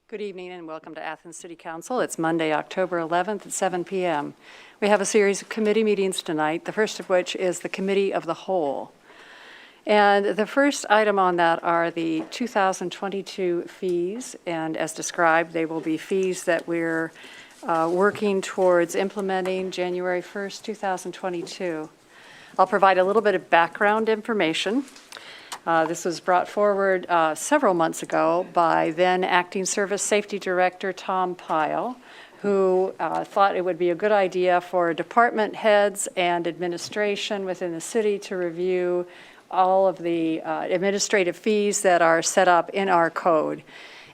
Good evening and welcome to Athens City Council. It's Monday, October 11th at 7 p.m. We have a series of committee meetings tonight, the first of which is the Committee of the Whole. And the first item on that are the 2022 fees, and as described, they will be fees that we're working towards implementing January 1st, 2022. I'll provide a little bit of background information. This was brought forward several months ago by then Acting Service Safety Director Tom Pyle, who thought it would be a good idea for department heads and administration within the city to review all of the administrative fees that are set up in our code.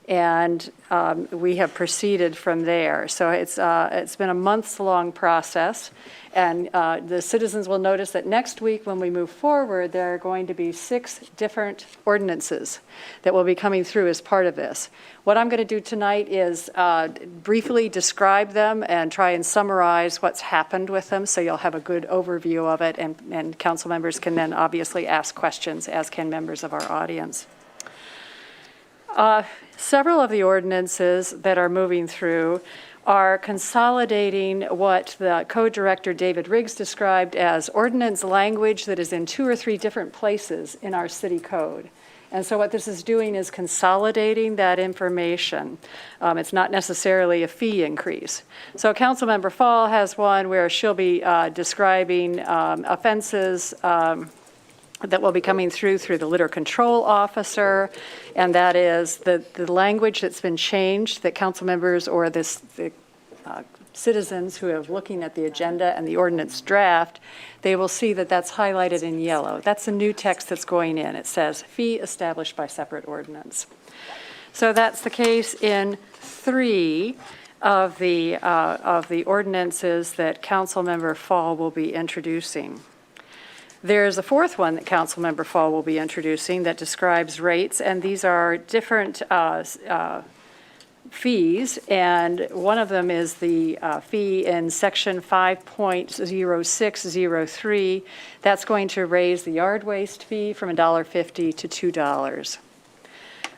And we have proceeded from there. So it's been a months-long process. And the citizens will notice that next week when we move forward, there are going to be 6 different ordinances that will be coming through as part of this. What I'm going to do tonight is briefly describe them and try and summarize what's happened with them so you'll have a good overview of it, and council members can then obviously ask questions, as can members of our audience. Several of the ordinances that are moving through are consolidating what the code director David Riggs described as ordinance language that is in 2 or 3 different places in our city code. And so what this is doing is consolidating that information. It's not necessarily a fee increase. So Councilmember Fall has one where she'll be describing offenses that will be coming through the litter control officer, and that is the language that's been changed that council members or the citizens who are looking at the agenda and the ordinance draft, they will see that that's highlighted in yellow. That's a new text that's going in. It says fee established by separate ordinance. So that's the case in 3 of the ordinances that Councilmember Fall will be introducing. There's a 4th one that Councilmember Fall will be introducing that describes rates, and these are different fees, and one of them is the fee in section 5.0603. That's going to raise the yard waste fee from $1.50 to $2.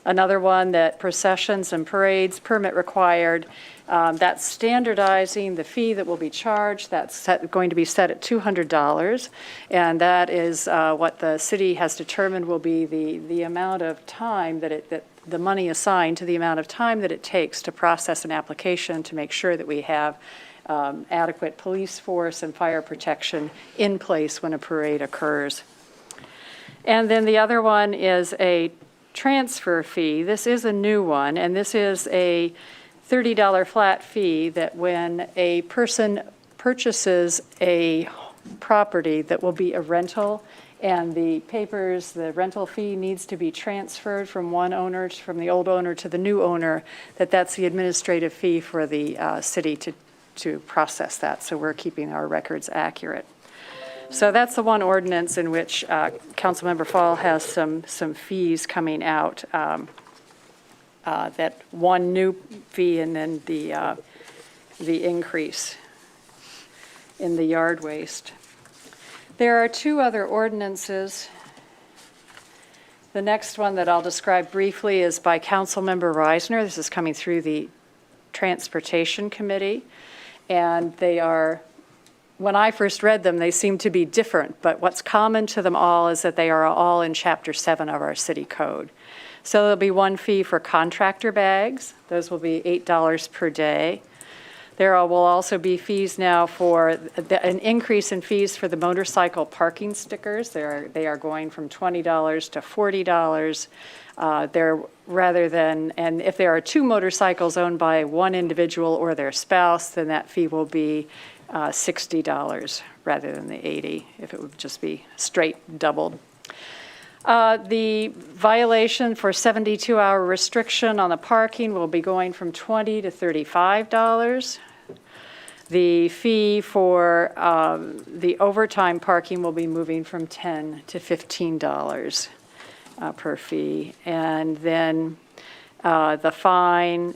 Another one that processions and parades, permit required, that's standardizing the fee that will be charged. That's going to be set at $200, and that is what the city has determined will be the amount of time that the money assigned to the amount of time that it takes to process an application to make sure that we have adequate police force and fire protection in place when a parade occurs. And then the other one is a transfer fee. This is a new one, and this is a $30 flat fee that when a person purchases a property that will be a rental and the papers, the rental fee needs to be transferred from one owner, from the old owner to the new owner, that's the administrative fee for the city to process that. So we're keeping our records accurate. So that's the one ordinance in which Councilmember Fall has some fees coming out. That one new fee and then the increase in the yard waste. There are 2 other ordinances. The next one that I'll describe briefly is by Councilmember Reisner. This is coming through the Transportation Committee, and they are, when I first read them, they seem to be different, but what's common to them all is that they are all in Chapter 7 of our city code. So there'll be one fee for contractor bags. Those will be $8 per day. There will also be fees now for an increase in fees for the motorcycle parking stickers. They are going from $20 to $40. And if there are 2 motorcycles owned by one individual or their spouse, then that fee will be $60 rather than the $80 if it would just be straight doubled. The violation for 72-hour restriction on the parking will be going from $20 to $35. The fee for the overtime parking will be moving from $10 to $15 per fee. And then the fine,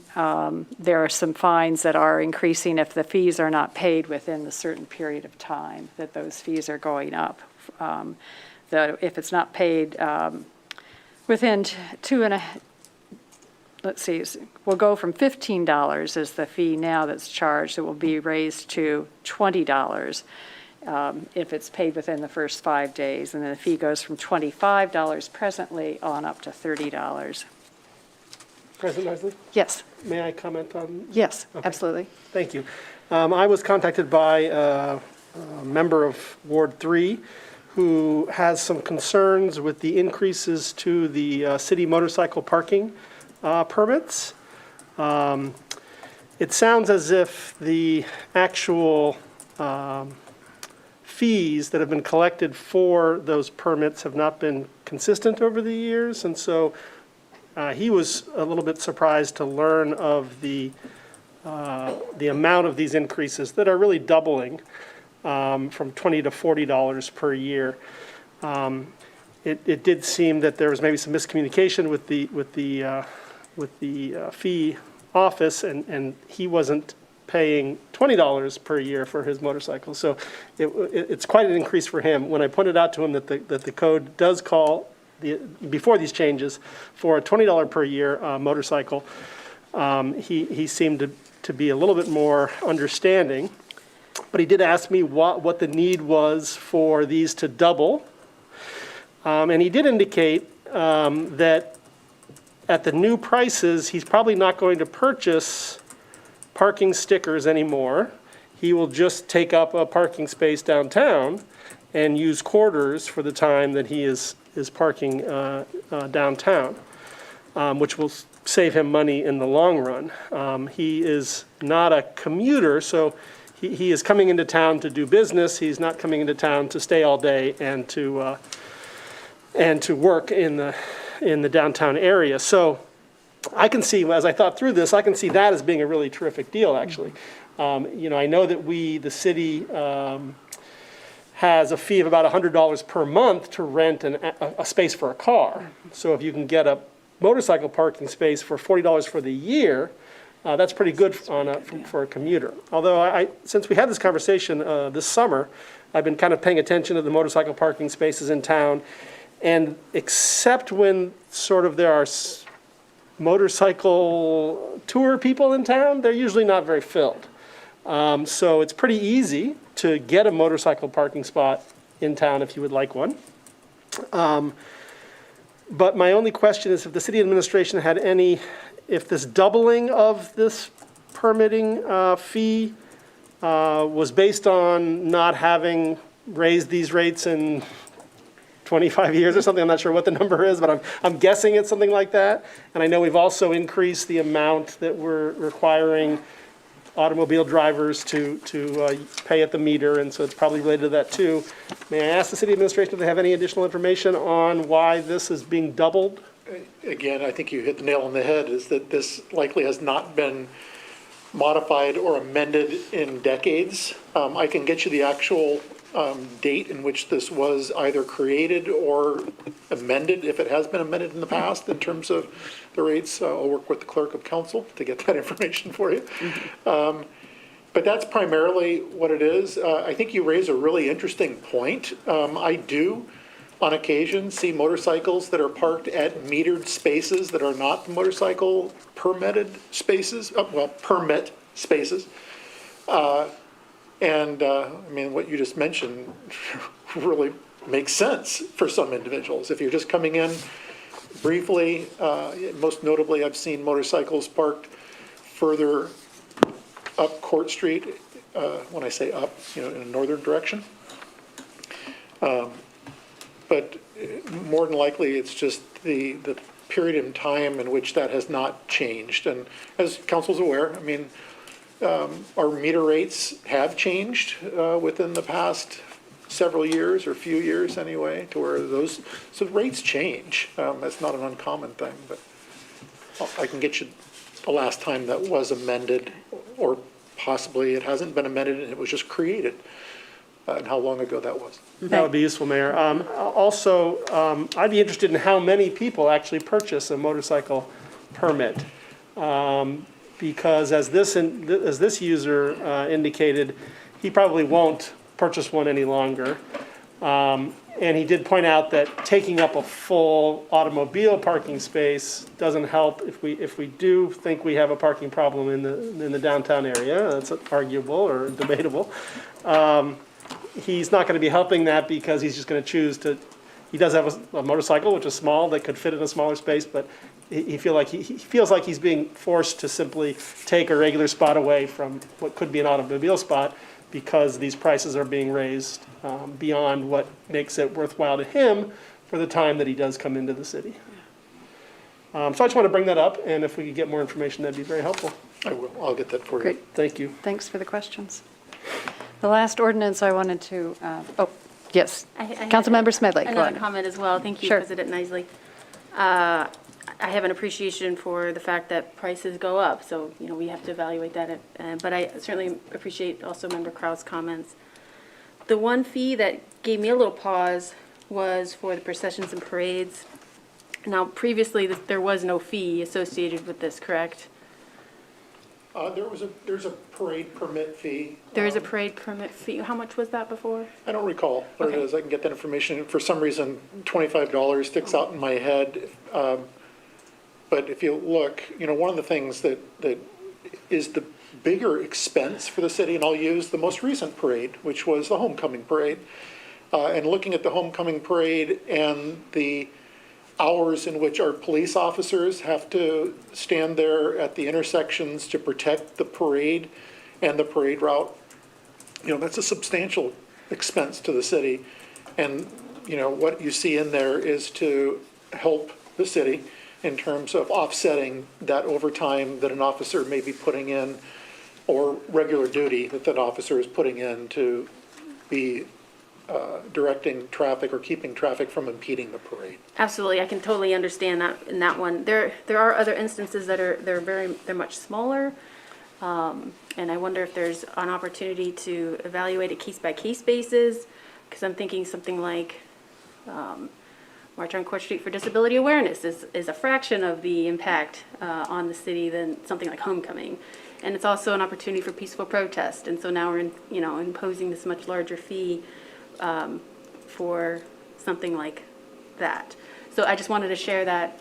there are some fines that are increasing if the fees are not paid within a certain period of time, that those fees are going up. If it's not paid within let's see, will go from $15 is the fee now that's charged. It will be raised to $20 if it's paid within the first 5 days. And then the fee goes from $25 presently on up to $30. President Isley? Yes. May I comment on? Yes, Okay. absolutely. Thank you. I was contacted by a member of Ward 3 who has some concerns with the increases to the city motorcycle parking permits. It sounds as if the actual fees that have been collected for those permits have not been consistent over the years, and so he was a little bit surprised to learn of the amount of these increases that are really doubling from $20 to $40 per year. It did seem that there was maybe some miscommunication with the fee office, and he wasn't paying $20 per year for his motorcycle. So it's quite an increase for him. When I pointed out to him that the code does call before these changes for a $20 per year motorcycle, he seemed to be a little bit more understanding. But he did ask me what the need was for these to double. And he did indicate that at the new prices, he's probably not going to purchase parking stickers anymore. He will just take up a parking space downtown and use quarters for the time that he is parking downtown, which will save him money in the long run. He is not a commuter, so he is coming into town to do business. He's not coming into town to stay all day and to work in the downtown area. So I can see, as I thought through this, I can see that as being a really terrific deal, actually. I know that the city has a fee of about $100 per month to rent a space for a car. So if you can get a motorcycle parking space for $40 for the year, that's pretty good for a commuter. Although since we had this conversation this summer, I've been kind of paying attention to the motorcycle parking spaces in town, and except when sort of there are motorcycle tour people in town, they're usually not very filled. So it's pretty easy to get a motorcycle parking spot in town if you would like one. But my only question is if the city administration had if this doubling of this permitting fee was based on not having raised these rates in 25 years or something. I'm not sure what the number is, but I'm guessing it's something like that. And I know we've also increased the amount that we're requiring automobile drivers to pay at the meter, and so it's probably related to that too. May I ask the city administration if they have any additional information on why this is being doubled? Again, I think you hit the nail on the head, is that this likely has not been modified or amended in decades. I can get you the actual date in which this was either created or amended, if it has been amended in the past in terms of the rates. I'll work with the clerk of council to get that information for you. But that's primarily what it is. I think you raise a really interesting point. I do, on occasion, see motorcycles that are parked at metered spaces that are not motorcycle permitted spaces, permit spaces. I mean, what you just mentioned really makes sense for some individuals. If you're just coming in briefly, most notably, I've seen motorcycles parked further up Court Street, when I say up, in a northern direction. But more than likely, it's just the period in time in which that has not changed. And as council's aware, I mean, our meter rates have changed within the past several years, or few years anyway, to where so rates change. That's not an uncommon thing, but I can get you the last time that was amended, or possibly it hasn't been amended and it was just created, and how long ago that was. That would be useful, Mayor. Also, I'd be interested in how many people actually purchase a motorcycle permit. Because as this user indicated, he probably won't purchase one any longer. And he did point out that taking up a full automobile parking space doesn't help if we do think we have a parking problem in the downtown area. That's arguable or debatable. He's not going to be helping that because he's just going to choose to. He does have a motorcycle, which is small, that could fit in a smaller space, but he feels like he's being forced to simply take a regular spot away from what could be an automobile spot because these prices are being raised beyond what makes it worthwhile to him for the time that he does come into the city. So I just want to bring that up, and if we could get more information, that'd be very helpful. I will, I'll get that for you. Great. Thank you. Thanks for the questions. The last ordinance I wanted to, yes. I had Councilmember Smedley, go Another ahead. comment as well. Thank you, Sure. President Nisley. I have an appreciation for the fact that prices go up, so, we have to evaluate that. But I certainly appreciate also Member Kraus' comments. The one fee that gave me a little pause was for the processions and parades. Now, previously, there was no fee associated with this, correct? There's a parade permit fee. There is a parade permit fee. How much was that before? I don't recall what it Okay. is. I can get that information. For some reason, $25 sticks out in my head. But if you look, one of the things that is the bigger expense for the city, and I'll use the most recent parade, which was the homecoming parade. And looking at the homecoming parade and the hours in which our police officers have to stand there at the intersections to protect the parade and the parade route, that's a substantial expense to the city. And, what you see in there is to help the city in terms of offsetting that overtime that an officer may be putting in or regular duty that officer is putting in to be directing traffic or keeping traffic from impeding the parade. Absolutely, I can totally understand that in that one. There are other instances that they're much smaller, and I wonder if there's an opportunity to evaluate it case by case basis, because I'm thinking something like March on Court Street for Disability Awareness is a fraction of the impact on the city than something like homecoming, and it's also an opportunity for peaceful protest. And so now we're imposing this much larger fee for something like that. So I just wanted to share that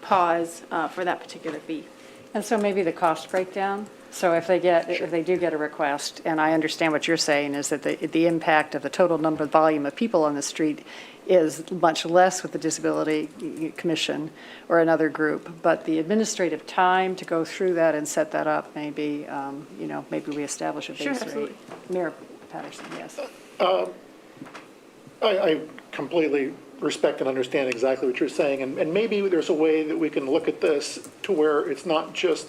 pause for that particular fee. And so maybe the cost breakdown. So if they do get a request, and I understand what you're saying, is that the impact of the total volume of people on the street is much less with the Disability Commission or another group, but the administrative time to go through that and set that up, maybe we establish a base Sure, rate. absolutely. Mayor Patterson, yes. I completely respect and understand exactly what you're saying, and maybe there's a way that we can look at this to where it's not just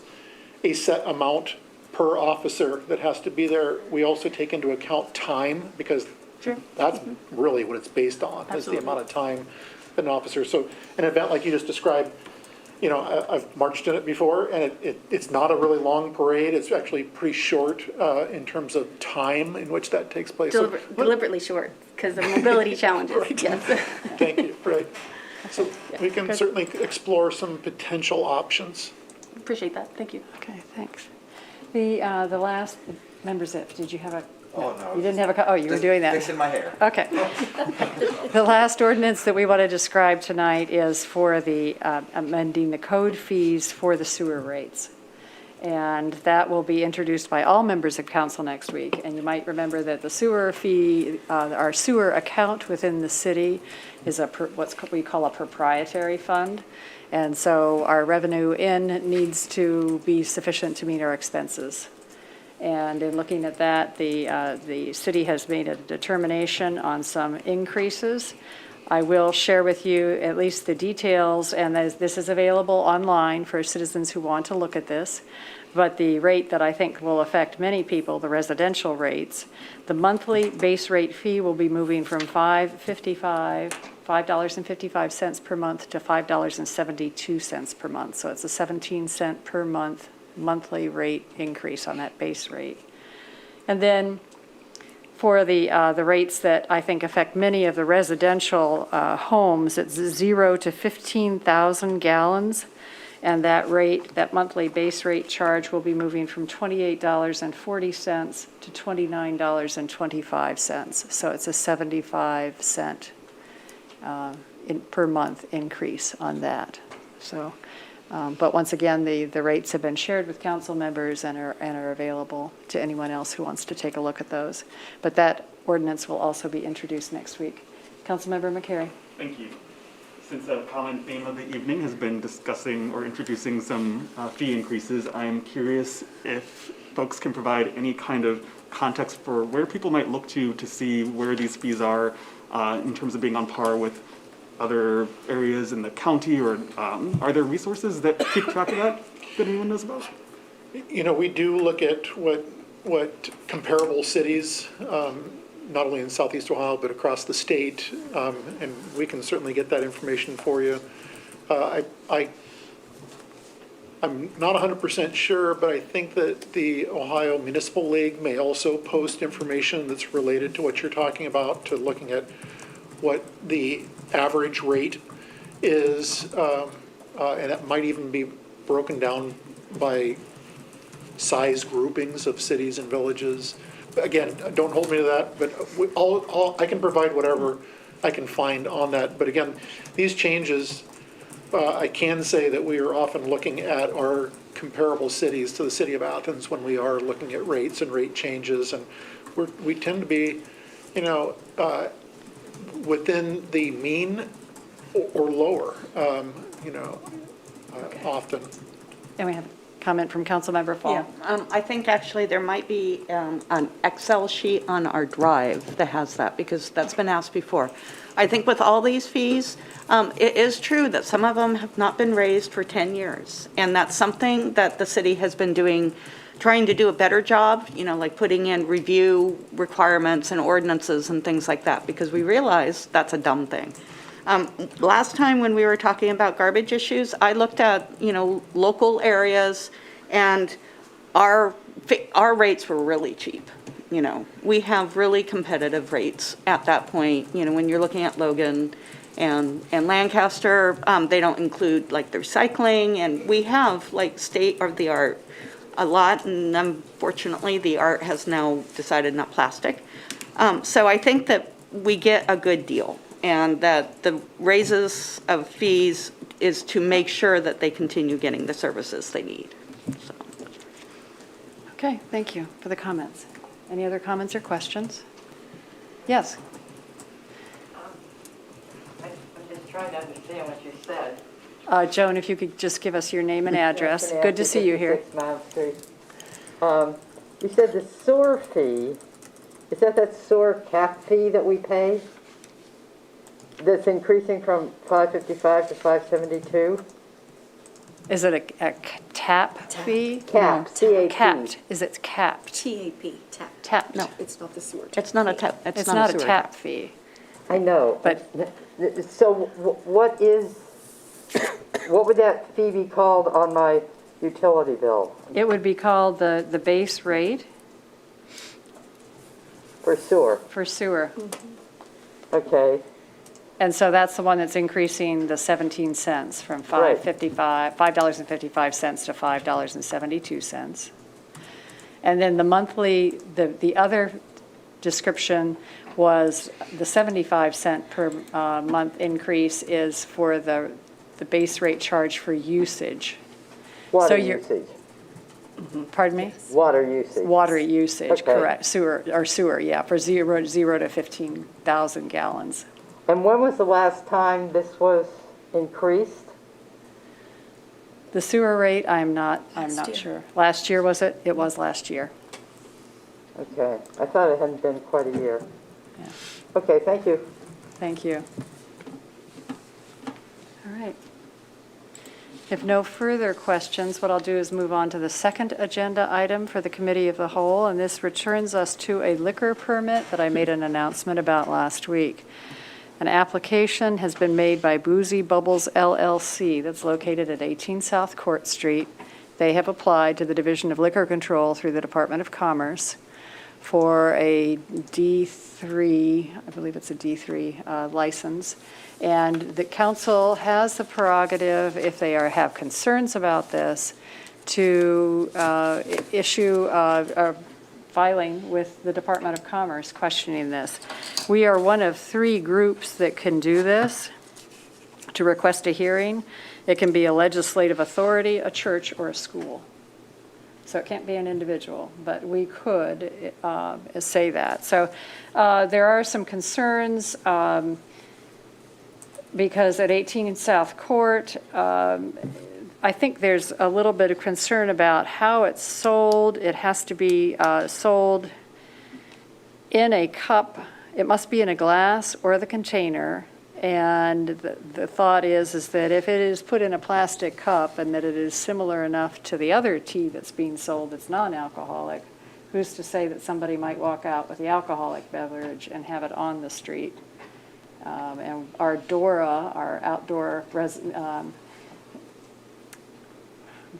a set amount per officer that has to be there. We also take into account time, because Sure. that's really what it's based on, is the Absolutely. amount of time that an officer. So an event like you just described, I've marched in it before, and it's not a really long parade. It's actually pretty short in terms of time in which that takes place. So- Deliberately short, because of mobility challenges, Right. yes. Thank you, right. So we can Good. certainly explore some potential options. Appreciate that, thank you. Okay, thanks. The last, Member Zip, did you have a? Oh, no. You didn't have a, you were doing that. Fixing my hair. Okay. The last ordinance that we want to describe tonight is for the amending the code fees for the sewer rates. And that will be introduced by all members of council next week. And you might remember that the sewer fee, our sewer account within the city is what we call a proprietary fund. And so our revenue in needs to be sufficient to meet our expenses. And in looking at that, the city has made a determination on some increases. I will share with you at least the details, and this is available online for citizens who want to look at this. But the rate that I think will affect many people, the residential rates, the monthly base rate fee will be moving from $5.55 per month to $5.72 per month. So it's a 17-cent per month monthly rate increase on that base rate. And then for the rates that I think affect many of the residential homes, it's 0 to 15,000 gallons. And that rate, that monthly base rate charge will be moving from $28.40 to $29.25. So it's a 75-cent per month increase on that. So, but once again, the rates have been shared with council members and are available to anyone else who wants to take a look at those. But that ordinance will also be introduced next week. Councilmember McCary. Thank you. Since a common theme of the evening has been discussing or introducing some fee increases, I'm curious if folks can provide any kind of context for where people might look to see where these fees are in terms of being on par with other areas in the county, or are there resources that keep track of that anyone knows about? You know, we do look at what comparable cities, not only in Southeast Ohio, but across the state, and we can certainly get that information for you. I'm not 100% sure, but I think that the Ohio Municipal League may also post information that's related to what you're talking about, to looking at what the average rate is, and it might even be broken down by size groupings of cities and villages. But again, don't hold me to that, but I can provide whatever I can find on that. But again, these changes, I can say that we are often looking at our comparable cities to the city of Athens when we are looking at rates and rate changes, and we tend to be, you know, within the mean or lower, you know, often. And we have a comment from Councilmember Fall. Yeah, I think actually there might be an Excel sheet on our drive that has that, because that's been asked before. I think with all these fees, it is true that some of them have not been raised for 10 years. And that's something that the city has been doing, trying to do a better job, you know, like putting in review requirements and ordinances and things like that, because we realize that's a dumb thing. Last time when we were talking about garbage issues, I looked at, you know, local areas, and our rates were really cheap. You know, we have really competitive rates at that point. You know, when you're looking at Logan and Lancaster, they don't include like the recycling, and we have like state of the art a lot, and unfortunately the art has now decided not plastic. So I think that we get a good deal, and that the raises of fees is to make sure that they continue getting the services they need. So. Okay, thank you for the comments. Any other comments or questions? Yes. I'm just trying to understand what you said. Joan, if you could just give us your name and address. Good to see you here. 56 Mile Street. You said the sewer fee, is that sewer cap fee that we pay? That's increasing from $5.55 to $5.72? Is it a tap fee? Cap, C-A-P. Capped. Is it capped? TAP, tap. Tapped. No. It's not the sewer. It's not a tap, It's not a sewer tap fee. I know. But- So what would that fee be called on my utility bill It would be called the base rate for sewer? for sewer. Okay, And so that's the one that's increasing the 17 cents from Right. $5.55 to $5.72. And then the monthly, the other description was the 75-cent per month increase is for the base rate charge for usage. water you're- usage, Pardon me? water usage. Water usage, Okay. correct. Sewer, yeah, for zero to 15,000 gallons. And when was the last time this was increased? The sewer rate, I'm not year. sure. Last year, was it? It was last year. Okay, I thought it hadn't been quite a year. Yeah. Okay, thank you. Thank you. All right. If no further questions, what I'll do is move on to the second agenda item for the Committee of the Whole, and this returns us to a liquor permit that I made an announcement about last week. An application has been made by Boozy Bubbles LLC that's located at 18 South Court Street. They have applied to the Division of Liquor Control through the Department of Commerce for a D3, I believe it's a D3 license. And the council has the prerogative, if they have concerns about this, to issue filing with the Department of Commerce questioning this. We are one of 3 groups that can do this, to request a hearing. It can be a legislative authority, a church, or a school. So it can't be an individual, but we could say that. So there are some concerns because at 18 South Court, I think there's a little bit of concern about how it's sold. It has to be sold in a cup. It must be in a glass or the container. And the thought is that if it is put in a plastic cup and that it is similar enough to the other tea that's being sold that's non-alcoholic, who's to say that somebody might walk out with the alcoholic beverage and have it on the street? And our DORA, our outdoor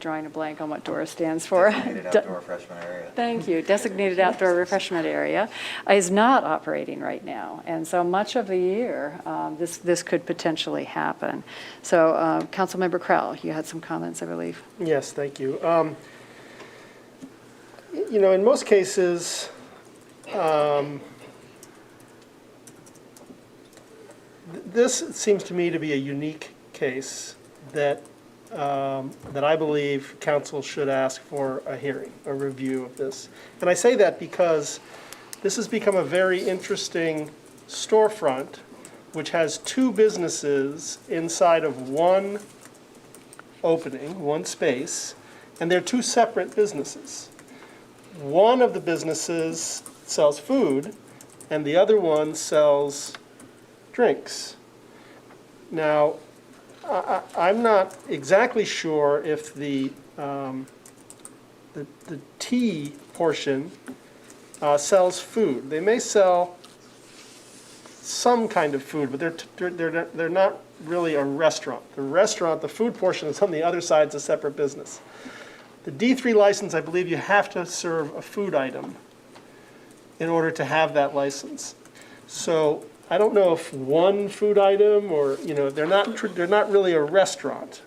drawing a blank on what DORA stands for. Designated outdoor refreshment area. Thank you. Designated outdoor refreshment area is not operating right now. And so much of the year, this could potentially happen. So Councilmember Crowell, you had some comments, I believe. Yes, thank you. You know, in most cases, this seems to me to be a unique case that I believe council should ask for a hearing, a review of this. And I say that because this has become a very interesting storefront, which has 2 businesses inside of one opening, one space, and they're 2 separate businesses. One of the businesses sells food, and the other one sells drinks. Now, I'm not exactly sure if the tea portion sells food. They may sell some kind of food, but they're not really a restaurant. The food portion is on the other side, it's a separate business. The D3 license, I believe you have to serve a food item in order to have that license. So I don't know if one food item or, you know, they're not really a restaurant.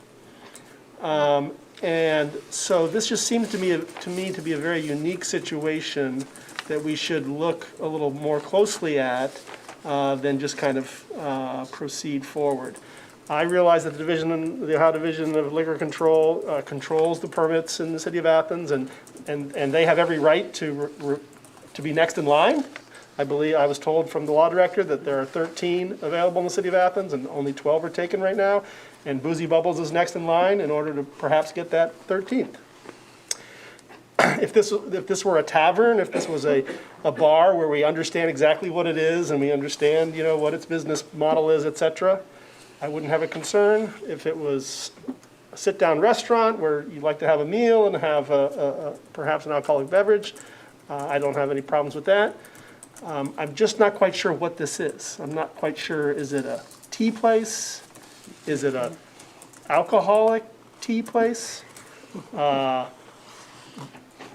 And so this just seems to me to be a very unique situation that we should look a little more closely at than just kind of proceed forward. I realize that the Ohio Division of Liquor Control controls the permits in the city of Athens, and they have every right to be next in line. I believe, I was told from the law director that there are 13 available in the city of Athens and only 12 are taken right now. And Boozy Bubbles is next in line in order to perhaps get that 13th. If this were a tavern, if this was a bar where we understand exactly what it is and we understand, you know, what its business model is, et cetera, I wouldn't have a concern. If it was a sit-down restaurant where you'd like to have a meal and have perhaps an alcoholic beverage, I don't have any problems with that. I'm just not quite sure what this is. I'm not quite sure, is it a tea place? Is it a alcoholic tea place?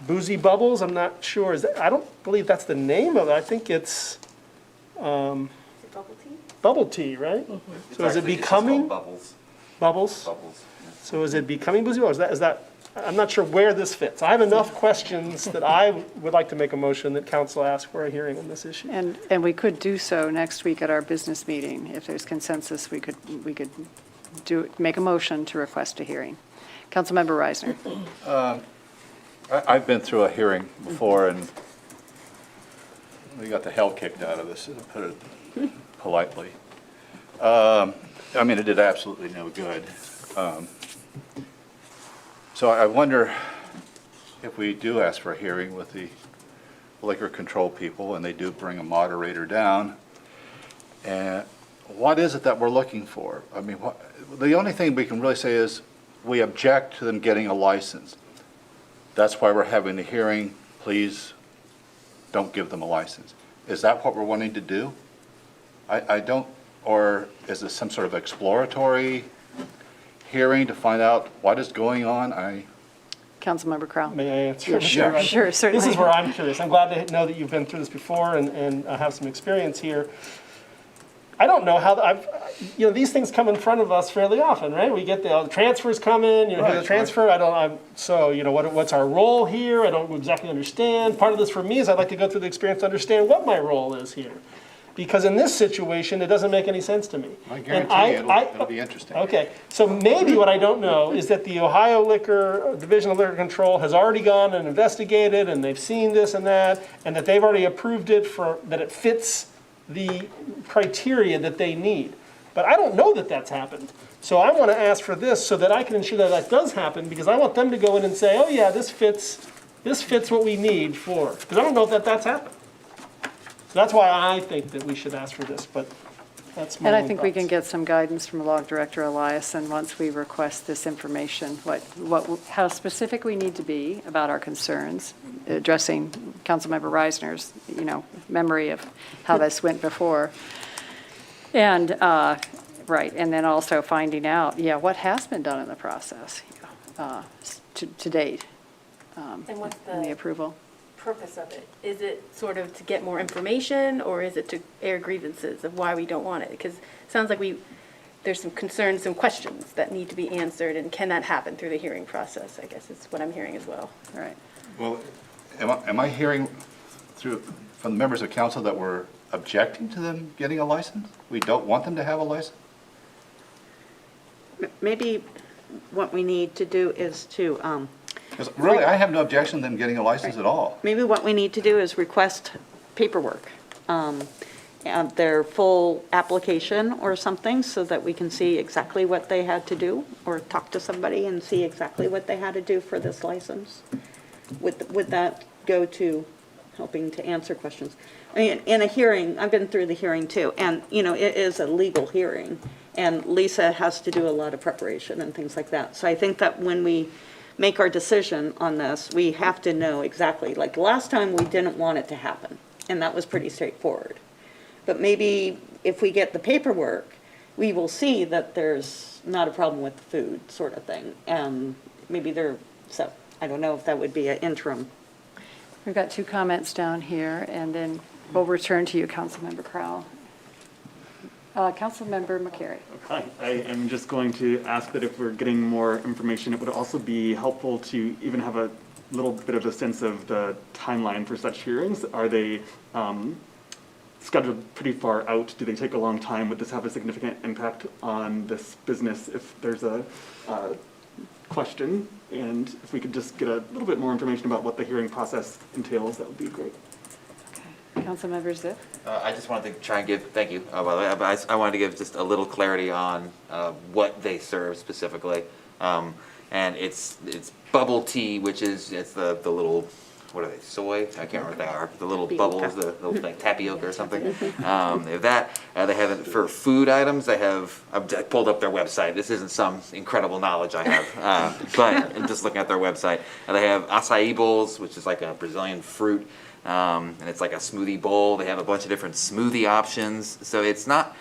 Boozy Bubbles, I'm not sure. I don't believe that's the name of it. I think it's Bubble tea? bubble tea, right? It's So is it actually- it's just called becoming Bubbles. Bubbles? Bubbles. Yeah. So is it becoming Boozy Bubbles? Is that, I'm not sure where this fits. I have enough questions that I would like to make a motion that council ask for a hearing on this issue. And we could do so next week at our business meeting. If there's consensus, we could make a motion to request a hearing. Councilmember Reisner. I've been through a hearing before, and we got the hell kicked out of us, to put it politely. I mean, it did absolutely no good. So I wonder if we do ask for a hearing with the liquor control people, and they do bring a moderator down, and what is it that we're looking for? I mean, the only thing we can really say is we object to them getting a license. That's why we're having the hearing. Please don't give them a license. Is that what we're wanting to do? I don't, or is this some sort of exploratory hearing to find out what is going on? Councilmember Crowell. May I answer? Sure, sure, certainly. This is where I'm curious. I'm glad to know that you've been through this before and have some experience here. I don't know how, these things come in front of us fairly often, right? We get the transfers come in, here's Right, the transfer, what's our role here? I don't exactly understand. Part of this for me is I'd like to go through the experience to understand what my role is here. Because in this situation, it doesn't make any sense to me. I And guarantee you, it'll be interesting. Okay, so maybe what I don't know is that the Ohio Division of Liquor Control has already gone and investigated, and they've seen this and that they've already approved it that it fits the criteria that they need. But I don't know that that's happened. So I want to ask for this so that I can ensure that that does happen, because I want them to go in and say, oh yeah, this fits what we need for, because I don't know if that's happened. So that's why I think that we should ask for this, but that's my And I own think we thoughts. can get some guidance from Log Director Eliason once we request this information, how specific we need to be about our concerns, addressing Councilmember Reisner's, memory of how this went before. And, right, and then also finding out, what has been done in the process to date And what's in the approval. purpose of it? Is it sort of to get more information, or is it to air grievances of why we don't want it? Because it sounds like there's some concerns, some questions that need to be answered, and can that happen through the hearing process, I guess is what I'm hearing as well. All right. Well, am I hearing from the members of council that we're objecting to them getting a license? We don't want them to have a license? Maybe what we need to do is to, Because really, I have no objection to them getting a license at all. maybe what we need to do is request paperwork, and their full application or something, so that we can see exactly what they had to do, or talk to somebody and see exactly what they had to do for this license. Would that go to helping to answer questions? I mean, in a hearing, I've been through the hearing too, and, it is a legal hearing, and Lisa has to do a lot of preparation and things like that. So I think that when we make our decision on this, we have to know exactly, like last time, we didn't want it to happen, and that was pretty straightforward. But maybe if we get the paperwork, we will see that there's not a problem with the food, sort of thing. And maybe so I don't know if that would be an interim. We've got two comments down here, and then we'll return to you, Councilmember Crowell. Councilmember McCary. Hi, I am just going to ask that if we're getting more information, it would also be helpful to even have a little bit of a sense of the timeline for such hearings. Are they scheduled pretty far out? Do they take a long time? Would this have a significant impact on this business if there's a question? And if we could just get a little bit more information about what the hearing process entails, that would be great. Councilmember Ziff. I just wanted to try and thank you, by the way, but I wanted to give just a little clarity on what they serve specifically. And it's bubble tea, which is, it's the little, what are they, soy? I can't remember what they are. The little bubbles, the little like tapioca or something. They have that. They have it for food items. I've pulled up their website. This isn't some incredible knowledge I have, but I'm just looking at their website. And they have acai bowls, which is like a Brazilian fruit. And it's like a smoothie bowl. They have a bunch of different smoothie options. So it's not,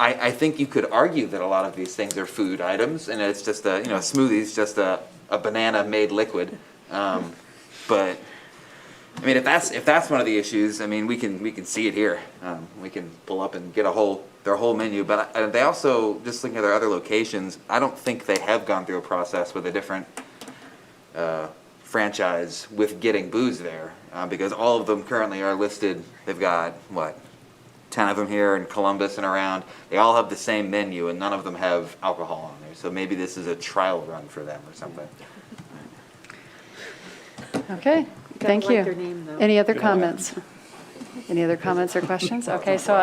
I think you could argue that a lot of these things are food items, and it's just a smoothie's just a banana made liquid. But I mean, if that's one of the issues, I mean, we can see it here. We can pull up and get their whole menu. But they also, just looking at their other locations, I don't think they have gone through a process with a different franchise with getting booze there, because all of them currently are listed. They've got 10 of them here in Columbus and around. They all have the same menu, and none of them have alcohol on there. So maybe this is a trial run for them or something. Okay, thank like you. their name, though. Any other comments? Any other comments or questions? Okay, so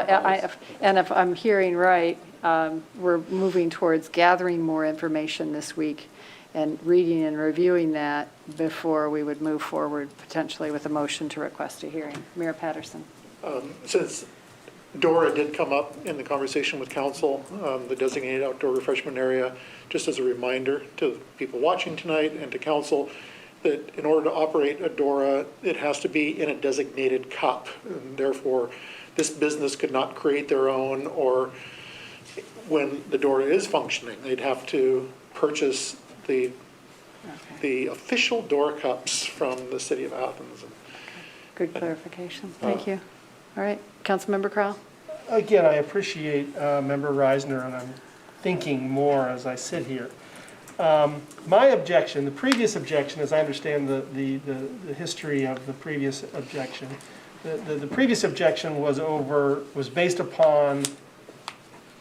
and if I'm hearing right, we're moving towards gathering more information this week and reading and reviewing that before we would move forward potentially with a motion to request a hearing. Mayor Patterson. Since Dora did come up in the conversation with council, the designated outdoor refreshment area, just as a reminder to people watching tonight and to council, that in order to operate a Dora, it has to be in a designated cup. And therefore, this business could not create their own, or when the Dora is functioning, they'd have to purchase the official Dora cups from the city of Athens. Good clarification. Thank you. All right, Councilmember Crowell. Again, I appreciate Member Reisner, and I'm thinking more as I sit here. My objection, the previous objection, as I understand the history of the previous objection, the previous objection was based upon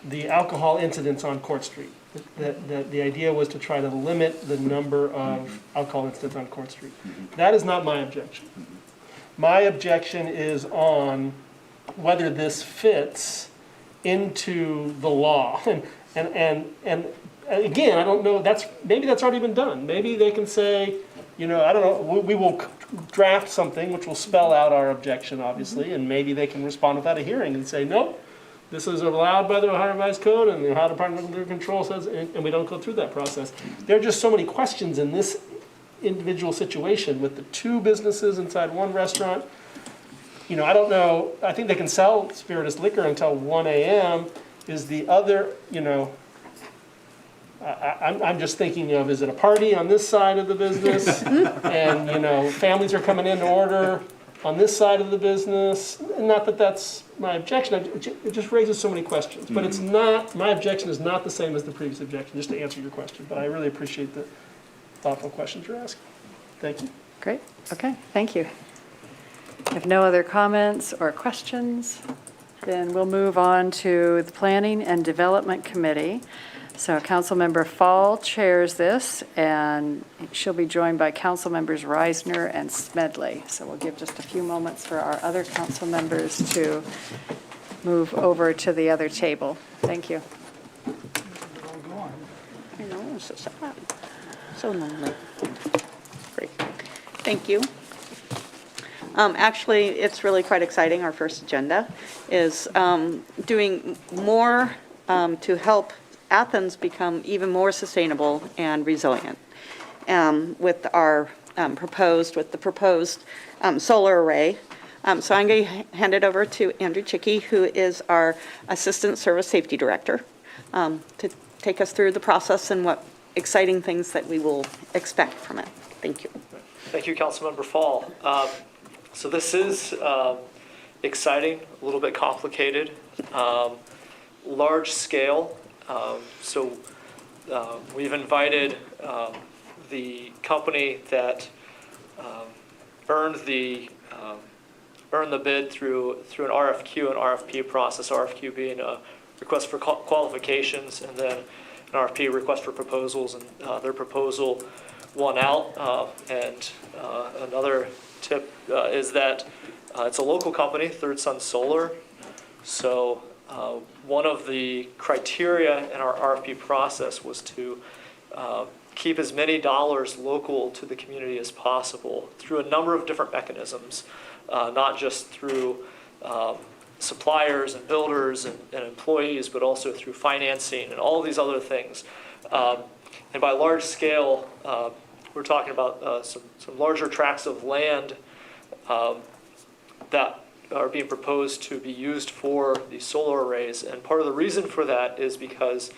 the alcohol incidents on Court Street. That the idea was to try to limit the number of alcohol incidents on Court Street. That is not my objection. My objection is on whether this fits into the law. And again, I don't know, maybe that's already been done. Maybe they can say, I don't know, we will draft something which will spell out our objection, obviously, and maybe they can respond without a hearing and say, nope, this is allowed by the Ohio Revised Code, and the Ohio Department of Liquor Control says, and we don't go through that process. There are just so many questions in this individual situation with the two businesses inside one restaurant. I don't know, I think they can sell spirituous liquor until 1 a.m. Is the other, I'm just thinking of, is it a party on this side of the business? And, families are coming in to order on this side of the business. Not that that's my objection, it just raises so many questions. But it's not, my objection is not the same as the previous objection, just to answer your question. But I really appreciate the thoughtful questions you're asking. Thank you. Great, okay, thank you. If no other comments or questions, then we'll move on to the Planning and Development Committee. So Councilmember Fall chairs this, and she'll be joined by Council Members Reisner and Smedley. So we'll give just a few moments for our other council members to move over to the other table. Thank you. I know, it's so sad. So lonely. Great. Thank you. Actually, it's really quite exciting. Our first agenda is doing more to help Athens become even more sustainable and resilient with the proposed solar array. So I'm going to hand it over to Andrew Chickey, who is our Assistant Service Safety Director, to take us through the process and what exciting things that we will expect from it. Thank you. Thank you, Councilmember Fall. So this is exciting, a little bit complicated, large scale. So we've invited the company that earned the bid through an RFQ and RFP process. RFQ being a request for qualifications, and then an RFP, request for proposals, and their proposal won out. And another tip is that it's a local company, Third Sun Solar. So one of the criteria in our RFP process was to keep as many dollars local to the community as possible through a number of different mechanisms, not just through suppliers and builders and employees, but also through financing and all these other things. And by large scale, we're talking about some larger tracts of land that are being proposed to be used for these solar arrays. And part of the reason for that is because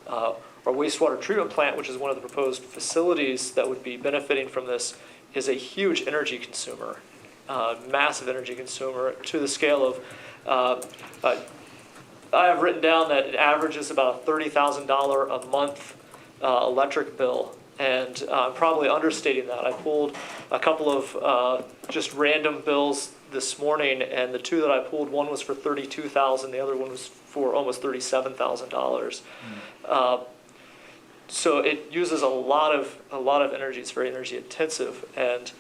our wastewater treatment plant, which is one of the proposed facilities that would be benefiting from this, is a huge energy consumer, massive energy consumer, to the scale of, I have written down that it averages about a $30,000 a month electric bill. And I'm probably understating that. I pulled a couple of just random bills this morning, and the two that I pulled, one was for $32,000, the other one was for almost $37,000. So it uses a lot of energy. It's very energy intensive, and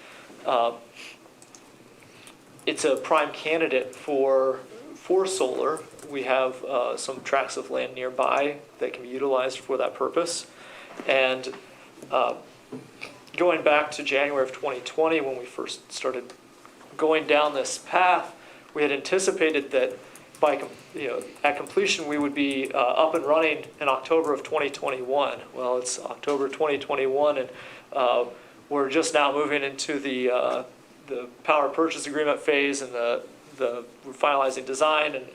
it's a prime candidate for solar. We have some tracts of land nearby that can be utilized for that purpose, and going back to January of 2020, when we first started going down this path, we had anticipated that by at completion we would be up and running in October of 2021. Well, it's October 2021, and we're just now moving into the power purchase agreement phase, and we're finalizing design and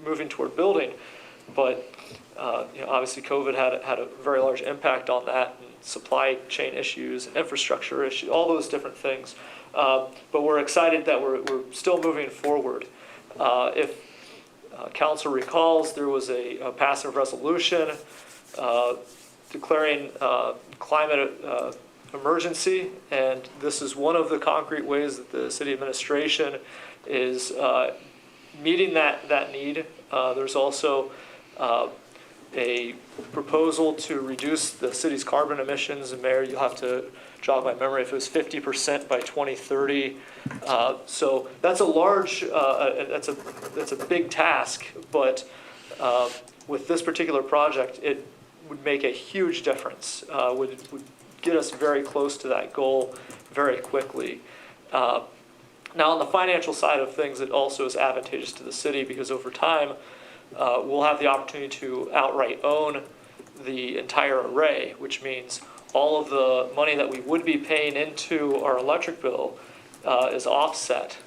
moving toward building. But obviously COVID had a very large impact on that, and supply chain issues and infrastructure issues, all those different things. But we're excited that we're still moving forward. If council recalls, there was a passive resolution declaring climate emergency, and this is one of the concrete ways that the city administration is meeting that need. There's also a proposal to reduce the city's carbon emissions, and Mayor, you'll have to jog my memory if it was 50% by 2030. So that's a large, that's a big task, but with this particular project, it would make a huge difference, would get us very close to that goal very quickly. Now, on the financial side of things, it also is advantageous to the city because over time, we'll have the opportunity to outright own the entire array, which means all of the money that we would be paying into our electric bill is offset.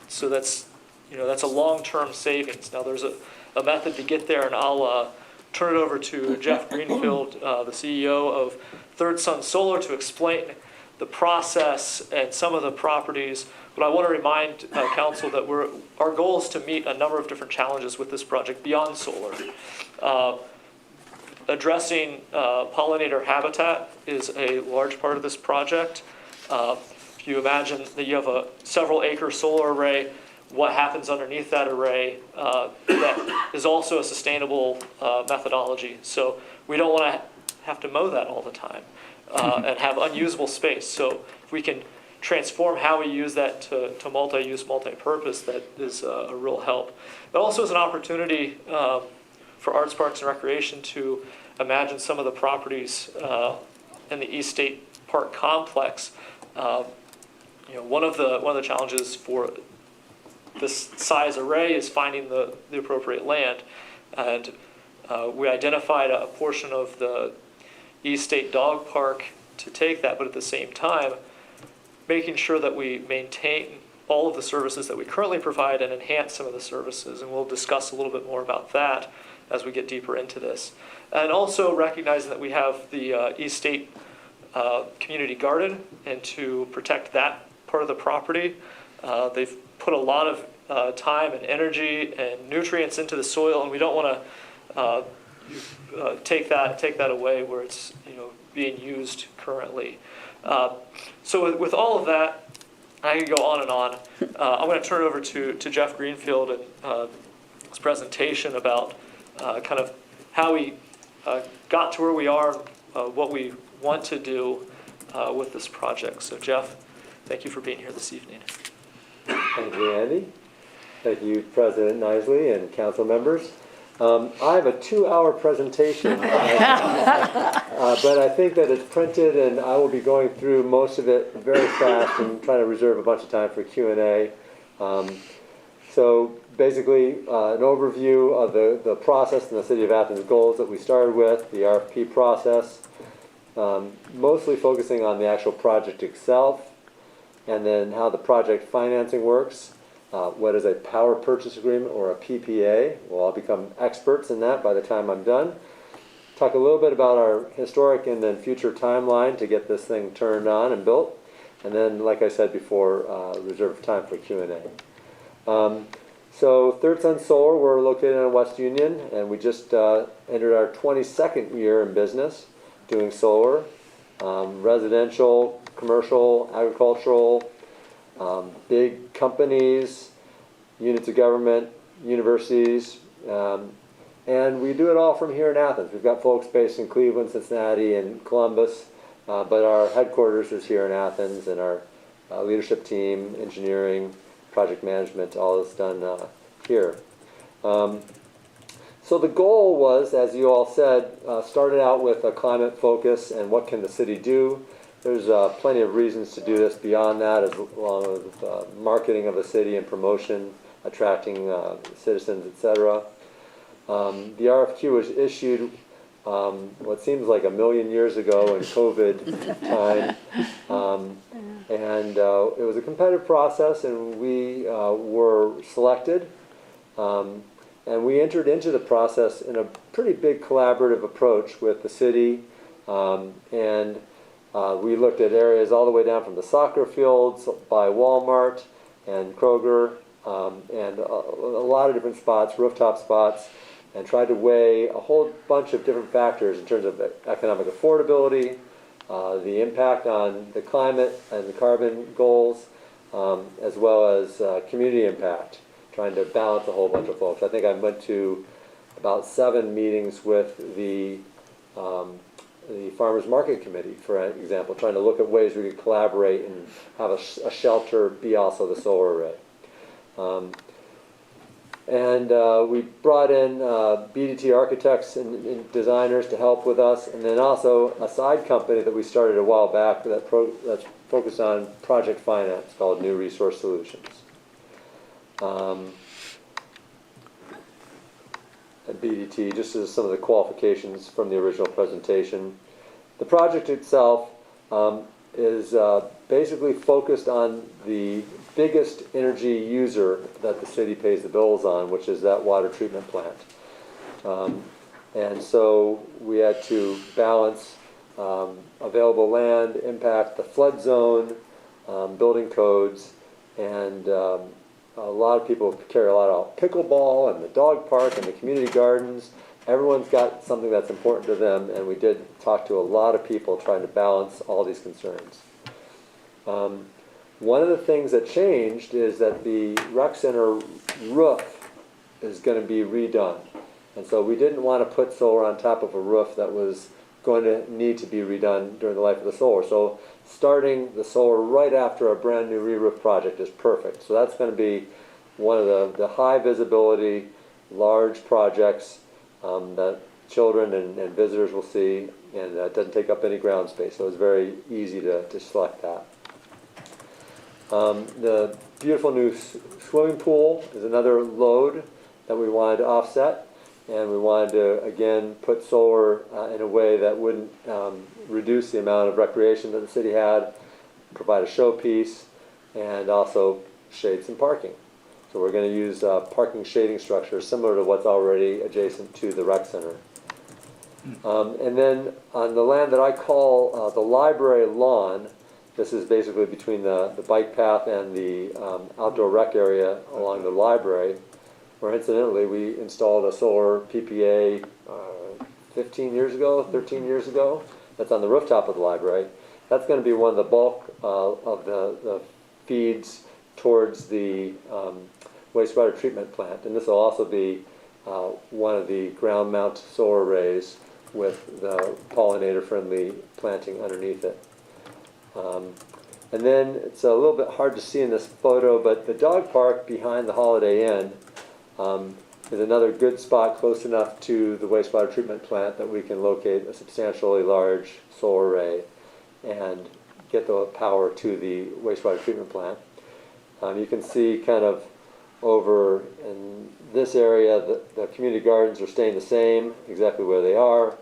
So that's a long-term savings. Now, there's a method to get there, and I'll turn it over to Jeff Greenfield, the CEO of Third Sun Solar, to explain the process and some of the properties. But I want to remind council that our goal is to meet a number of different challenges with this project beyond solar. Addressing pollinator habitat is a large part of this project. If you imagine that you have a several acre solar array, what happens underneath that array that is also a sustainable methodology. So we don't want to have to mow that all the time and have unusable space. So if we can transform how we use that to multi-use, multi-purpose, that is a real help. It also is an opportunity for Arts, Parks, and Recreation to imagine some of the properties in the East State Park complex. One of the challenges for this size array is finding the appropriate land, and we identified a portion of the East State Dog Park to take that, but at the same time, making sure that we maintain all of the services that we currently provide and enhance some of the services, and we'll discuss a little bit more about that as we get deeper into this. And also recognizing that we have the East State Community Garden, and to protect that part of the property, they've put a lot of time and energy and nutrients into the soil, and we don't want to take that away where it's being used currently. So with all of that, I can go on and on. I'm going to turn it over to Jeff Greenfield and his presentation about kind of how we got to where we are, what we want to do with this project. So Jeff, thank you for being here this evening. Thank you, Andy. Thank you, President Nisley and council members. I have a 2-hour presentation, but I think that it's printed, and I will be going through most of it very fast and trying to reserve a bunch of time for Q&A. So basically, an overview of the process and the City of Athens goals that we started with, the RFP process, mostly focusing on the actual project itself, and then how the project financing works. What is a power purchase agreement, or a PPA? Well, I'll become experts in that by the time I'm done. Talk a little bit about our historic and then future timeline to get this thing turned on and built. And then, like I said before, reserve time for Q&A. So Third Sun Solar, we're located in West Union, and we just entered our 22nd year in business doing solar, residential, commercial, agricultural, big companies, units of government, universities, and we do it all from here in Athens. We've got folks based in Cleveland, Cincinnati, and Columbus, but our headquarters is here in Athens, and our leadership team, engineering, project management, all is done here. So the goal was, as you all said, started out with a climate focus and what can the city do. There's plenty of reasons to do this beyond that, as long as marketing of the city and promotion, attracting citizens, etc. The RFQ was issued what seems like 1,000,000 years ago in COVID time, and it was a competitive process, and we were selected, and we entered into the process in a pretty big collaborative approach with the city, and we looked at areas all the way down from the soccer fields by Walmart and Kroger, and a lot of different spots, rooftop spots, and tried to weigh a whole bunch of different factors in terms of economic affordability, the impact on the climate and the carbon goals, as well as community impact, trying to balance a whole bunch of folks. I think I went to about 7 meetings with the Farmers Market Committee, for example, trying to look at ways we could collaborate and have a shelter be also the solar array. We brought in BDT architects and designers to help with us, and then also a side company that we started a while back that's focused on project finance called New Resource Solutions. At BDT, just as some of the qualifications from the original presentation. The project itself is basically focused on the biggest energy user that the city pays the bills on, which is that water treatment plant. And so we had to balance available land, impact the flood zone, building codes, and a lot of people carry a lot of pickleball and the dog park and the community gardens. Everyone's got something that's important to them, and we did talk to a lot of people trying to balance all these concerns. One of the things that changed is that the rec center roof is going to be redone. And so we didn't want to put solar on top of a roof that was going to need to be redone during the life of the solar. So starting the solar right after a brand new re-roof project is perfect. So that's going to be one of the high visibility, large projects that children and visitors will see, and it doesn't take up any ground space. So it's very easy to select that. The beautiful new swimming pool is another load that we wanted to offset, and we wanted to, again, put solar in a way that wouldn't reduce the amount of recreation that the city had, provide a showpiece, and also shade some parking. So we're going to use parking shading structures similar to what's already adjacent to the rec center. And then on the land that I call the library lawn, this is basically between the bike path and the outdoor rec area along the library, where incidentally we installed a solar PPA 15 years ago, 13 years ago. That's on the rooftop of the library. That's going to be one of the bulk of the feeds towards the wastewater treatment plant. And this will also be one of the ground mount solar arrays with the pollinator-friendly planting underneath it. And then it's a little bit hard to see in this photo, but the dog park behind the Holiday Inn is another good spot close enough to the wastewater treatment plant that we can locate a substantially large solar array and get the power to the wastewater treatment plant. You can see kind of over in this area, the community gardens are staying the same, exactly where they are.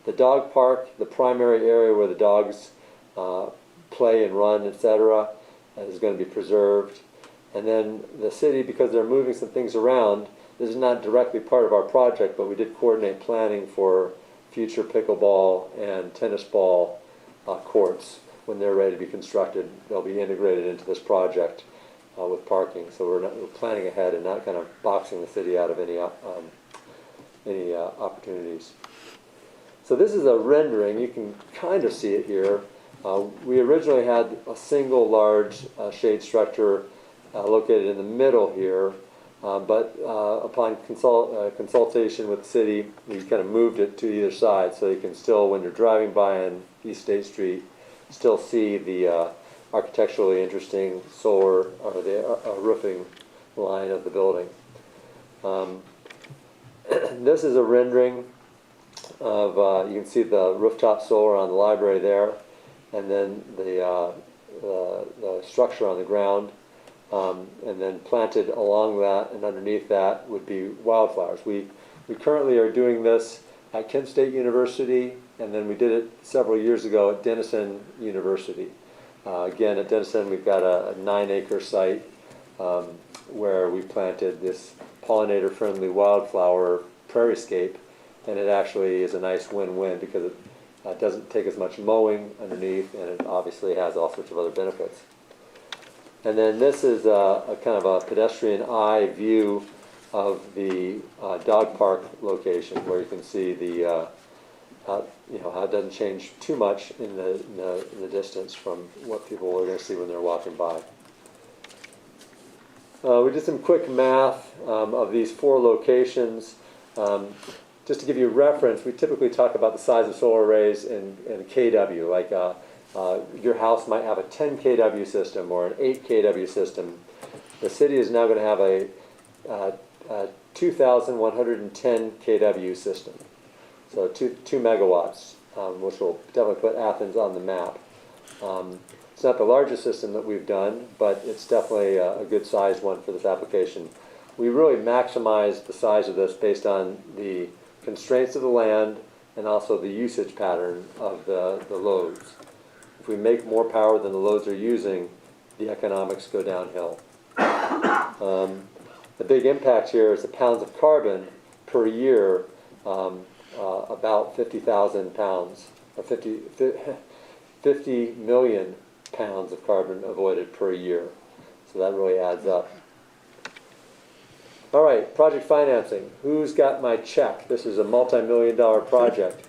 The dog park, the primary area where the dogs play and run, etc., is going to be preserved. And then the city, because they're moving some things around, this is not directly part of our project, but we did coordinate planning for future pickleball and tennis ball courts. When they're ready to be constructed, they'll be integrated into this project with parking. So we're planning ahead and not kind of boxing the city out of any opportunities. So this is a rendering. You can kind of see it here. We originally had a single large shade structure located in the middle here, but upon consultation with the city, we kind of moved it to either side so you can still, when you're driving by on East State Street, still see the architecturally interesting solar or the roofing line of the building. This is a rendering of, you can see the rooftop solar on the library there, and then the structure on the ground, and then planted along that and underneath that would be wildflowers. We currently are doing this at Kent State University, and then we did it several years ago at Denison University. Again, at Denison, we've got a 9-acre site where we planted this pollinator-friendly wildflower prairiescape, and it actually is a nice win-win because it doesn't take as much mowing underneath, and it obviously has all sorts of other benefits. And then this is a kind of a pedestrian eye view of the dog park location, where you can see the, how it doesn't change too much in the distance from what people are going to see when they're walking by. We did some quick math of these 4 locations. Just to give you a reference, we typically talk about the size of solar arrays in kW, like your house might have a 10 kW system or an 8 kW system. The city is now going to have a 2,110 kW system, so 2 megawatts, which will definitely put Athens on the map. It's not the largest system that we've done, but it's definitely a good sized one for this application. We really maximize the size of this based on the constraints of the land and also the usage pattern of the loads. If we make more power than the loads are using, the economics go downhill. The big impact here is the pounds of carbon per year, about 50,000 pounds, or 50 million pounds of carbon avoided per year. So that really adds up. All right, project financing. Who's got my check? This is a multi-million-dollar project.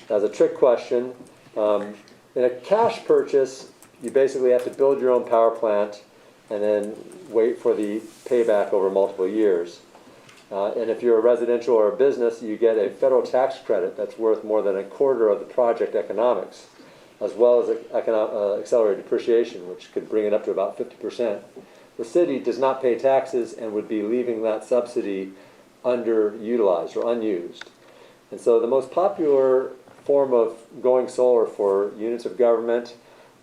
That's a trick question. In a cash purchase, you basically have to build your own power plant and then wait for the payback over multiple years. And if you're a residential or a business, you get a federal tax credit that's worth more than a quarter of the project economics, as well as accelerated depreciation, which could bring it up to about 50%. The city does not pay taxes and would be leaving that subsidy underutilized or unused. And so the most popular form of going solar for units of government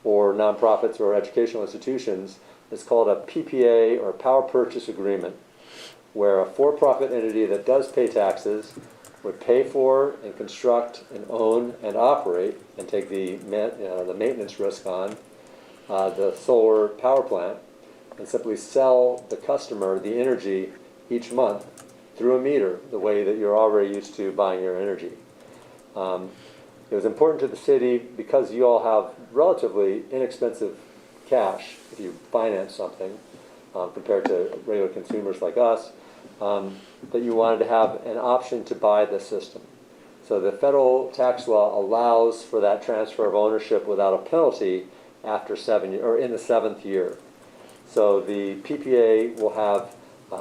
or nonprofits or educational institutions is called a PPA, or Power Purchase Agreement, where a for-profit entity that does pay taxes would pay for and construct and own and operate and take the maintenance risk on the solar power plant, and simply sell the customer the energy each month through a meter, the way that you're already used to buying your energy. It was important to the city because you all have relatively inexpensive cash if you finance something compared to regular consumers like us, that you wanted to have an option to buy the system. So the federal tax law allows for that transfer of ownership without a penalty after 7 years, or in the 7th year. So the PPA will have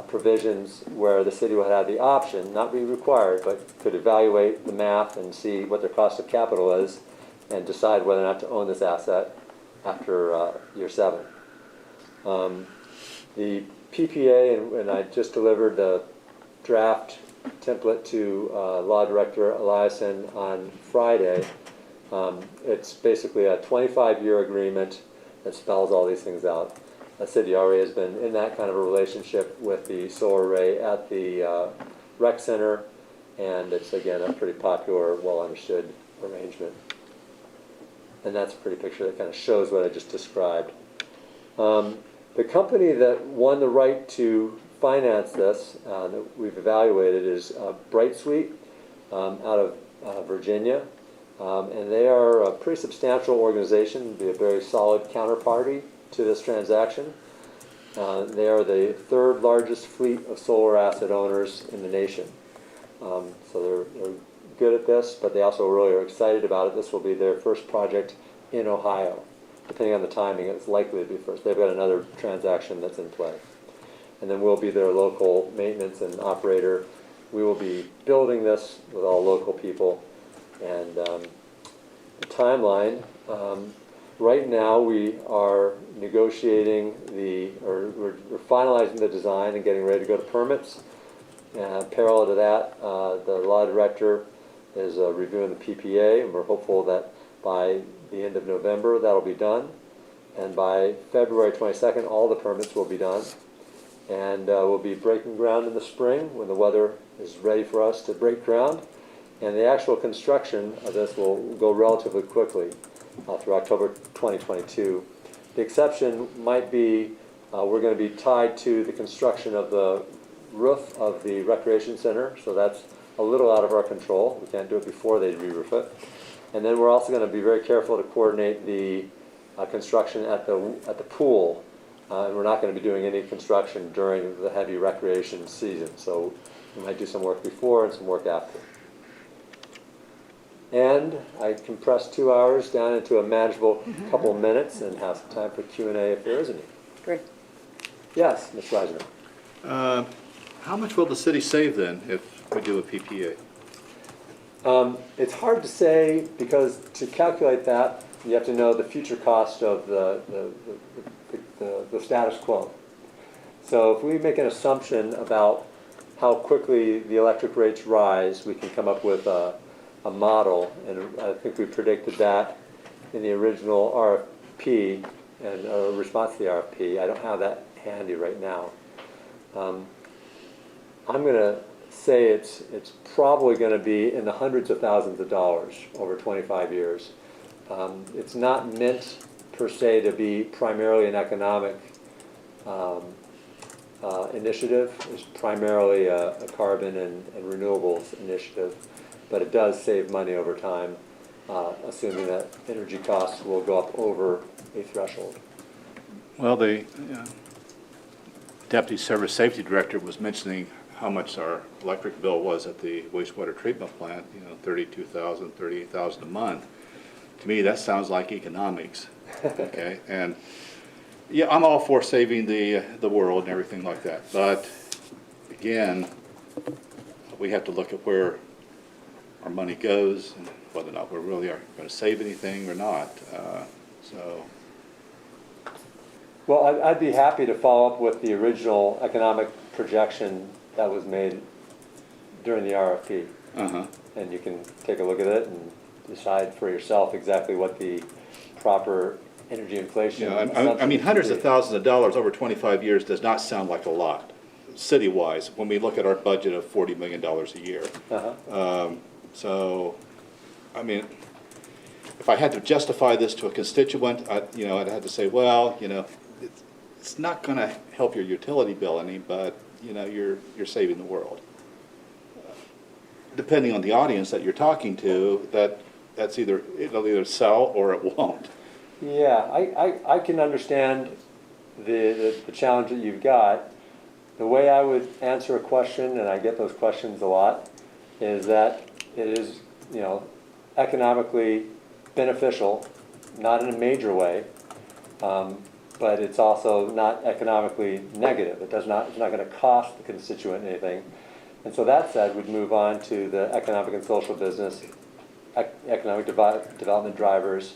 provisions where the city will have the option, not be required, but could evaluate the math and see what their cost of capital is and decide whether or not to own this asset after year 7. The PPA, and I just delivered the draft template to Law Director Eliason on Friday. It's basically a 25-year agreement that spells all these things out. The city already has been in that kind of a relationship with the solar array at the rec center, and it's, again, a pretty popular, well-understood arrangement. And that's a pretty picture that kind of shows what I just described. The company that won the right to finance this, that we've evaluated, is Bright Sweet out of Virginia. And they are a pretty substantial organization, be a very solid counterparty to this transaction. They are the 3rd largest fleet of solar asset owners in the nation. So they're good at this, but they also really are excited about it. This will be their first project in Ohio. Depending on the timing, it's likely to be first. They've got another transaction that's in play. And then we'll be their local maintenance and operator. We will be building this with all local people. And the timeline, right now we are negotiating we're finalizing the design and getting ready to go to permits. Parallel to that, the law director is reviewing the PPA, and we're hopeful that by the end of November that'll be done. And by February 22nd, all the permits will be done. And we'll be breaking ground in the spring when the weather is ready for us to break ground. And the actual construction of this will go relatively quickly through October 2022. The exception might be we're going to be tied to the construction of the roof of the recreation center, so that's a little out of our control. We can't do it before they re-roof it. And then we're also going to be very careful to coordinate the construction at the pool And we're not going to be doing any construction during the heavy recreation season. So we might do some work before and some work after. And I compressed 2 hours down into a manageable couple of minutes and have some time for Q&A if there is any. Great. Yes, Ms. Reisner. How much will the city save then if we do a PPA? It's hard to say because to calculate that, you have to know the future cost of the status quo. So if we make an assumption about how quickly the electric rates rise, we can come up with a model, and I think we predicted that in the original RFP and a response to the RFP. I don't have that handy right now. I'm going to say it's probably going to be in the hundreds of thousands of dollars over 25 years. It's not meant per se to be primarily an economic initiative. It's primarily a carbon and renewables initiative, but it does save money over time, assuming that energy costs will go up over a threshold. Well, the Deputy Service Safety Director was mentioning how much our electric bill was at the wastewater treatment plant, $32,000, $38,000 a month. To me, that sounds like economics, okay? And yeah, I'm all for saving the world and everything like that. But again, we have to look at where our money goes and whether or not we really are going to save anything or not. Well, I'd be happy to follow up with the original economic projection that was made during the RFP. And you can take a look at it and decide for yourself exactly what the proper energy inflation. I mean, hundreds of thousands of dollars over 25 years does not sound like a lot, city-wise, when we look at our budget of $40 million a year. So, I mean, if I had to justify this to a constituent, I'd have to say, well, it's not going to help your utility bill any, but you're saving the world. Depending on the audience that you're talking to, that's it'll either sell or it won't. Yeah, I can understand the challenge that you've got. The way I would answer a question, and I get those questions a lot, is that it is, economically beneficial, not in a major way, but it's also not economically negative. It's not going to cost the constituent anything. And so that said, we'd move on to the economic and social business, economic development drivers,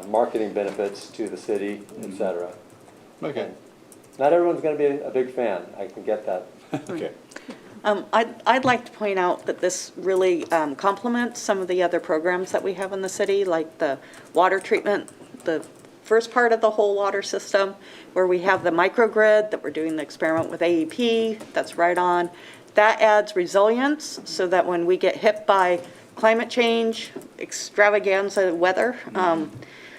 marketing benefits to the city, etc. Okay. And not everyone's going to be a big fan. I can get that. Okay. I'd like to point out that this really complements some of the other programs that we have in the city, like the water treatment, the first part of the whole water system, where we have the microgrid that we're doing the experiment with AEP, that's right on. That adds resilience so that when we get hit by climate change, extravaganza weather,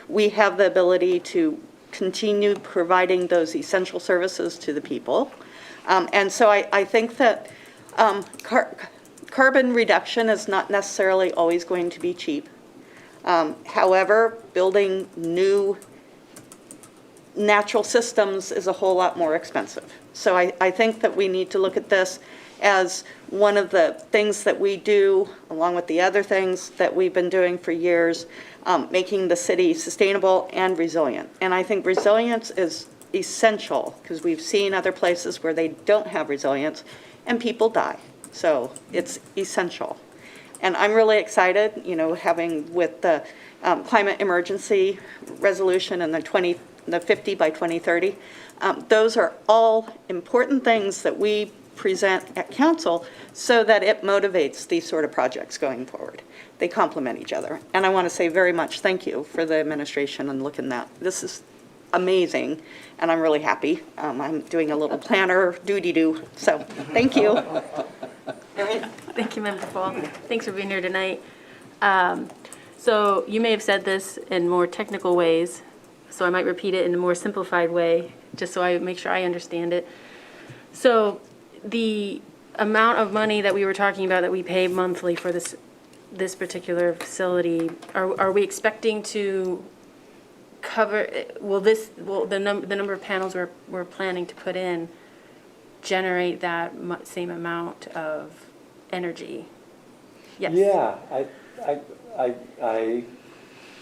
we have the ability to continue providing those essential services to the people. And so I think that carbon reduction is not necessarily always going to be cheap. However, building new natural systems is a whole lot more expensive. So I think that we need to look at this as one of the things that we do, along with the other things that we've been doing for years, making the city sustainable and resilient. And I think resilience is essential because we've seen other places where they don't have resilience and people die. So it's essential. And I'm really excited, having with the climate emergency resolution and the 50 by 2030. Those are all important things that we present at council so that it motivates these sort of projects going forward. They complement each other. And I want to say very much thank you for the administration and looking at that. This is amazing, and I'm really happy. I'm doing a little planner doody-doo, so thank you. Thank you, Member Fall. Thanks for being here tonight. So you may have said this in more technical ways, so I might repeat it in a more simplified way, just so I make sure I understand it. So the amount of money that we were talking about that we pay monthly for this particular facility, are we expecting to cover, will the number of panels we're planning to put in generate that same amount of energy? Yes. Yeah, I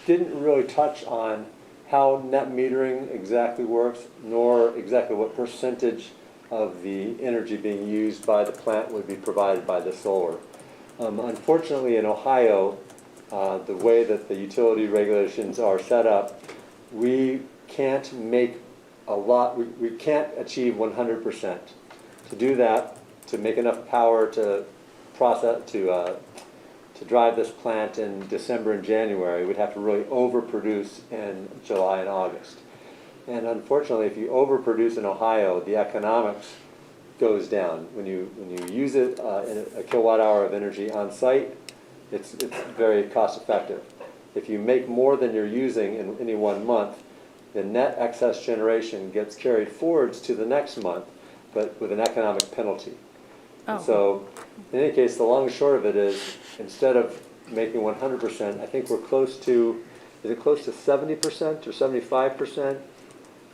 didn't really touch on how net metering exactly works, nor exactly what percentage of the energy being used by the plant would be provided by the solar. Unfortunately, in Ohio, the way that the utility regulations are set up, we can't make a lot, we can't achieve 100%. To do that, to make enough power to process, to drive this plant in December and January, we'd have to really overproduce in July and August. And unfortunately, if you overproduce in Ohio, the economics goes down. When you use it in a kilowatt hour of energy on site, it's very cost effective. If you make more than you're using in any 1 month, the net excess generation gets carried forwards to the next month, but with an economic penalty. Oh. So in any case, the long and short of it is, instead of making 100%, I think we're close to, is it close to 70% or 75%?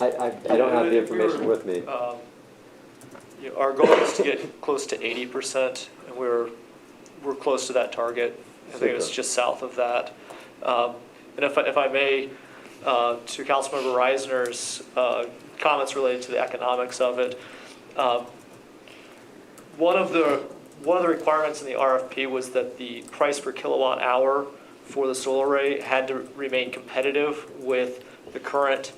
I don't have the information with me. Our goal is to get close to 80%, and we're close to that target. I think it's Super. just south of that. And if I may, to Councilmember Reisner's comments related to the economics of it, one of the requirements in the RFP was that the price per kilowatt hour for the solar array had to remain competitive with the current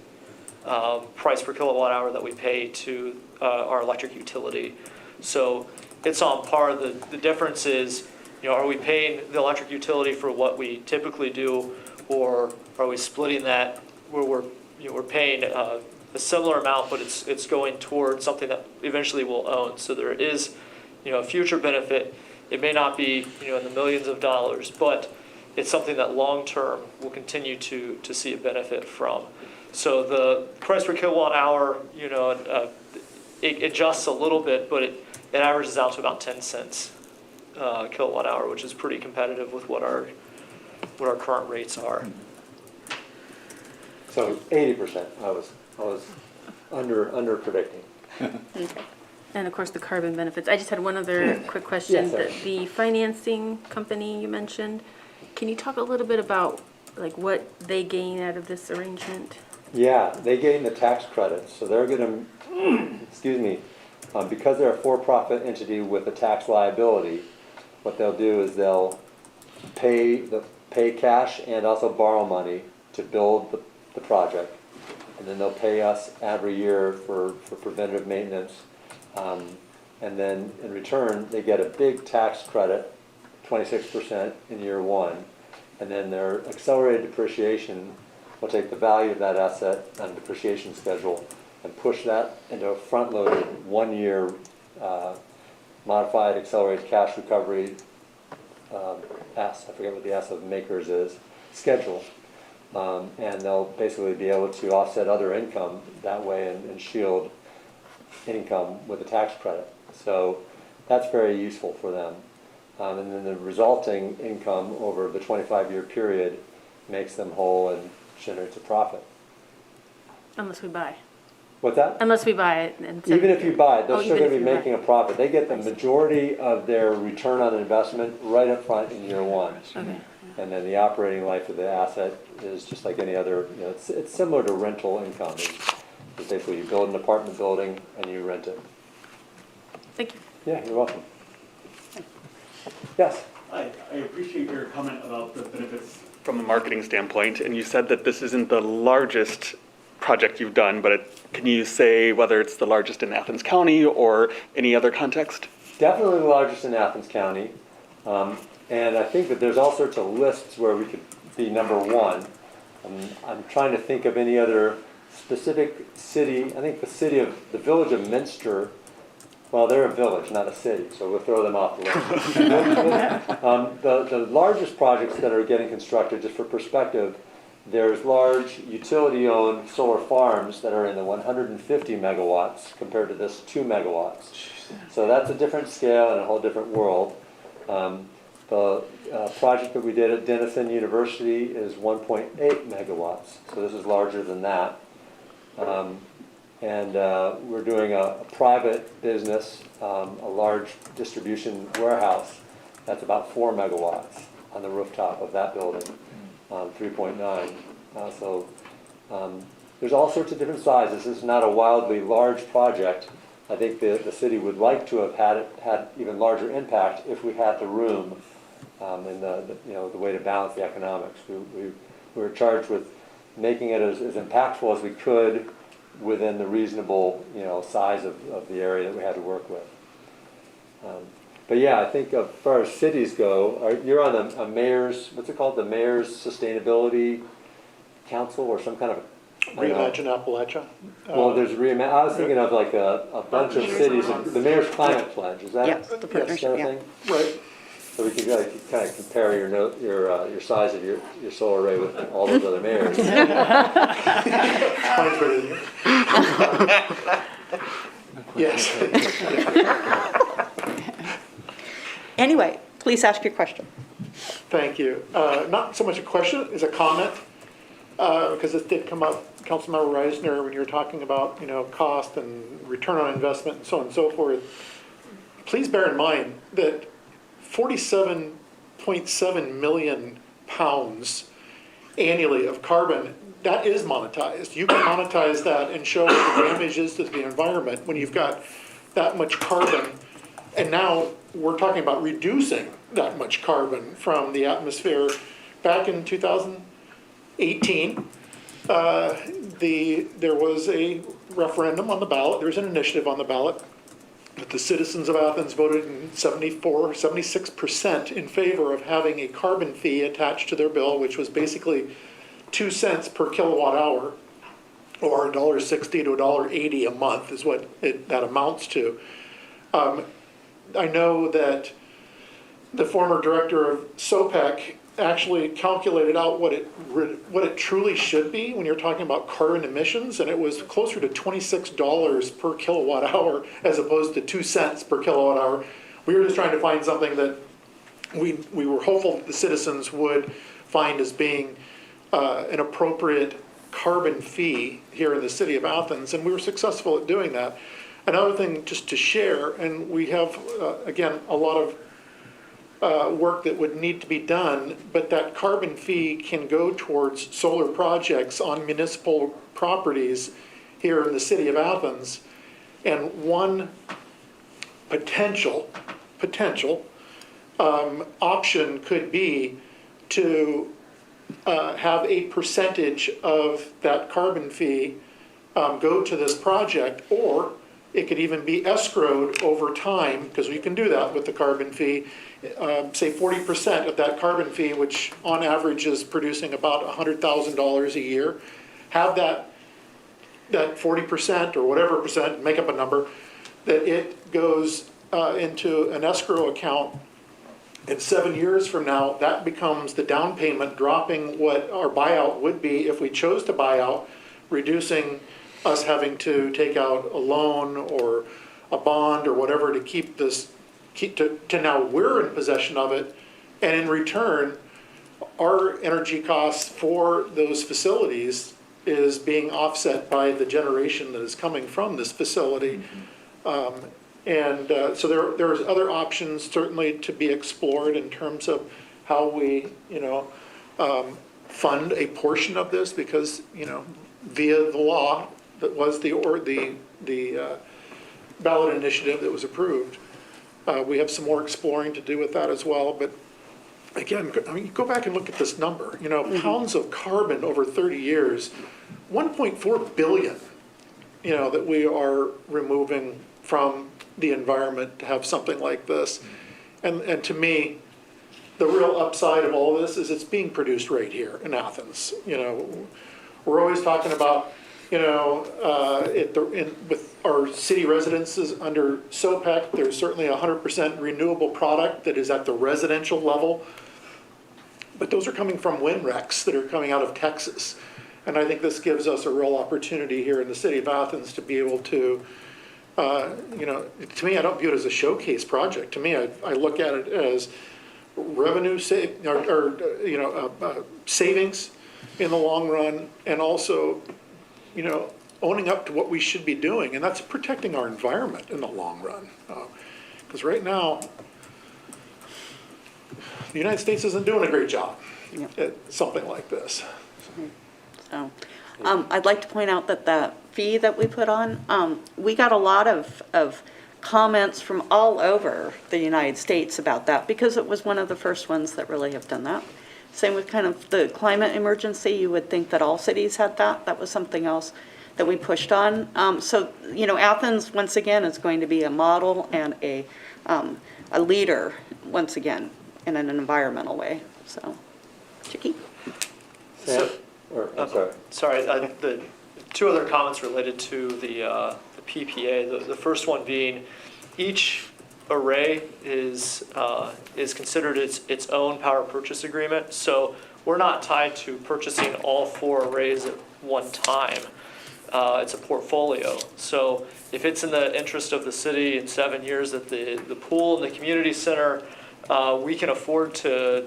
price per kilowatt hour that we pay to our electric utility. So it's on par. The difference is, are we paying the electric utility for what we typically do, or are we splitting that where we're paying a similar amount, but it's going towards something that eventually we'll own. So there is, a future benefit. It may not be, in the millions of dollars, but it's something that long-term we'll continue to see a benefit from. So the price per kilowatt hour, it adjusts a little bit, but it averages out to about 10 cents kilowatt hour, which is pretty competitive with what our current rates are. So 80%, I was under predicting. Okay. And of course, the carbon benefits. I just had one other quick question. Yes, sir. The financing company you mentioned, can you talk a little bit about like what they gain out of this arrangement? Yeah, they gain the tax credits, so they're going to, excuse me, because they're a for-profit entity with a tax liability, what they'll do is they'll pay cash and also borrow money to build the project, and then they'll pay us every year for preventative maintenance, and then in return they get a big tax credit, 26% in year one, and then their accelerated depreciation will take the value of that asset on a depreciation schedule and push that into a front-loaded 1 year modified accelerated cash recovery I forget what the S of makers is, schedule. And they'll basically be able to offset other income that way and shield income with a tax credit. So that's very useful for them. And then the resulting income over the 25-year period makes them whole and generates a profit. Unless we buy. What's that? Unless we buy it. And Even if you buy it, they're Oh, still even going to if be you buy. making a profit. They get the majority of their return on investment right up front in year one. Okay. And then the operating life of the asset is just like any other, it's similar to rental income. It's basically you build an apartment building and you rent it. Thank you. Yeah, you're welcome. Yes? I appreciate your comment about the benefits from a marketing standpoint, and you said that this isn't the largest project you've done, but can you say whether it's the largest in Athens County or any other context? Definitely the largest in Athens County. And I think that there's all sorts of lists where we could be number one. I'm trying to think of any other specific city. I think the village of Minster, well, they're a village, not a city, so we'll throw them off the list. The largest projects that are getting constructed, just for perspective, there's large utility-owned solar farms that are in the 150 megawatts compared to this 2 megawatts. So that's a different scale and a whole different world. The project that we did at Denison University is 1.8 megawatts, so this is larger than that. And we're doing a private business, a large distribution warehouse, that's about 4 megawatts on the rooftop of that building, 3.9. So there's all sorts of different sizes. This is not a wildly large project. I think the city would like to have had even larger impact if we had the room and the way to balance the economics. We were charged with making it as impactful as we could within the reasonable size of the area that we had to work with. But yeah, I think as far as cities go, you're on a mayor's, what's it called, the Mayor's Sustainability Council or some kind of Reimagine Appalachia. well, there's I was thinking of like a bunch of cities, the Mayor's Climate Pledge, is that Yes, the that partnership, kind of yeah. thing? Right. So we can kind of compare your size of your solar array with all those other mayors. Mine's better than yours. Yes. Anyway, please ask your question. Thank you. Not so much a question as a comment, because this did come up, Councilmember Reisner, when you were talking about, cost and return on investment and so on and so forth. Please bear in mind that 47.7 million pounds annually of carbon, that is monetized. You can monetize that and show what the damage is to the environment when you've got that much carbon. And now we're talking about reducing that much carbon from the atmosphere. Back in 2018, there was a referendum on the ballot. There was an initiative on the ballot that the citizens of Athens voted in 76% in favor of having a carbon fee attached to their bill, which was basically 2 cents per kilowatt hour, or $1.60 to $1.80 a month is what that amounts to. I know that the former director of SOPEC actually calculated out what it truly should be when you're talking about carbon emissions, and it was closer to $26 per kilowatt hour as opposed to 2 cents per kilowatt hour. We were just trying to find something that we were hopeful that the citizens would find as being an appropriate carbon fee here in the city of Athens, and we were successful at doing that. Another thing just to share, and we have, again, a lot of work that would need to be done, but that carbon fee can go towards solar projects on municipal properties here in the city of Athens. And one potential option could be to have a percentage of that carbon fee go to this project, or it could even be escrowed over time, because we can do that with the carbon fee. Say 40% of that carbon fee, which on average is producing about $100,000 a year, have that 40% or whatever percent, make up a number, that it goes into an escrow account. And 7 years from now, that becomes the down payment, dropping what our buyout would be if we chose to buy out, reducing us having to take out a loan or a bond or whatever to keep this, to now we're in possession of it. And in return, our energy costs for those facilities is being offset by the generation that is coming from this facility. So there's other options certainly to be explored in terms of how we, fund a portion of this, because, via the law that was the ballot initiative that was approved. We have some more exploring to do with that as well. But again, go back and look at this number, pounds of carbon over 30 years, 1.4 billion, that we are removing from the environment to have something like this. And to me, the real upside of all this is it's being produced right here in Athens. We're always talking about, with our city residences under SOPEC, there's certainly 100% renewable product that is at the residential level. But those are coming from wind wrecks that are coming out of Texas. And I think this gives us a real opportunity here in the city of Athens to be able to, to me, I don't view it as a showcase project. To me, I look at it as revenue savings in the long run, and also, owning up to what we should be doing, and that's protecting our environment in the long run. Because right now, the United States isn't doing a great job at something like this. So, I'd like to point out that the fee that we put on, we got a lot of comments from all over the United States about that, because it was one of the first ones that really have done that. Same with kind of the climate emergency. You would think that all cities had that. That was something else that we pushed on. So, Athens, once again, is going to be a model and a leader, once again, in an environmental way. So, Chicky? Sam? I'm sorry. Sorry, the two other comments related to the PPA. The first one being, each array is considered its own power purchase agreement. So we're not tied to purchasing all 4 arrays at one time. It's a portfolio. So if it's in the interest of the city in 7 years that the pool and the community center, we can afford to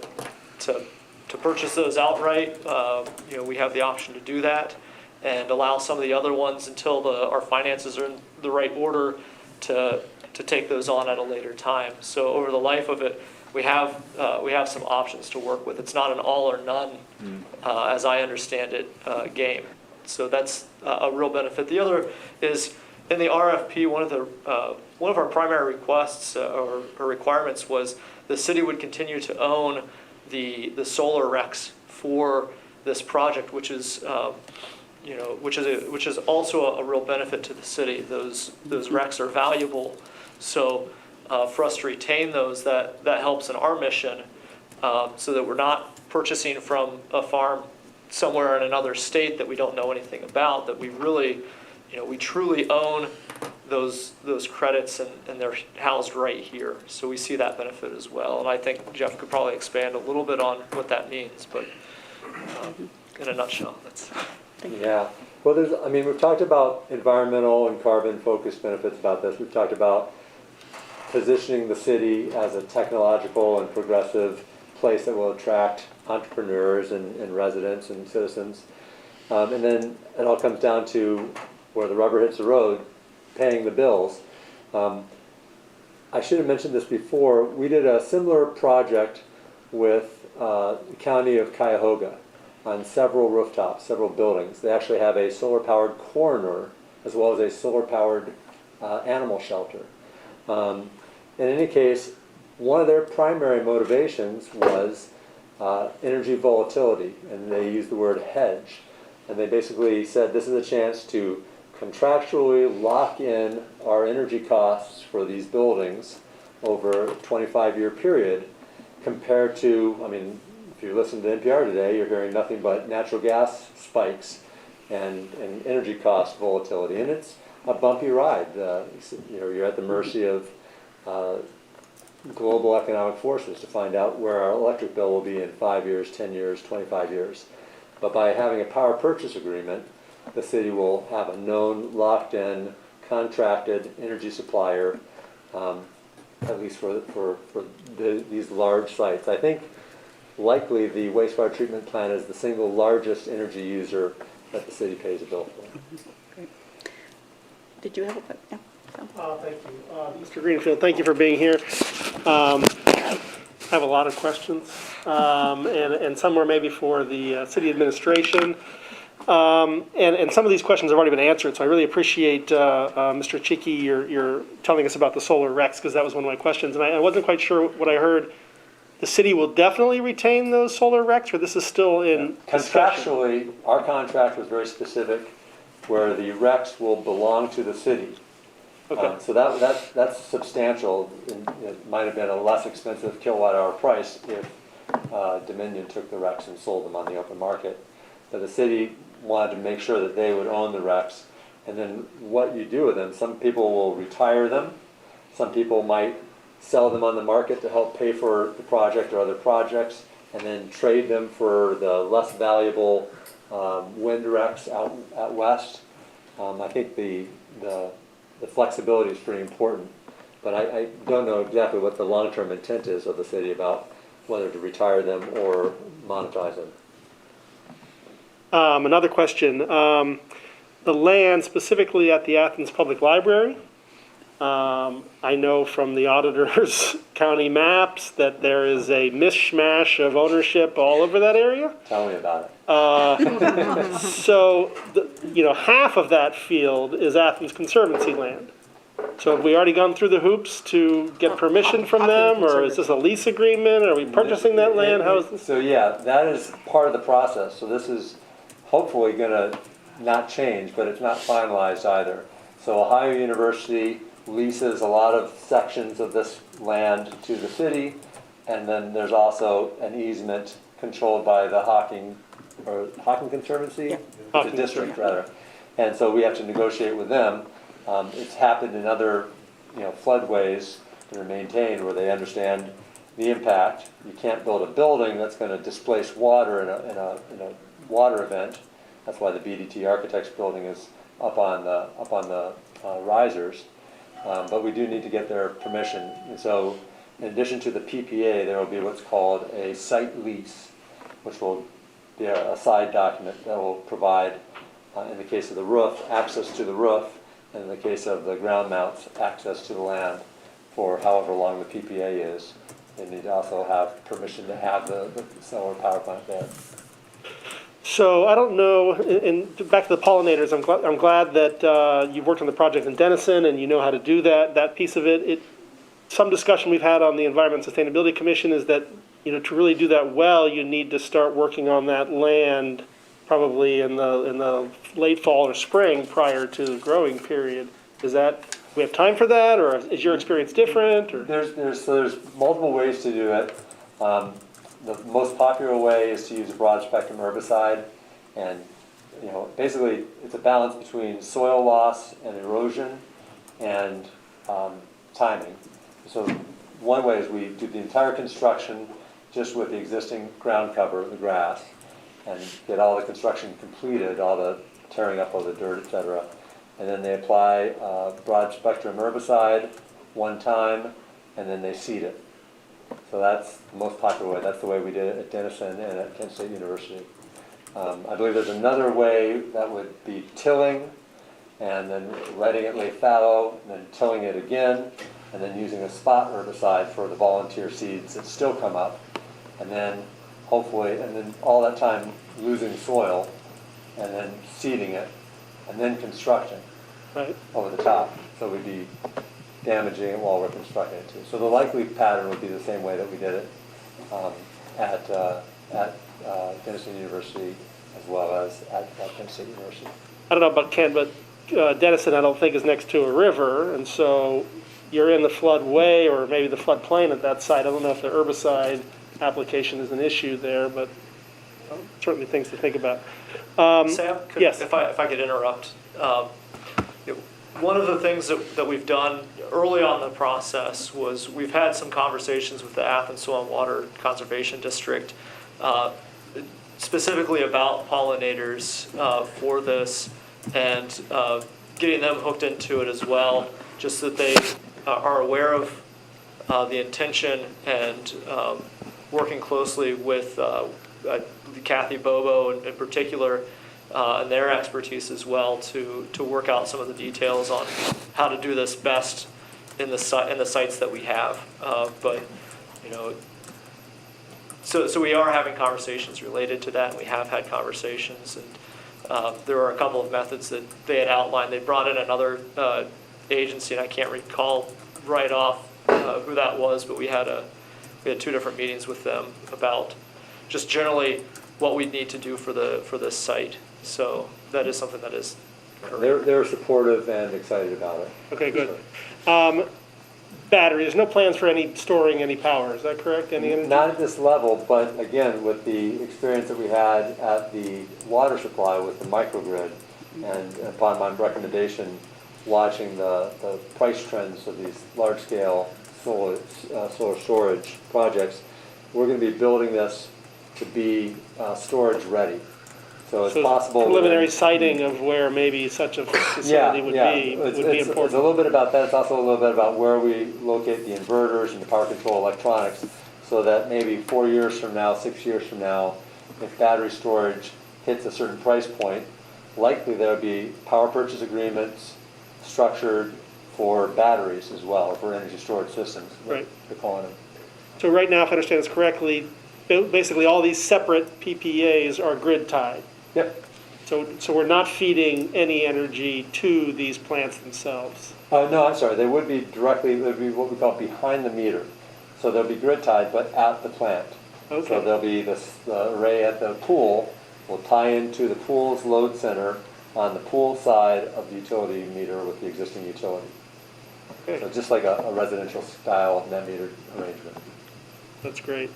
purchase those outright. We have the option to do that, and allow some of the other ones until our finances are in the right order to take those on at a later time. So over the life of it, we have some options to work with. It's not an all or none, as I understand it, game. So that's a real benefit. The other is, in the RFP, one of our primary requests or requirements was the city would continue to own the solar RECs for this project, which is also a real benefit to the city. Those RECs are valuable, so for us to retain those, that helps in our mission, so that we're not purchasing from a farm somewhere in another state that we don't know anything about, that we really, we truly own those credits, and they're housed right here. So we see that benefit as well. And I think Jeff could probably expand a little bit on what that means, but in a nutshell, that's. Yeah, well, we've talked about environmental and carbon-focused benefits about this. We've talked about positioning the city as a technological and progressive place that will attract entrepreneurs and residents and citizens. And then it all comes down to where the rubber hits the road, paying the bills. I should have mentioned this before. We did a similar project with the county of Cuyahoga on several rooftops, several buildings. They actually have a solar-powered coroner as well as a solar-powered animal shelter. In any case, one of their primary motivations was energy volatility, and they used the word hedge. And they basically said this is a chance to contractually lock in our energy costs for these buildings over a 25-year period, compared to, if you listen to NPR today, you're hearing nothing but natural gas spikes and energy cost volatility. And it's a bumpy ride. You're at the mercy of global economic forces to find out where our electric bill will be in 5 years, 10 years, 25 years. But by having a power purchase agreement, the city will have a known, locked-in, contracted energy supplier, at least for these large sites. I think likely the wastewater treatment plant is the single largest energy user that the city pays a bill for. Great. Did you have a question? Yeah. Thank you. Mr. Greenfield, thank you for being here. I have a lot of questions, and some were maybe for the city administration. And some of these questions have already been answered, so I really appreciate, Mr. Chicky, your telling us about the solar RECs, because that was one of my questions. And I wasn't quite sure what I heard. The city will definitely retain those solar RECs, or this is still in discussion? Contractually, our contract was very specific, where the RECs will belong to the city. Okay. So that's substantial. It might have been a less expensive kilowatt hour price if Dominion took the RECs and sold them on the open market. But the city wanted to make sure that they would own the RECs. And then what you do with them, some people will retire them. Some people might sell them on the market to help pay for the project or other projects, and then trade them for the less valuable wind RECs out west. I think the flexibility is pretty important, but I don't know exactly what the long-term intent is of the city about whether to retire them or monetize them. Another question, the land specifically at the Athens Public Library. I know from the auditor's county maps that there is a mishmash of ownership all over that area. Tell me about it. So, half of that field is Athens Conservancy land. So have we already gone through the hoops to get permission from them, or is this a lease agreement? Are we purchasing that land? How is this? So yeah, that is part of the process. So this is hopefully gonna not change, but it's not finalized either. So Ohio University leases a lot of sections of this land to the city, and then there's also an easement controlled by the Hocking Conservancy? The district, rather. And so we have to negotiate with them. It's happened in other, floodways that are maintained where they understand the impact. You can't build a building that's gonna displace water in a water event. That's why the BDT Architects building is up on the risers. But we do need to get their permission. And so in addition to the PPA, there will be what's called a site lease, which will be a side document that will provide, in the case of the roof, access to the roof, and in the case of the ground mounts, access to the land for however long the PPA is. They need to also have permission to have the solar power plant there. So I don't know, and back to the pollinators, I'm glad that you've worked on the project in Denison and you know how to do that piece of it. Some discussion we've had on the Environment and Sustainability Commission is that, to really do that well, you need to start working on that land probably in the late fall or spring prior to the growing period. We have time for that, or is your experience different? Or? There's multiple ways to do it. The most popular way is to use a broad spectrum herbicide, and basically it's a balance between soil loss and erosion and timing. So one way is we do the entire construction just with the existing ground cover, the grass, and get all the construction completed, all the tearing up of the dirt, etc. And then they apply broad spectrum herbicide one time, and then they seed it. So that's the most popular way. That's the way we did it at Denison and at Kent State University. I believe there's another way that would be tilling, and then letting it lay fallow, and then tilling it again, and then using a spot herbicide for the volunteer seeds that still come up, and then hopefully, and then all that time losing soil, and then seeding it, and then construction over the top. So we'd be damaging it while we're constructing it too. So the likely pattern would be the same way that we did it at Denison University as well as at Kent State University. I don't know about Kent, but Denison I don't think is next to a river, and so you're in the floodway or maybe the floodplain at that site. I don't know if the herbicide application is an issue there, but certainly things to think about. Sam, yes. if I could interrupt. One of the things that we've done early on in the process was we've had some conversations with the Athens Soil and Water Conservation District, specifically about pollinators for this, and getting them hooked into it as well, just that they are aware of the intention, and working closely with Acai Bowls in particular, and their expertise as well to work out some of the details on how to do this best in the sites that we have. So we are having conversations related to that, and we have had conversations, and there are a couple of methods that they had outlined. They brought in another agency, and I can't recall right off who that was, but we had 2 different meetings with them about just generally what we need to do for this site. So that is something that is current. They're supportive and excited about it. Okay, good. Battery, there's no plans for storing any power, is that correct? Any energy? Not at this level, but again, with the experience that we had at the water supply with the microgrid, and upon my recommendation, watching the price trends of these large-scale solar storage projects, we're going to be building this to be storage ready. So it's possible. Preliminary siting of where maybe such a facility would be important. It's a little bit about that. It's also a little bit about where we locate the inverters and the power control electronics, so that maybe 4 years from now, 6 years from now, if battery storage hits a certain price point, likely there'll be power purchase agreements structured for batteries as well, or for energy storage systems, what Right. they're calling them. So right now, if I understand this correctly, basically all these separate PPAs are grid tied. Yep. So we're not feeding any energy to these plants themselves. No, I'm sorry, they would be directly, they would be what we call behind the meter. So they'll be grid tied, but at the plant. So Okay. there'll be the array at the pool will tie into the pool's load center on the pool side of the utility meter with the existing utility. Okay. So just like a residential style net meter arrangement. That's great.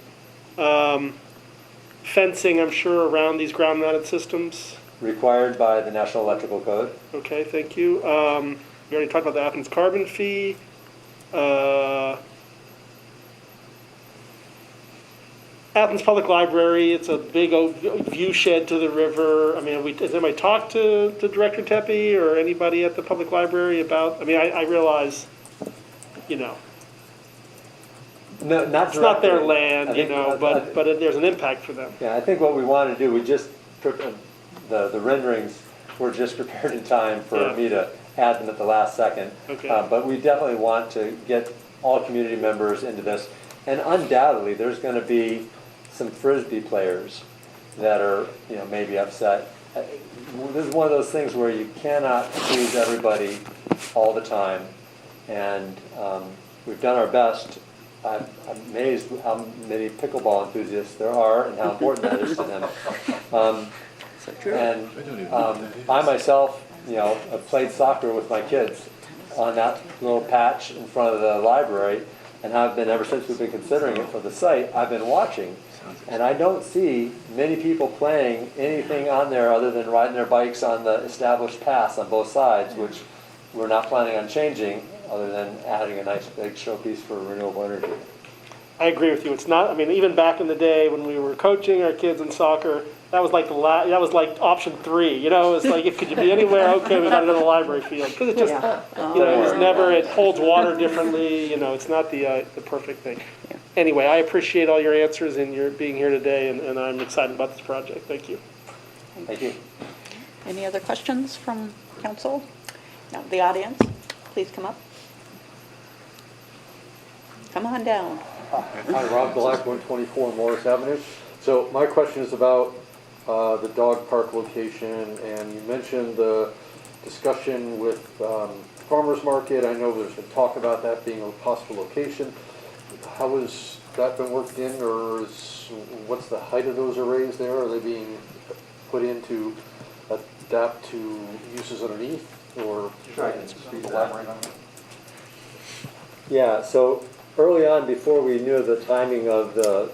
Fencing, I'm sure, around these ground mounted systems. Required by the National Electrical Code. Okay, thank you. We already talked about the Athens carbon fee. Athens Public Library, it's a big view shed to the river. I mean, has anybody talked to Director Tepe or anybody at the public library about, I mean, I realize, you know, No, not it's not their directly. land, I you think- know, but there's an impact for them. Yeah, I think what we want to do, we just, the renderings were just prepared in time for Yeah. me to add them at the last second. Okay. But we definitely want to get all community members into this. And undoubtedly, there's going to be some Frisbee players that are, you know, maybe upset. This is one of those things where you cannot please everybody all the time. And we've done our best. I'm amazed how many pickleball enthusiasts there are and how important that is to them. I myself, you know, have played soccer with my kids on that little patch in front of the library, and I've been, ever since we've been considering it for the site, I've been watching. And I don't see many people playing anything on there other than riding their bikes on the established paths on both sides, which we're not planning on changing, other than adding a nice big showpiece for renewable energy. I agree with you. It's not, I mean, even back in the day when we were coaching our kids in soccer, that was like that was like option 3, you know, it's like, could you be anywhere? Okay, we got it in the library field. Because it just, you know, it was never, it holds water differently, you know, it's not the perfect thing. Anyway, I appreciate all your answers and your being here today, and I'm excited about this project. Thank you. Thank you. Any other questions from council? No, the audience, please come up. Come on down. Hi, Rob Black, 124 Morris Avenue. So my question is about the dog park location, and you mentioned the discussion with farmers market. I know there's been talk about that being a possible location. How has that been worked in, or what's the height of those arrays there? Are they being put in to adapt to uses underneath, or? Sure, I can elaborate on that. Yeah, so early on, before we knew the timing of the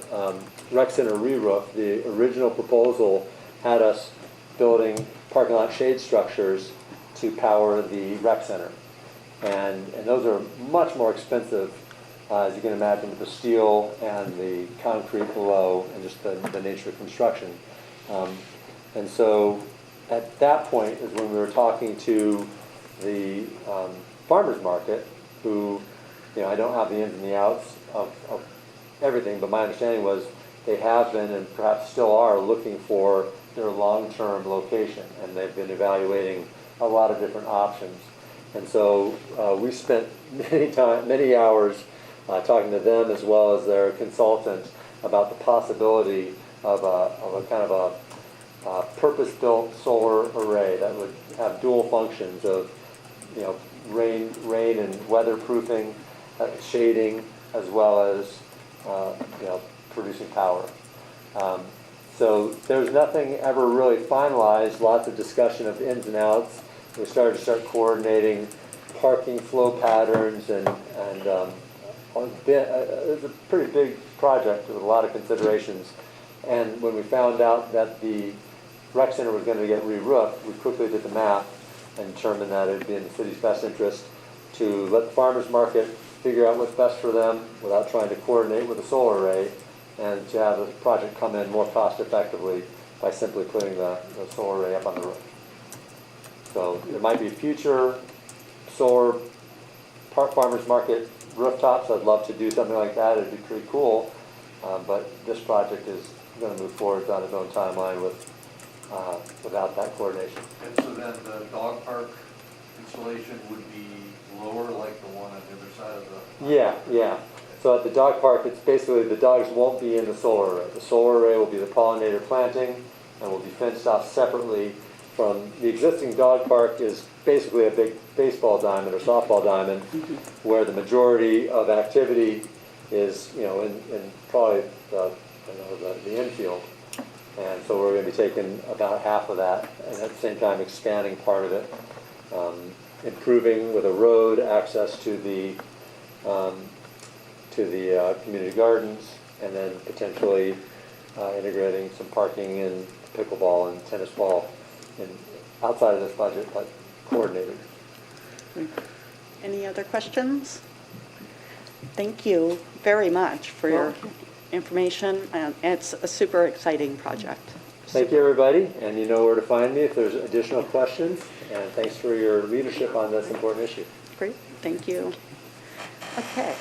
rec center re-roof, the original proposal had us building parking lot shade structures to power the rec center. And those are much more expensive, as you can imagine, with the steel and the concrete below and just the nature of construction. And so at that point is when we were talking to the farmers market, who, you know, I don't have the ins and the outs of everything, but my understanding was they have been and perhaps still are looking for their long-term location, and they've been evaluating a lot of different options. And so we spent many hours talking to them as well as their consultant about the possibility of a kind of a purpose-built solar array that would have dual functions of, you know, rain and weatherproofing, shading, as well as you know, producing power. So there's nothing ever really finalized. Lots of discussion of ins and outs. We started to coordinating parking flow patterns, and it was a pretty big project with a lot of considerations. And when we found out that the rec center was going to get re-roofed, we quickly did the math and determined that it would be in the city's best interest to let the farmers market figure out what's best for them without trying to coordinate with a solar array, and to have the project come in more cost effectively by simply putting the solar array up on the roof. So there might be future solar farmers market rooftops. I'd love to do something like that. It'd be pretty cool. But this project is going to move forward on its own timeline without that coordination. And so then the dog park installation would be lower, like the one on the other side of the... Yeah. So at the dog park, it's basically the dogs won't be in the solar array. The solar array will be the pollinator planting and will be fenced off separately from the existing dog park. Is basically a big baseball diamond or softball diamond where the majority of activity is, in probably the infield. And so we're going to be taking about half of that and at the same time expanding part of it, improving with a road access to the community gardens, and then potentially integrating some parking and pickleball and tennis ball outside of this budget, but coordinated. Any other questions? Thank you very much for your information, and it's a super exciting project. Thank you, everybody, and you know where to find me if there's additional questions, and thanks for your leadership on this important issue. Great, thank you. Okay,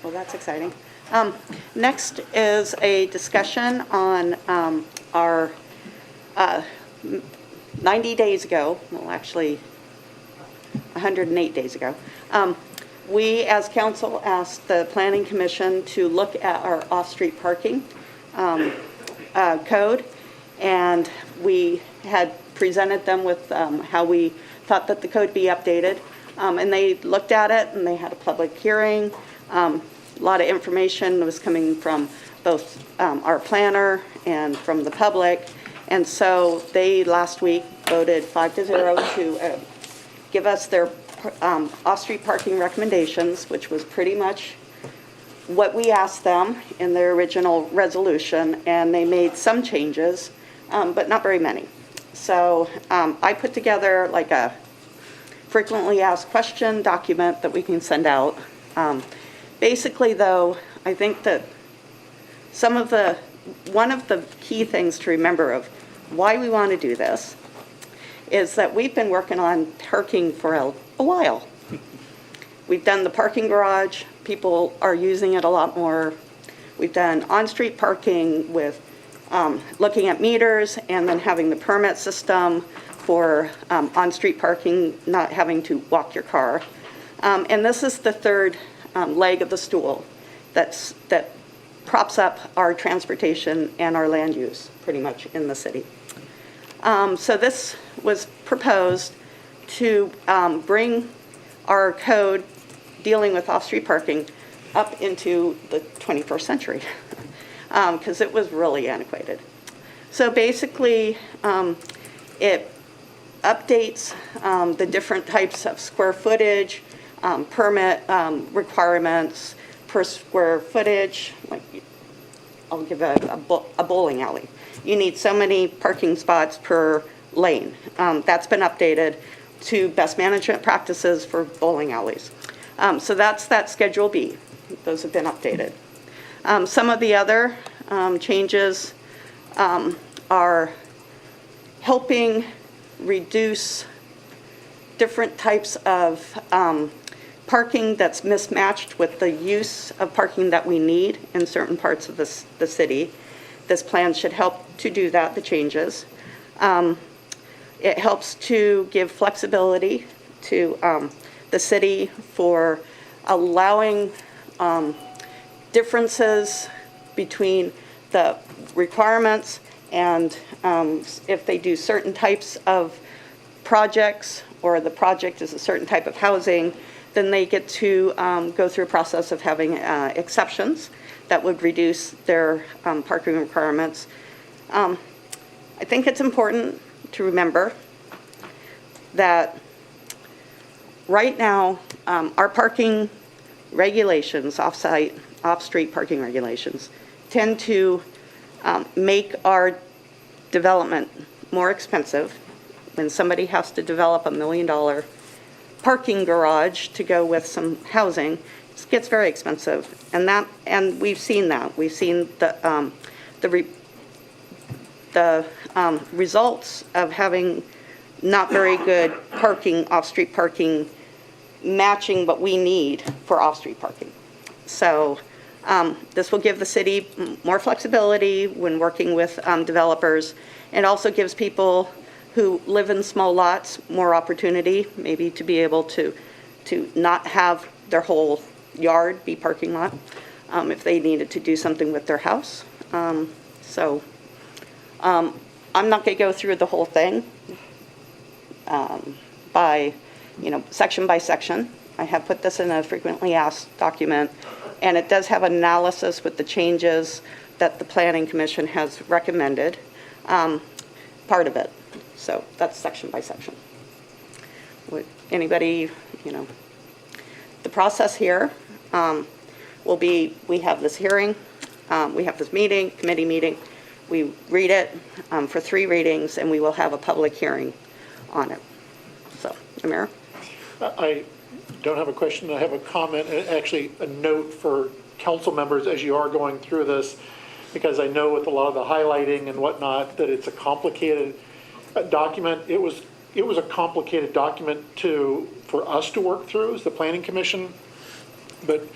well, that's exciting. Next is a discussion on our 90 days ago, well, actually 108 days ago, we as council asked the Planning Commission to look at our off-street parking code, and we had presented them with how we thought that the code be updated, and they looked at it and they had a public hearing. A lot of information was coming from both our planner and from the public, and so they last week voted 5-0 to give us their off-street parking recommendations, which was pretty much what we asked them in their original resolution, and they made some changes, but not very many. So I put together like a frequently asked question document that we can send out. Basically, though, I think that one of the key things to remember of why we want to do this is that we've been working on parking for a while. We've done the parking garage. People are using it a lot more. We've done on-street parking with looking at meters and then having the permit system for on-street parking, not having to walk your car. And this is the third leg of the stool that props up our transportation and our land use pretty much in the city. So this was proposed to bring our code dealing with off-street parking up into the 21st century because it was really antiquated. So basically, it updates the different types of square footage, permit requirements per square footage. Like, I'll give a bowling alley. You need so many parking spots per lane. That's been updated to best management practices for bowling alleys. So that's that Schedule B. Those have been updated. Some of the other changes are helping reduce different types of parking that's mismatched with the use of parking that we need in certain parts of the city. This plan should help to do that, the changes. It helps to give flexibility to the city for allowing differences between the requirements and if they do certain types of projects or the project is a certain type of housing, then they get to go through a process of having exceptions that would reduce their parking requirements. I think it's important to remember that right now our parking regulations, off-street parking regulations, tend to make our development more expensive. When somebody has to develop $1 million parking garage to go with some housing, it gets very expensive, and we've seen that. We've seen the results of having not very good parking, off-street parking, matching what we need for off-street parking. So This will give the city more flexibility when working with developers, and also gives people who live in small lots more opportunity, maybe to be able to not have their whole yard be parking lot, if they needed to do something with their house. I'm not going to go through the whole thing by, section by section. I have put this in a frequently asked document, and it does have analysis with the changes that the Planning Commission has recommended, part of it. So that's section by section. Would anybody, the process here will be, we have this hearing, we have this committee meeting, we read it for 3 readings, and we will have a public hearing on it. So, Amir? I don't have a question, I have a comment, and actually a note for council members as you are going through this, because I know with a lot of the highlighting and whatnot, that it's a complicated document. It was a complicated document for us to work through as the Planning Commission, but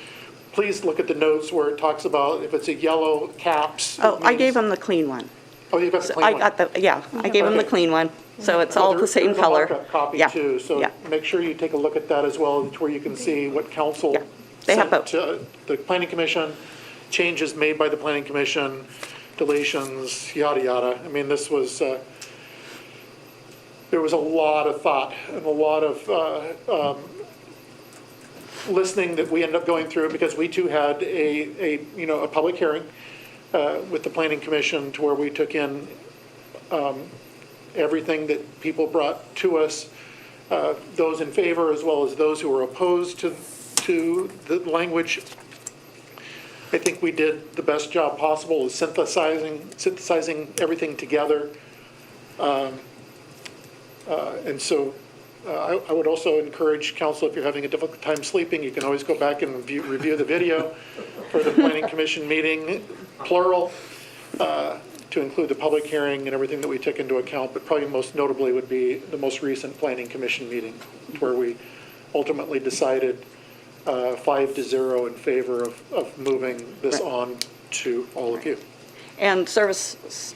please look at the notes where it talks about if it's a yellow caps. Oh, I gave them the clean one. Oh, you got the So clean I one? got I gave them the Okay. clean one, so it's all the same color. There's a markup copy Yeah, too, so yeah. make sure you take a look at that as well, where you can see what council Yeah, they have sent to the Planning Commission, changes made by the Planning Commission, deletions, yada, yada. I mean, this was, there was a lot of thought and a lot of listening that we ended up going through, because we too had a public hearing with the Planning Commission, to where we took in everything that people brought to us, those in favor as well as those who were opposed to the language. I think we did the best job possible of synthesizing everything together. And so I would also encourage council, if you're having a difficult time sleeping, you can always go back and review the video for the Planning Commission meeting, plural, to include the public hearing and everything that we took into account, but probably most notably would be the most recent Planning Commission meeting, where we ultimately decided 5-0 in favor of moving this on to all of you. And Service,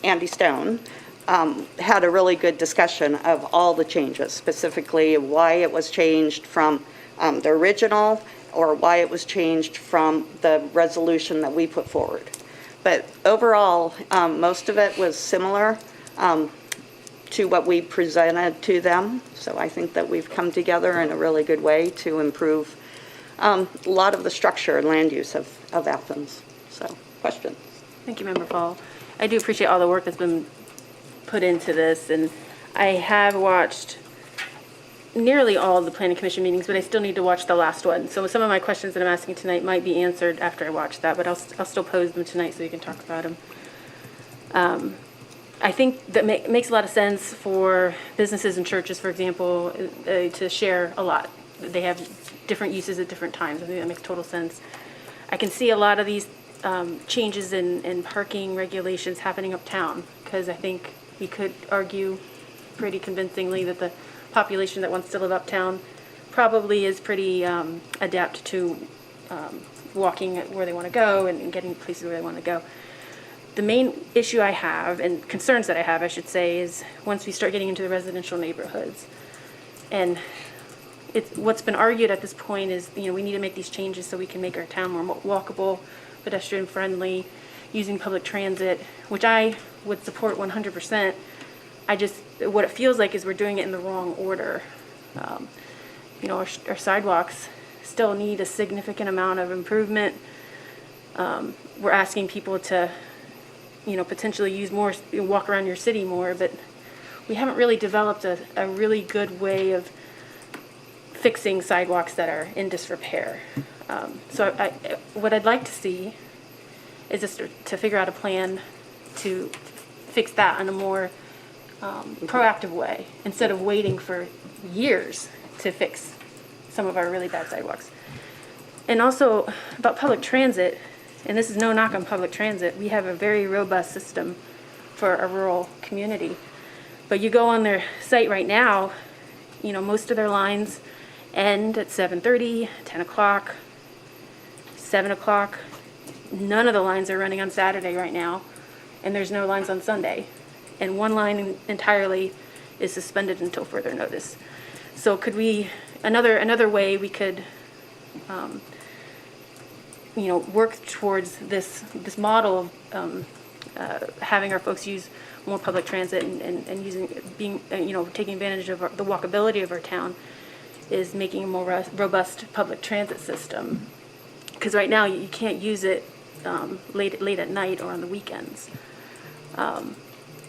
Andy Stone, had a really good discussion of all the changes, specifically why it was changed from the original, or why it was changed from the resolution that we put forward. But overall, most of it was similar to what we presented to them. So I think that we've come together in a really good way to improve a lot of the structure and land use of Athens. So, questions? Thank you, Member Fall. I do appreciate all the work that's been put into this, and I have watched nearly all of the Planning Commission meetings, but I still need to watch the last one. So some of my questions that I'm asking tonight might be answered after I watch that, but I'll still pose them tonight so you can talk about them. I think that makes a lot of sense for businesses and churches, for example, to share a lot. They have different uses at different times. I think that makes total sense. I can see a lot of these changes in parking regulations happening uptown, because I think we could argue pretty convincingly that the population that wants to live uptown probably is pretty adept to walking where they want to go and getting places where they want to go. The main issue I have, and concerns that I have, I should say, is once we start getting into the residential neighborhoods. And what's been argued at this point is, we need to make these changes so we can make our town more walkable, pedestrian friendly, using public transit, which I would support 100%. What it feels like is we're doing it in the wrong order. Our sidewalks still need a significant amount of improvement. We're asking people to, potentially use more, walk around your city more, but we haven't really developed a really good way of fixing sidewalks that are in disrepair. So what I'd like to see is just to figure out a plan to fix that in a more proactive way, instead of waiting for years to fix some of our really bad sidewalks. And also about public transit, and this is no knock on public transit, we have a very robust system for a rural community. But you go on their site right now, most of their lines end at 7:30, 10 o'clock, 7 o'clock. None of the lines are running on Saturday right now, and there's no lines on Sunday. And one line entirely is suspended until further notice. So could we, another way we could, work towards this model of having our folks use more public transit and taking advantage of the walkability of our town is making a more robust public transit system. Because right now you can't use it late at night or on the weekends.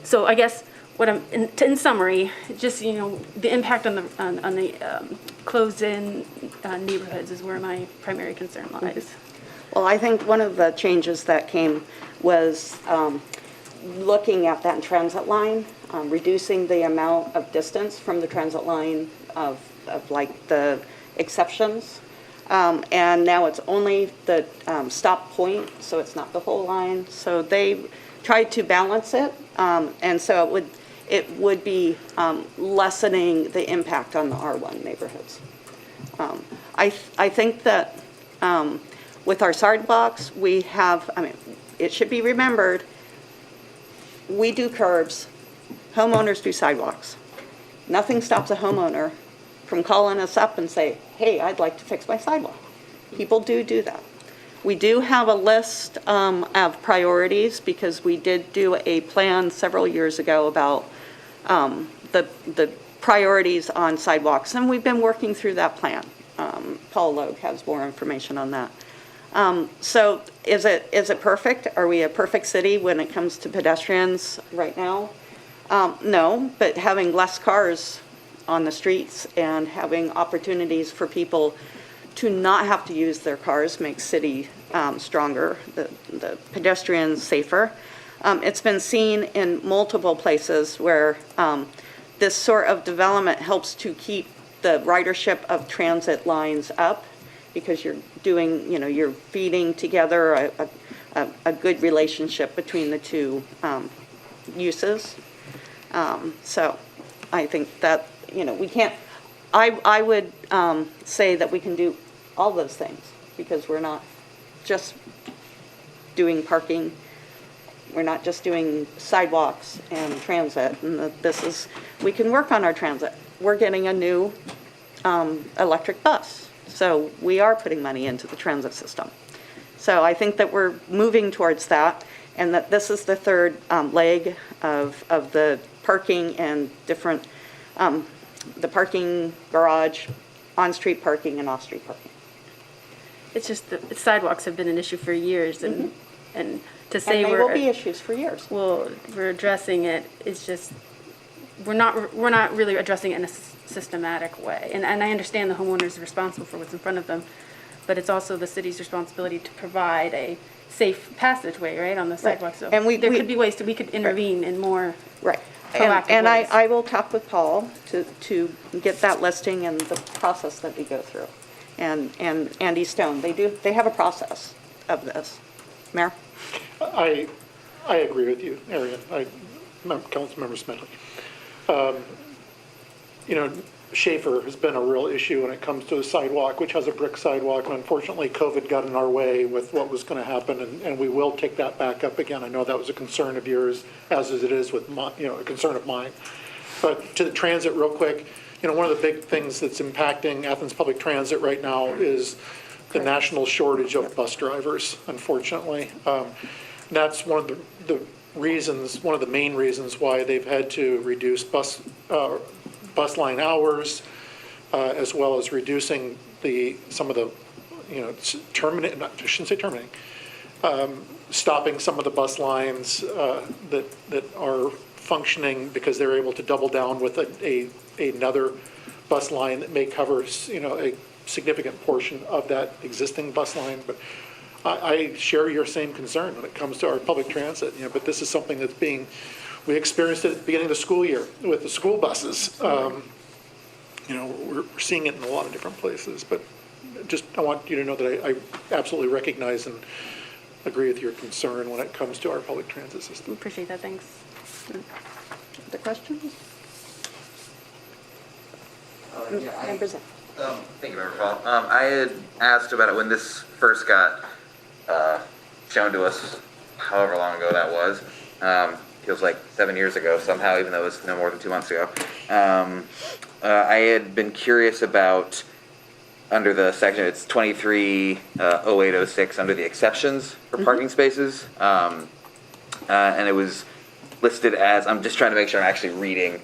So I guess what in summary, just the impact on the closed-in neighborhoods is where my primary concern lies. Well, I think one of the changes that came was looking at that transit line, reducing the amount of distance from the transit line of like the exceptions. And now it's only the stop point, so it's not the whole line. So they tried to balance it, and so it would be lessening the impact on the R1 neighborhoods. I think that with our sidewalks, we have, it should be remembered, we do curbs, homeowners do sidewalks. Nothing stops a homeowner from calling us up and say, hey, I'd like to fix my sidewalk. People do that. We do have a list of priorities because we did do a plan several years ago about the priorities on sidewalks, and we've been working through that plan. Paul Logue has more information on that. So is it perfect? Are we a perfect city when it comes to pedestrians right now? No, but having less cars on the streets and having opportunities for people to not have to use their cars makes city stronger, the pedestrians safer. It's been seen in multiple places where this sort of development helps to keep the ridership of transit lines up because you're doing, you're feeding together a good relationship between the two uses. So I think that, we can't, I would say that we can do all those things because we're not just doing parking, we're not just doing sidewalks and transit, and we can work on our transit. We're getting a new electric bus, so we are putting money into the transit system. So I think that we're moving towards that, and that this is the third leg of the parking and different, the parking garage, on-street parking and off-street parking. It's just the sidewalks have been an issue for years, and to say And they will be issues for years. well, we're addressing it, it's just, we're not really addressing it in a systematic way. And I understand the homeowner is responsible for what's in front of them, but it's also the city's responsibility to provide a safe passageway, right, on the sidewalk. So And there could be ways we could intervene in more Right. proactive And ways. I will talk with Paul to get that listing and the process that we go through. And Andy Stone, they have a process of this. Mayor? I agree with you, Arian, Councilmember Smedley. Schaefer has been a real issue when it comes to the sidewalk, which has a brick sidewalk, and unfortunately, COVID got in our way with what was going to happen, and we will take that back up again. I know that was a concern of yours, as it is with a concern of mine. But to the transit real quick, one of the big things that's impacting Athens Public Transit right now is the national shortage of bus drivers, unfortunately. That's one of the reasons, one of the main reasons why they've had to reduce bus line hours, as well as reducing some of the, stopping some of the bus lines that are functioning because they're able to double down with another bus line that may cover, a significant portion of that existing bus line. But I share your same concern when it comes to our public transit, but this is something that's we experienced it at the beginning of the school year with the school buses. We're seeing it in a lot of different places, but I want you to know that I absolutely recognize and agree with your concern when it comes to our public transit system. Appreciate that, thanks. The questions? Yeah, Members? Thank you, Member Paul. I had asked about it when this first got shown to us however long ago that was. Feels like 7 years ago somehow, even though it was no more than 2 months ago. I had been curious about, under the section, it's 230806, under the exceptions for parking spaces. And it was listed as, I'm just trying to make sure I'm actually reading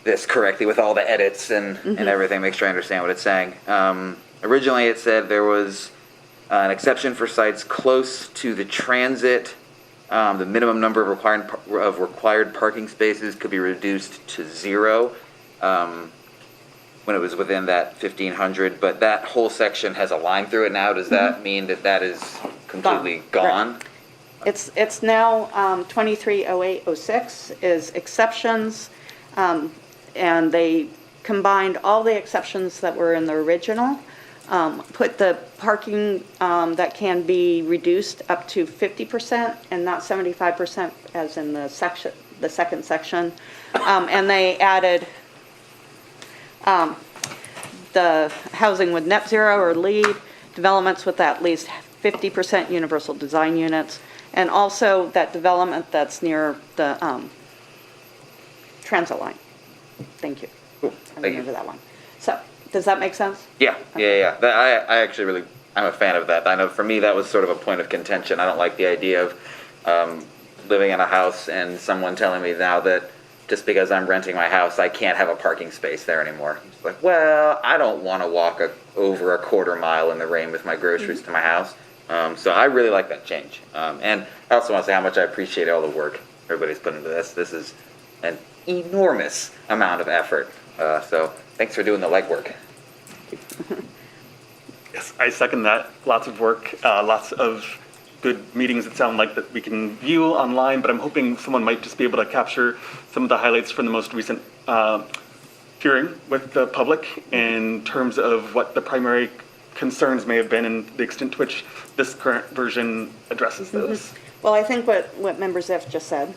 this correctly with all the edits and everything, make sure I understand what it's saying. Originally it said there was an exception for sites close to the transit. The minimum number of required parking spaces could be reduced to 0 when it was within that 1,500. But that whole section has a line through it now. Does that mean that that is completely gone? It's now 230806 is exceptions, and they combined all the exceptions that were in the original, put the parking that can be reduced up to 50% and not 75% as in the second section, and they added the housing with net zero or LEED, developments with at least 50% universal design units, and also that development that's near the transit line. Thank you. Cool. I Thank you. remember that one. So, does that make sense? Yeah. I actually really, I'm a fan of that. I know for me that was sort of a point of contention. I don't like the idea of living in a house and someone telling me now that just because I'm renting my house, I can't have a parking space there anymore. It's like, well, I don't want to walk over a quarter mile in the rain with my groceries to my house. So I really like that change. And I also want to say how much I appreciate all the work everybody's put into this. This is an enormous amount of effort. So thanks for doing the legwork. Yes, I second that. Lots of work, lots of good meetings that sound like that we can view online, but I'm hoping someone might just be able to capture some of the highlights from the most recent hearing with the public in terms of what the primary concerns may have been and the extent to which this current version addresses those. Well, I think what Member Ziff just said,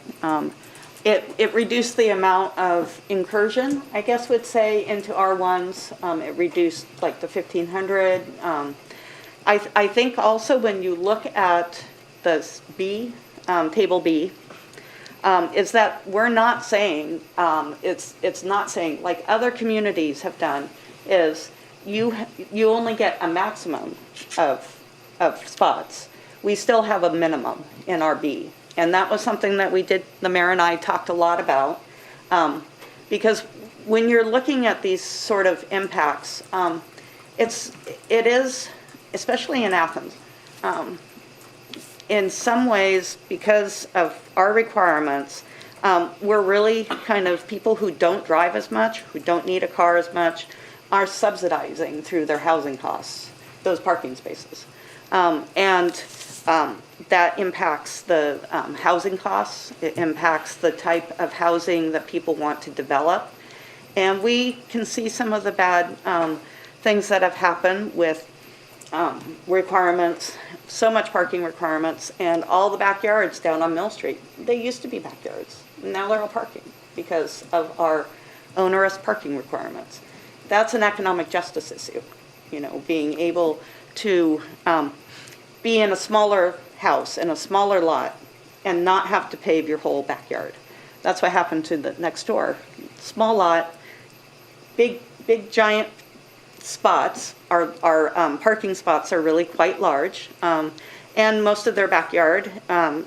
it reduced the amount of incursion, I guess would say, into R1s. It reduced like the 1,500. I think also when you look at the B, table B, is that we're not saying, it's not saying, like other communities have done, is you only get a maximum of spots. We still have a minimum in our B. And that was something that we did, the mayor and I talked a lot about, because when you're looking at these sort of impacts, it is, especially in Athens, in some ways, because of our requirements, we're really kind of people who don't drive as much, who don't need a car as much, are subsidizing through their housing costs, those parking spaces. That impacts the housing costs. It impacts the type of housing that people want to develop. And we can see some of the bad things that have happened with requirements, so much parking requirements, and all the backyards down on Mill Street. They used to be backyards. Now they're all parking because of our onerous parking requirements. That's an economic justice issue, being able to be in a smaller house, in a smaller lot, and not have to pave your whole backyard. That's what happened to the next door. Small lot, big giant spots, our parking spots are really quite large, and most of their backyard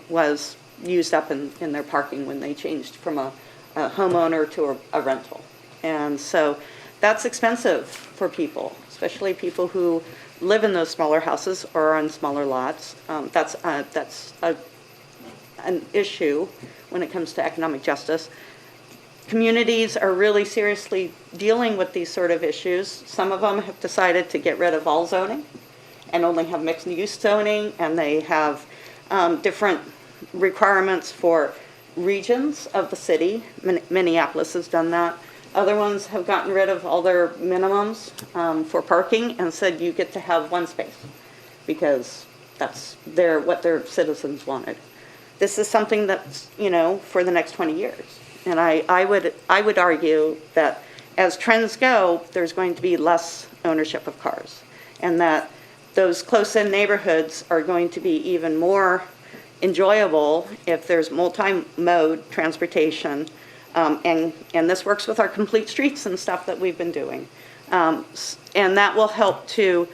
was used up in their parking when they changed from a homeowner to a rental. And so that's expensive for people, especially people who live in those smaller houses or on smaller lots. That's an issue when it comes to economic justice. Communities are really seriously dealing with these sort of issues. Some of them have decided to get rid of all zoning and only have mixed use zoning, and they have different requirements for regions of the city. Minneapolis has done that. Other ones have gotten rid of all their minimums for parking and said you get to have one space because that's what their citizens wanted. This is something that's, for the next 20 years. And I would argue that as trends go, there's going to be less ownership of cars, and that those close-in neighborhoods are going to be even more enjoyable if there's multi-mode transportation. And this works with our complete streets and stuff that we've been doing. And that will help to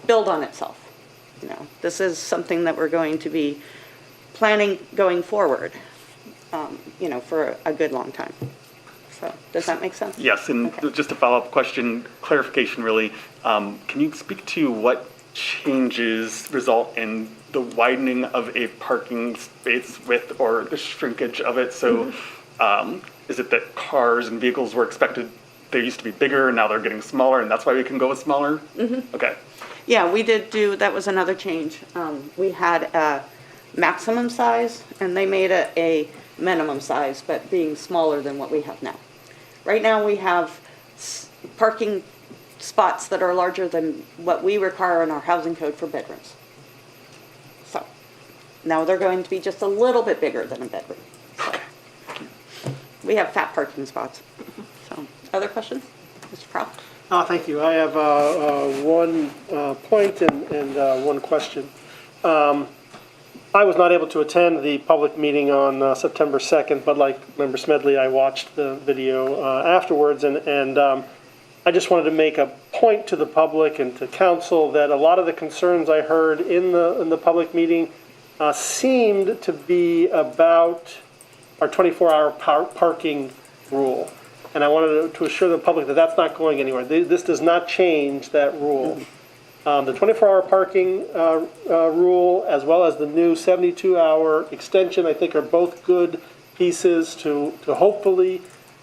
build on itself. You know, this is something that we're going to be planning going forward, you know, for a good long time. So, does that make sense? Yes, and Okay. just a follow-up question, clarification really. Can you speak to what changes result in the widening of a parking space width or the shrinkage of it? So is it that cars and vehicles were expected, they used to be bigger, and now they're getting smaller, and that's why we can go with smaller? Okay. Yeah, we did do, that was another change. We had a maximum size, and they made it a minimum size, but being smaller than what we have now. Right now, we have parking spots that are larger than what we require in our housing code for bedrooms. So, now they're going to be just a little bit bigger than a bedroom. So, we have fat parking spots. So, other questions? Mr. Croft? Thank you. I have one point and one question. I was not able to attend the public meeting on September 2nd, but like Member Smedley, I watched the video afterwards, and I just wanted to make a point to the public and to council that a lot of the concerns I heard in the public meeting seemed to be about our 24-hour parking rule. And I wanted to assure the public that that's not going anywhere. This does not change that rule. The 24-hour parking rule, as well as the new 72-hour extension, I think are both good pieces to hopefully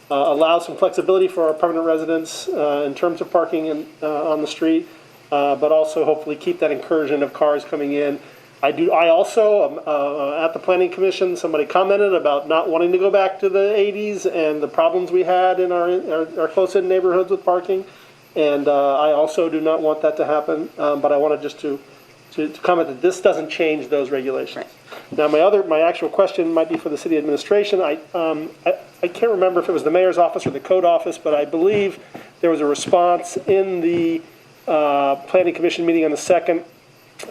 allow some flexibility for our permanent residents in terms of parking on the street, but also hopefully keep that incursion of cars coming in. I also, at the Planning Commission, somebody commented about not wanting to go back to the 80s and the problems we had in our close-in neighborhoods with parking. And I also do not want that to happen, but I wanted just to comment that this doesn't change those regulations. Now, my actual question might be for the city administration. I can't remember if it was the mayor's office or the code office, but I believe there was a response in the Planning Commission meeting on the 2nd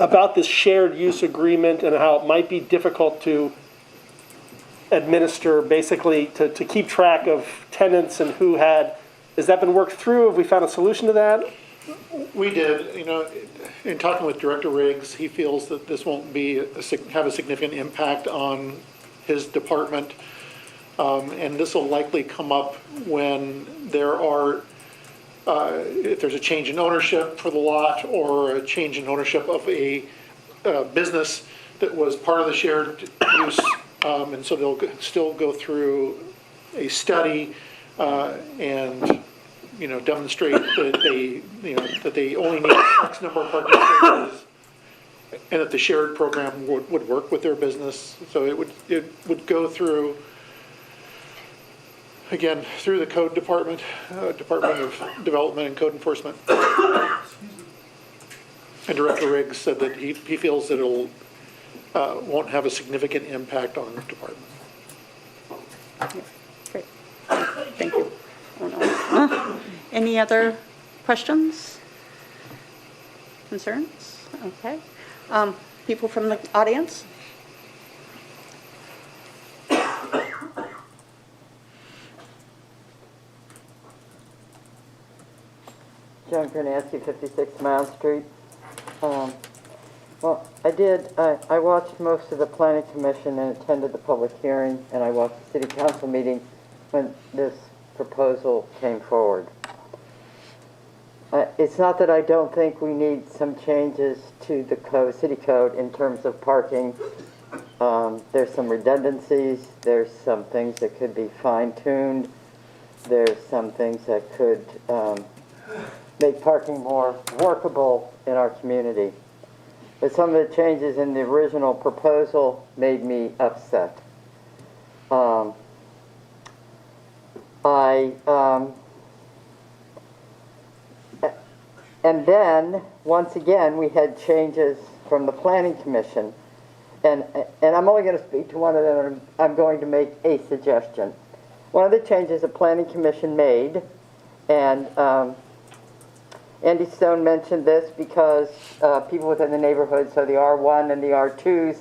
about this shared use agreement and how it might be difficult to administer, basically to keep track of tenants and who had. Has that been worked through? Have we found a solution to that? We did, in talking with Director Riggs, he feels that this won't have a significant impact on his department. And this will likely come up when if there's a change in ownership for the lot or a change in ownership of a business that was part of the shared use. And so they'll still go through a study and demonstrate that they only need X number of parking spaces, and that the shared program would work with their business. So it would go through, again, through the code department, Department of Development and Code Enforcement. And Director Riggs said that he feels that it'll won't have a significant impact on the department. Great. Thank you. Any other questions? Concerns? Okay. People from the audience? Joan Granassi, 56 Mile Street. Well, I watched most of the Planning Commission and attended the public hearing, and I watched the City Council meeting when this proposal came forward. It's not that I don't think we need some changes to the city code in terms of parking. There's some redundancies, there's some things that could be fine-tuned, there's some things that could make parking more workable in our community. But some of the changes in the original proposal made me upset. And then, once again, we had changes from the Planning Commission. And I'm only going to speak to one of them, and I'm going to make a suggestion. One of the changes the Planning Commission made, and Andy Stone mentioned this because people within the neighborhood, so the R1 and the R2s,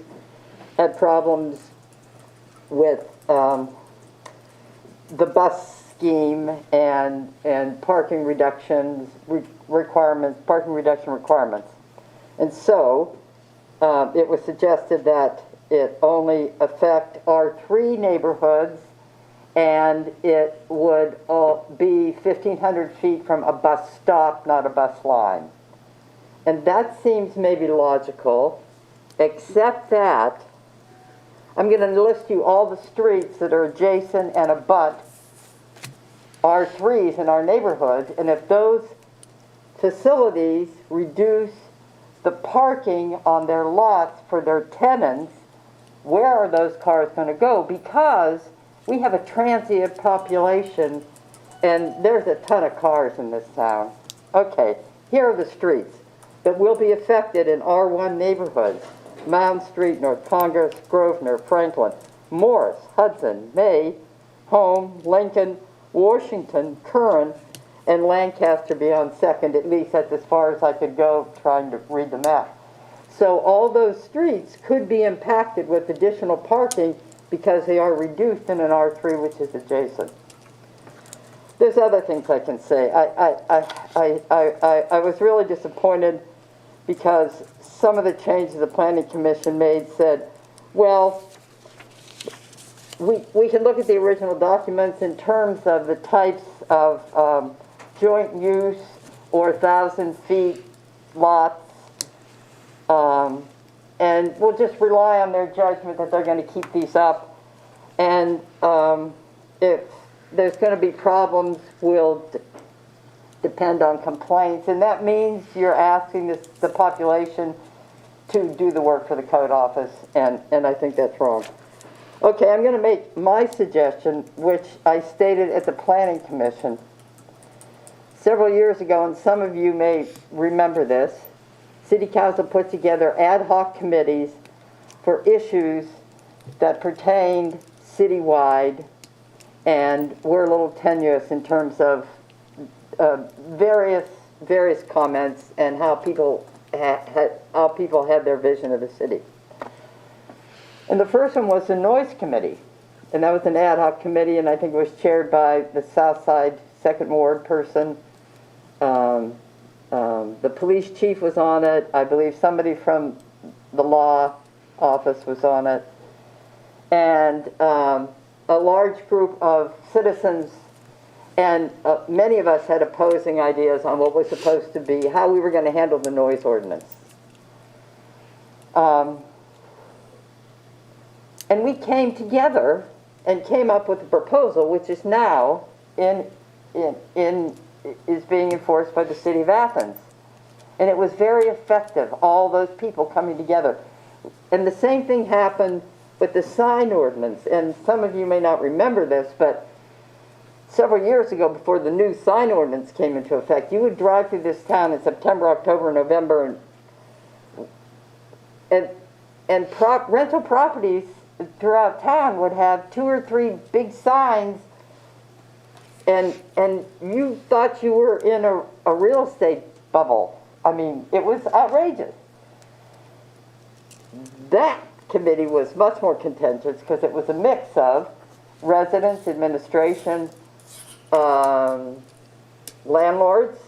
had problems with the bus scheme and parking reduction requirements. And so it was suggested that it only affect R3 neighborhoods, and it would be 1,500 feet from a bus stop, not a bus line. And that seems maybe logical, except that I'm going to list you all the streets that are adjacent and abut R3s in our neighborhood, and if those facilities reduce the parking on their lots for their tenants, where are those cars going to go? Because we have a transient population, and there's a ton of cars in this town. Okay, here are the streets that will be affected in R1 neighborhoods: Mound Street, North Congress, Grosvenor, Franklin, Morris, Hudson, May, Home, Lincoln, Washington, Curran, and Lancaster beyond Second. At least that's as far as I could go trying to read the map. So all those streets could be impacted with additional parking because they are reduced in an R3, which is adjacent. There's other things I can say. I was really disappointed because some of the changes the Planning Commission made said, well, we can look at the original documents in terms of the types of joint use or 1,000 feet lots, and we'll just rely on their judgment that they're going to keep these up. And if there's going to be problems, we'll depend on complaints. And that means you're asking the population to do the work for the code office, and I think that's wrong. Okay, I'm going to make my suggestion, which I stated at the Planning Commission several years ago, and some of you may remember this. City Council put together ad hoc committees for issues that pertained citywide and were a little tenuous in terms of various comments and how people had their vision of the city. And the first one was the Noise Committee, and that was an ad hoc committee, and I think it was chaired by the South Side Second Ward person. The police chief was on it. I believe somebody from the law office was on it. And a large group of citizens, and many of us had opposing ideas on what was supposed to be, how we were going to handle the noise ordinance. And we came together and came up with a proposal, which is now is being enforced by the city of Athens. And it was very effective, all those people coming together. And the same thing happened with the sign ordinance. And some of you may not remember this, but several years ago, before the new sign ordinance came into effect, you would drive through this town in September, October, November, and rental properties throughout town would have 2 or 3 big signs, and you thought you were in a real estate bubble. I mean, it was outrageous. That committee was much more contentious because it was a mix of residents, administration, landlords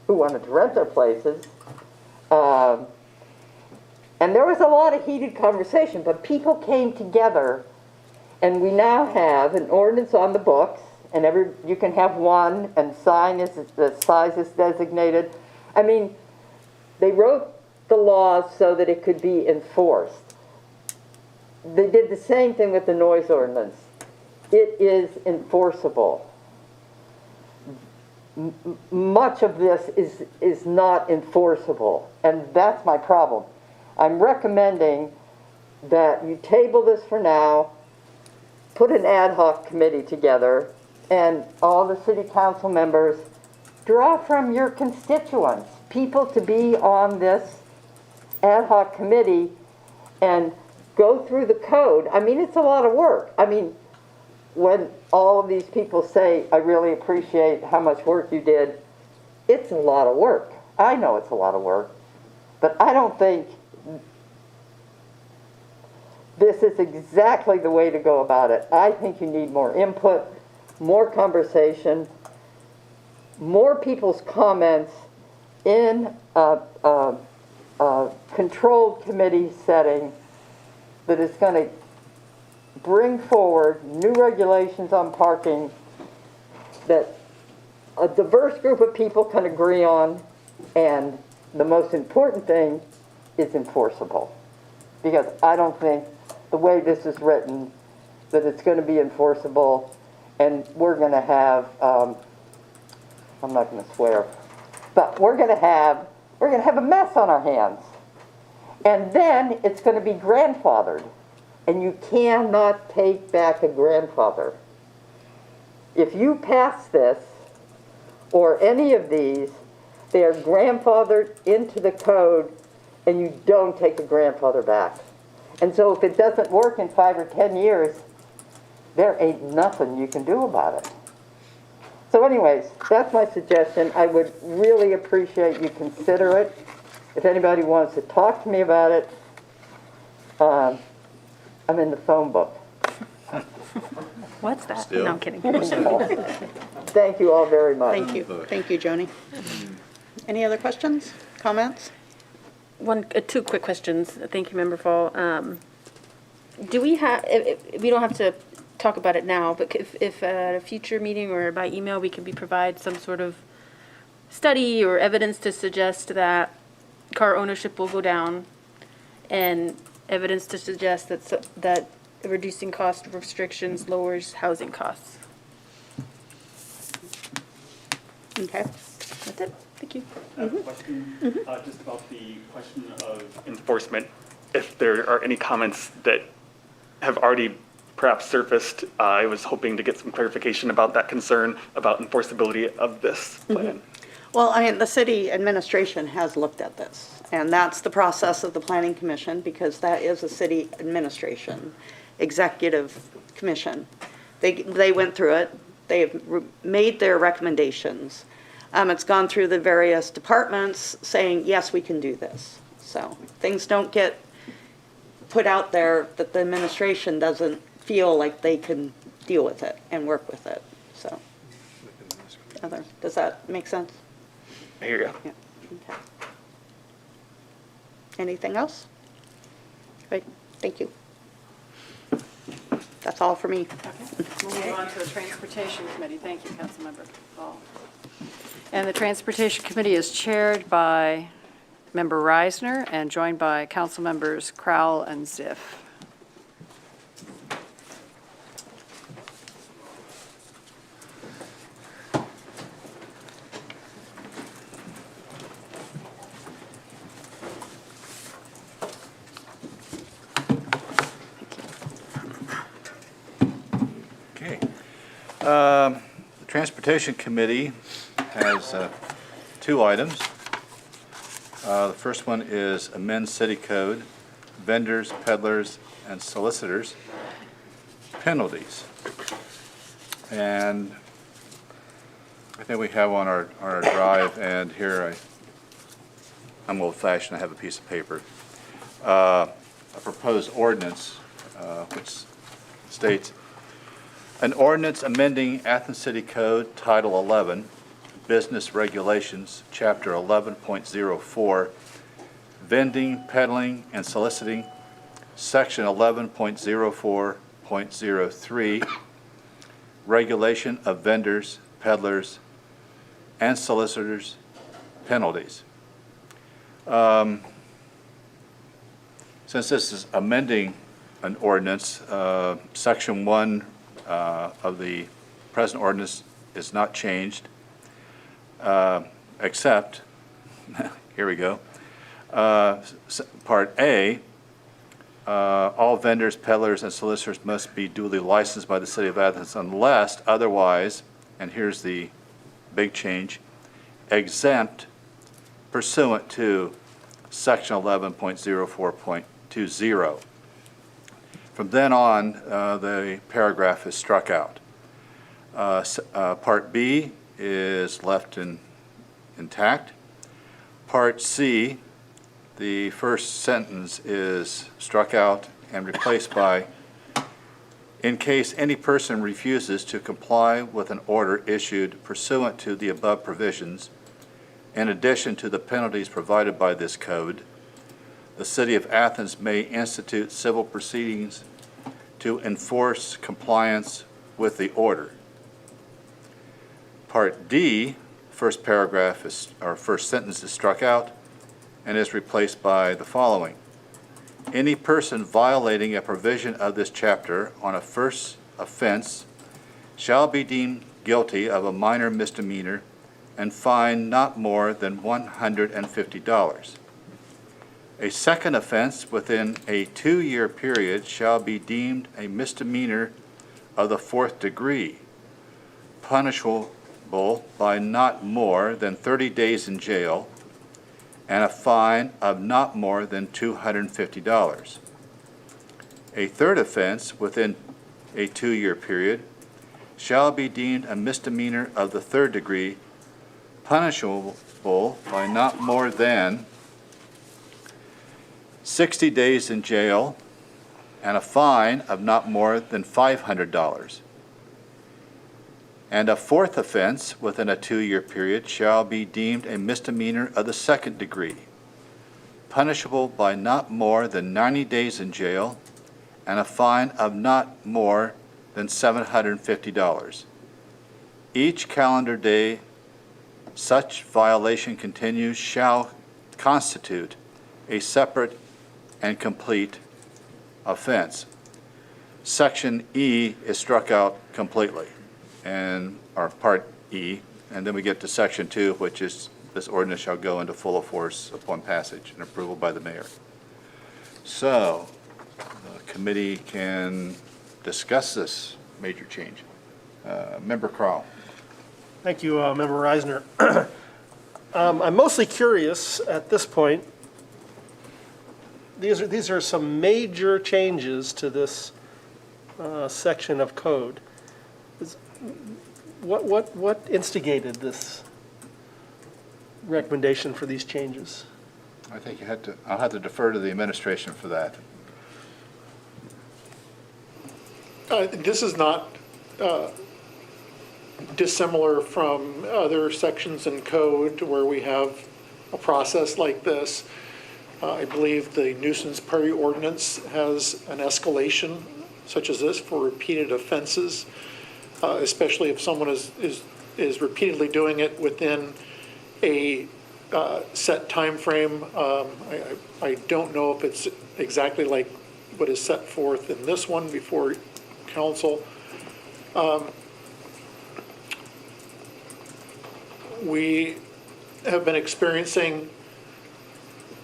who wanted to rent their places, and there was a lot of heated conversation, but people came together, and we now have an ordinance on the books, and you can have one, and sign is the size is designated. I mean, they wrote the laws so that it could be enforced. They did the same thing with the noise ordinance. It is enforceable. Much of this is not enforceable, and that's my problem. I'm recommending that you table this for now, put an ad hoc committee together, and all the city council members draw from your constituents, people to be on this ad hoc committee and go through the code. I mean, it's a lot of work. I mean, when all of these people say, I really appreciate how much work you did, it's a lot of work. I know it's a lot of work, but I don't think this is exactly the way to go about it. I think you need more input, more conversation, more people's comments in a controlled committee setting that is going to bring forward new regulations on parking that a diverse group of people can agree on, and the most important thing is enforceable. Because I don't think the way this is written that it's going to be enforceable, and we're going to have, I'm not going to swear, but we're going to have a mess on our hands. And then it's going to be grandfathered, and you cannot take back a grandfather. If you pass this, or any of these, they are grandfathered into the code, and you don't take a grandfather back. And so if it doesn't work in 5 or 10 years, there ain't nothing you can do about it. So anyways, that's my suggestion. I would really appreciate you consider it. If anybody wants to talk to me about it, I'm in the phone book. What's that? Still? No, I'm kidding. Thank you all very much. Thank you. Thank you, Joni. Any other questions, comments? Two quick questions. Thank you, Member Fall. Do we have, we don't have to talk about it now, but if at a future meeting or by email, we could provide some sort of study or evidence to suggest that car ownership will go down, and evidence to suggest that reducing cost restrictions lowers housing costs. Okay. That's it. Thank you. I have a question, just about the question of enforcement. If there are any comments that have already perhaps surfaced, I was hoping to get some clarification about that concern about enforceability of this plan. Well, I mean, the city administration has looked at this, and that's the process of the planning commission, because that is a city administration, executive commission. They went through it, they've made their recommendations. It's gone through the various departments saying, yes, we can do this. So things don't get put out there that the administration doesn't feel like they can deal with it and work with it, so. Does that make sense? I hear you. Yeah. Okay. Anything else? Great, thank you. That's all for me. Moving on to the Transportation Committee. Thank you, Councilmember Hall. And the Transportation Committee is chaired by Member Reisner and joined by Council Members Crowell and Ziff. Okay. The Transportation Committee has 2 items. The first one is amend city code, vendors, peddlers, and solicitors penalties. And I think we have on our drive, and here I'm old-fashioned, I have a piece of paper, a proposed ordinance which states, an ordinance amending Athens City Code, Title 11, Business Regulations, Chapter 11.04, Vending, Peddling, and Soliciting, Section 11.04.03, Regulation of Vendors, Peddlers, and Solicitors Penalties. Since this is amending an ordinance, Section 1 of the present ordinance is not changed, except, here we go, Part A, all vendors, peddlers, and solicitors must be duly licensed by the City of Athens unless otherwise, and here's the big change, exempt pursuant to Section 11.04.20. From then on, the paragraph is struck out. Part B is left in intact. Part C, the first sentence is struck out and replaced by, in case any person refuses to comply with an order issued pursuant to the above provisions, in addition to the penalties provided by this code, the City of Athens may institute civil proceedings to enforce compliance with the order. Part D, first paragraph is, or first sentence is struck out and is replaced by the following. Any person violating a provision of this chapter on a first offense shall be deemed guilty of a minor misdemeanor and fined not more than $150. A second offense within a 2-year period shall be deemed a misdemeanor of the 4th degree, punishable by not more than 30 days in jail and a fine of not more than $250. A third offense within a 2-year period shall be deemed a misdemeanor of the 3rd degree, punishable by not more than 60 days in jail and a fine of not more than $500. And a fourth offense within a 2-year period shall be deemed a misdemeanor of the 2nd degree, punishable by not more than 90 days in jail and a fine of not more than $750. Each calendar day such violation continues shall constitute a separate and complete offense. Section E is struck out completely, or Part E, and then we get to Section 2, which is, this ordinance shall go into full force upon passage and approval by the mayor. So, the committee can discuss this major change. Member Crowell. Thank you, Member Reisner. I'm mostly curious at this point. These are some major changes to this section of code. What instigated this recommendation for these changes? I think I'll have to defer to the administration for that. This is not dissimilar from other sections in code where we have a process like this. I believe the nuisance per ordinance has an escalation such as this for repeated offenses, especially if someone is repeatedly doing it within a set time frame. I don't know if it's exactly like what is set forth in this one before council. We have been experiencing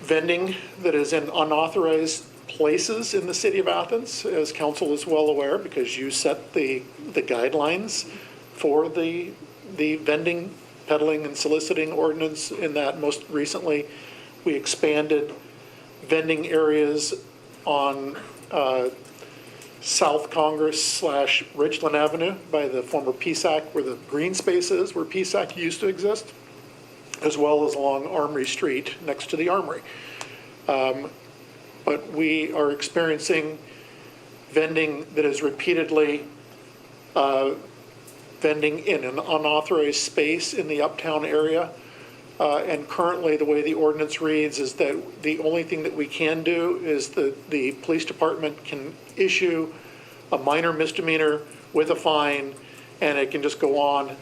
vending that is in unauthorized places in the city of Athens, as council is well aware, because you set the guidelines for the vending, peddling, and soliciting ordinance. In that, most recently, we expanded vending areas on South Congress / Ridgeland Avenue by the former PSAC, where the green space is, where PSAC used to exist, as well as along Armory Street next to the Armory. But we are experiencing vending that is repeatedly vending in an unauthorized space in the uptown area. And currently, the way the ordinance reads is that the only thing that we can do is the police department can issue a minor misdemeanor with a fine, and it can just go on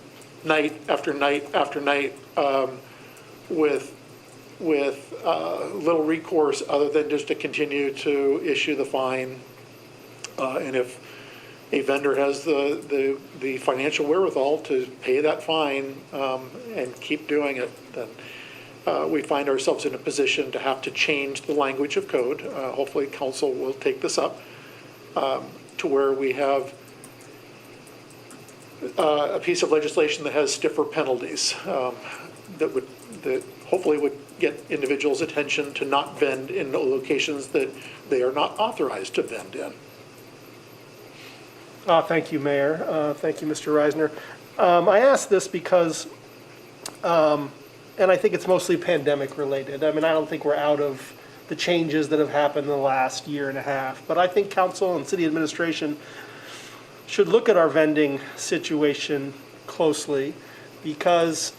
night after night after night with little recourse other than just to continue to issue the fine. And if a vendor has the financial wherewithal to pay that fine and keep doing it, then we find ourselves in a position to have to change the language of code. Hopefully council will take this up to where we have a piece of legislation that has stiffer penalties that hopefully would get individuals' attention to not vend in locations that they are not authorized to vend in. Thank you, Mayor. Thank you, Mr. Reisner. I asked this because and I think it's mostly pandemic related. I mean, I don't think we're out of the changes that have happened in the last year and a half, but I think council and city administration should look at our vending situation closely, because,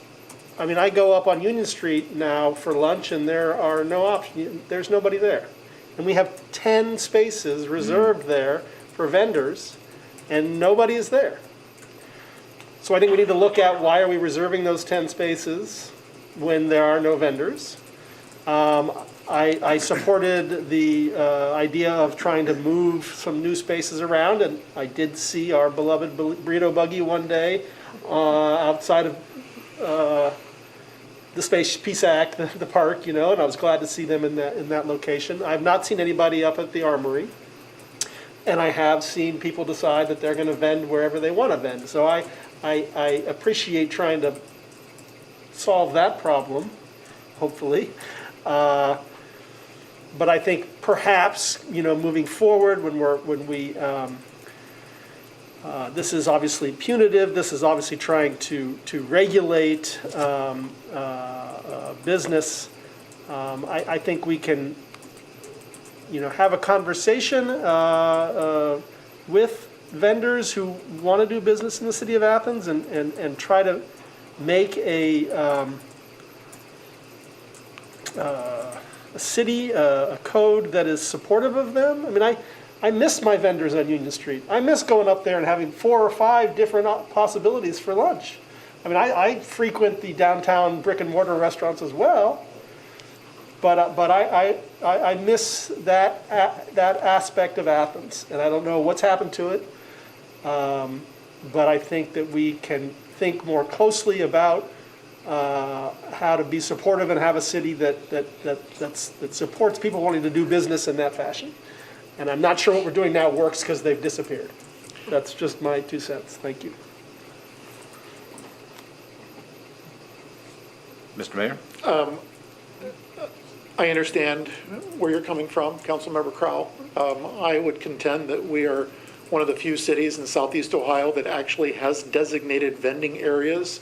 I mean, I go up on Union Street now for lunch and there are no options, there's nobody there. And we have 10 spaces reserved there for vendors, and nobody is there. So I think we need to look at, why are we reserving those 10 spaces when there are no vendors? I supported the idea of trying to move some new spaces around, and I did see our beloved burrito buggy one day outside of the Space Peace Act, the park, and I was glad to see them in that location. I've not seen anybody up at the Armory, and I have seen people decide that they're going to vend wherever they want to vend. So I appreciate trying to solve that problem, hopefully. But I think perhaps, moving forward, this is obviously punitive, this is obviously trying to regulate business. I think we can, have a conversation with vendors who want to do business in the city of Athens, and try to make a city, a code that is supportive of them. I mean, I miss my vendors on Union Street. I miss going up there and having 4 or 5 different possibilities for lunch. I mean, I frequent the downtown brick and mortar restaurants as well, but I miss that aspect of Athens, and I don't know what's happened to it. But I think that we can think more closely about how to be supportive and have a city that supports people wanting to do business in that fashion. And I'm not sure what we're doing now works, because they've disappeared. That's just my 2 cents. Thank you. Mr. Mayor? I understand where you're coming from, Councilmember Crowell. I would contend that we are one of the few cities in southeast Ohio that actually has designated vending areas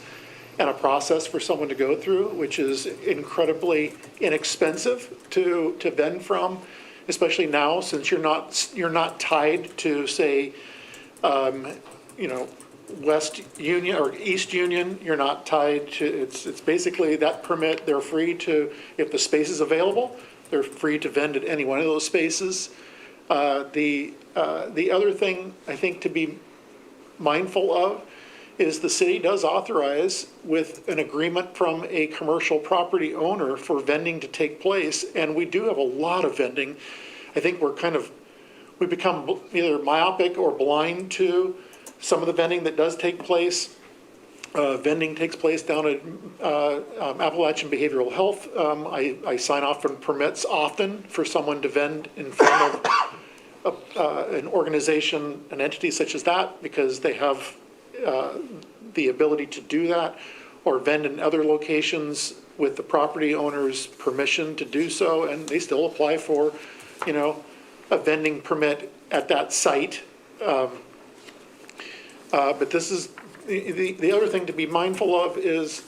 and a process for someone to go through, which is incredibly inexpensive to vend from, especially now, since you're not tied to, say, West Union or East Union. You're not tied to, it's basically that permit. They're free to, if the space is available, they're free to vend at any one of those spaces. The other thing I think to be mindful of is the city does authorize, with an agreement from a commercial property owner, for vending to take place, and we do have a lot of vending. I think we become either myopic or blind to some of the vending that does take place. Vending takes place down at Appalachian Behavioral Health. I sign off on permits often for someone to vend in front of an organization, an entity such as that, because they have the ability to do that, or vend in other locations with the property owner's permission to do so, and they still apply for, a vending permit at that site. But this is, the other thing to be mindful of is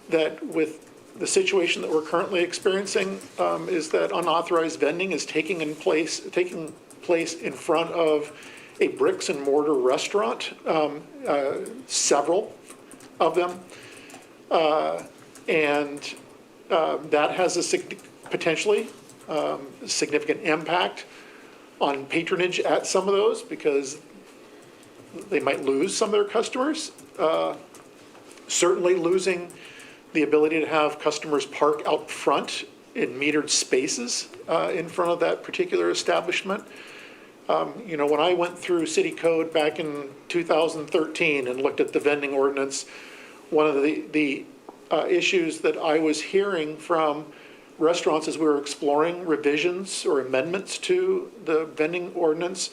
that with the situation that we're currently experiencing, is that unauthorized vending is taking place in front of a bricks and mortar restaurant, several of them. And that has a potentially significant impact on patronage at some of those, because they might lose some of their customers. Certainly losing the ability to have customers park out front in metered spaces in front of that particular establishment. When I went through city code back in 2013 and looked at the vending ordinance, one of the issues that I was hearing from restaurants as we were exploring revisions or amendments to the vending ordinance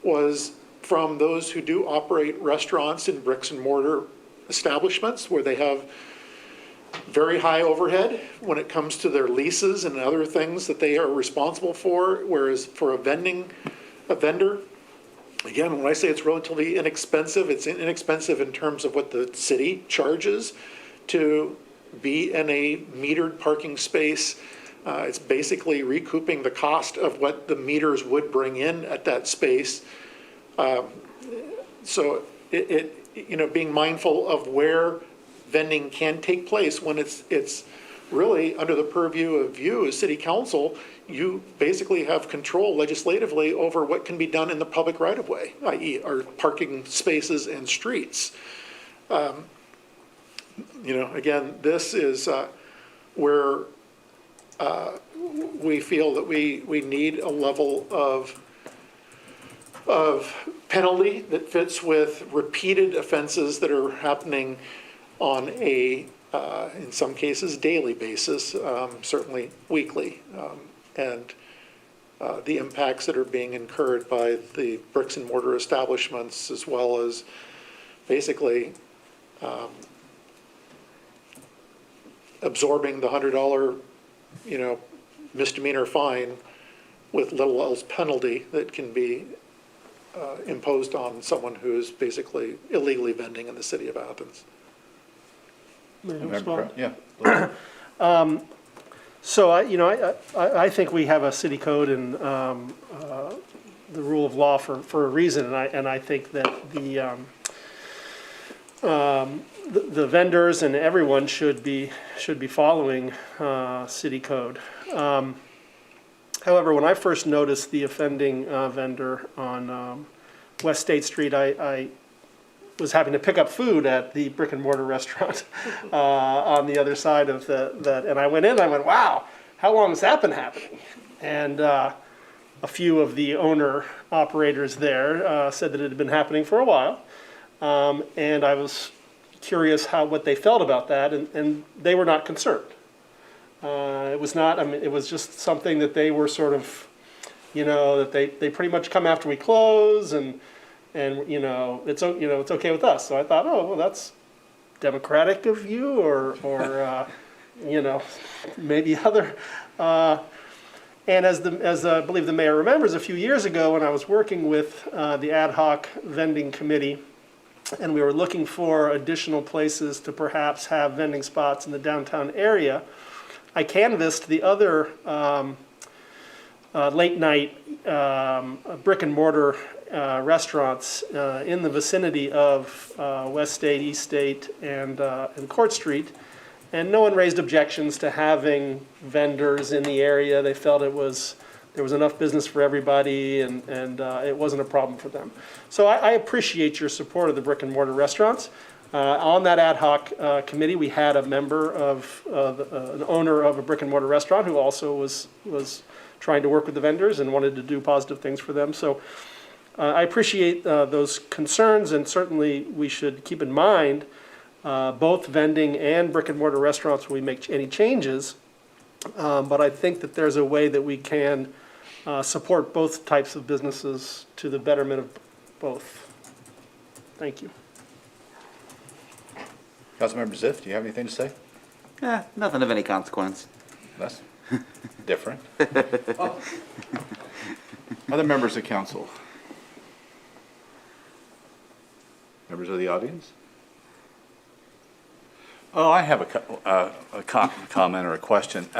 was from those who do operate restaurants in bricks and mortar establishments, where they have very high overhead when it comes to their leases and other things that they are responsible for, whereas for a vendor, again, when I say it's relatively inexpensive, it's inexpensive in terms of what the city charges to be in a metered parking space. It's basically recouping the cost of what the meters would bring in at that space. So being mindful of where vending can take place when it's really under the purview of you as city council. You basically have control legislatively over what can be done in the public right of way, i.e. our parking spaces and streets. Again, this is where we feel that we need a level of penalty that fits with repeated offenses that are happening on a, in some cases, daily basis, certainly weekly. And the impacts that are being incurred by the bricks and mortar establishments, as well as basically absorbing the $100, misdemeanor fine with little else penalty that can be imposed on someone who is basically illegally vending in the city of Athens. Yeah. So I think we have a city code and the rule of law for a reason, and I think that the vendors and everyone should be following city code. However, when I first noticed the offending vendor on West State Street, I was having to pick up food at the brick and mortar restaurant on the other side of that. And I went in and I went, wow, how long has that been happening? And a few of the owner operators there said that it had been happening for a while. And I was curious what they felt about that, and they were not concerned. It was not, it was just something that they were sort of, that they pretty much come after we close, and it's okay with us. So I thought, oh, well, that's democratic of you, or maybe other. And as I believe the mayor remembers, a few years ago when I was working with the ad hoc vending committee, and we were looking for additional places to perhaps have vending spots in the downtown area, I canvassed the other late night brick and mortar restaurants in the vicinity of West State, East State, and Court Street, and no one raised objections to having vendors in the area. They felt there was enough business for everybody, and it wasn't a problem for them. So I appreciate your support of the brick and mortar restaurants. On that ad hoc committee, we had a member of an owner of a brick and mortar restaurant who also was trying to work with the vendors and wanted to do positive things for them. So I appreciate those concerns, and certainly we should keep in mind both vending and brick and mortar restaurants when we make any changes. But I think that there's a way that we can support both types of businesses to the betterment of both. Thank you. Councilmember Ziff, do you have anything to say? Nothing of any consequence. That's different. Other members of council? Members of the audience? Oh, I have a comment or a question.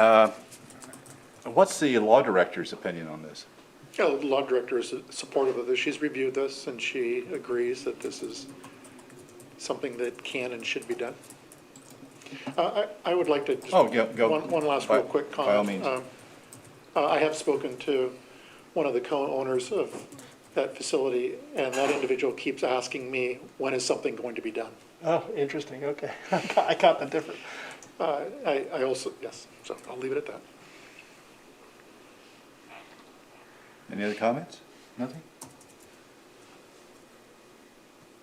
What's the law director's opinion on this? The law director is supportive of this. She's reviewed this, and she agrees that this is something that can and should be done. I would like to just, one last real quick comment. By all means. I have spoken to one of the co-owners of that facility, and that individual keeps asking me, when is something going to be done? Oh, interesting, okay. I caught that different. I also, yes, so I'll leave it at that. Any other comments? Nothing?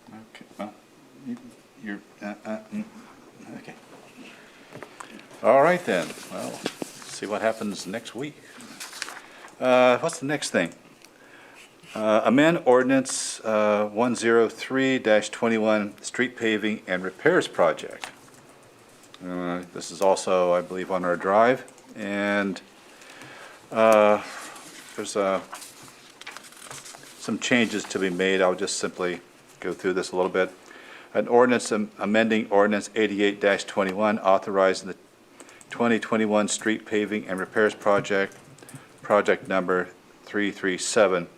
Okay, well, you're, okay. All right then, well, see what happens next week. What's the next thing? Amend ordinance 103-21 street paving and repairs project. This is also, I believe, on our drive, and there's some changes to be made. I'll just simply go through this a little bit. An ordinance amending ordinance 88-21, authorizing the 2021 street paving and repairs project number 337.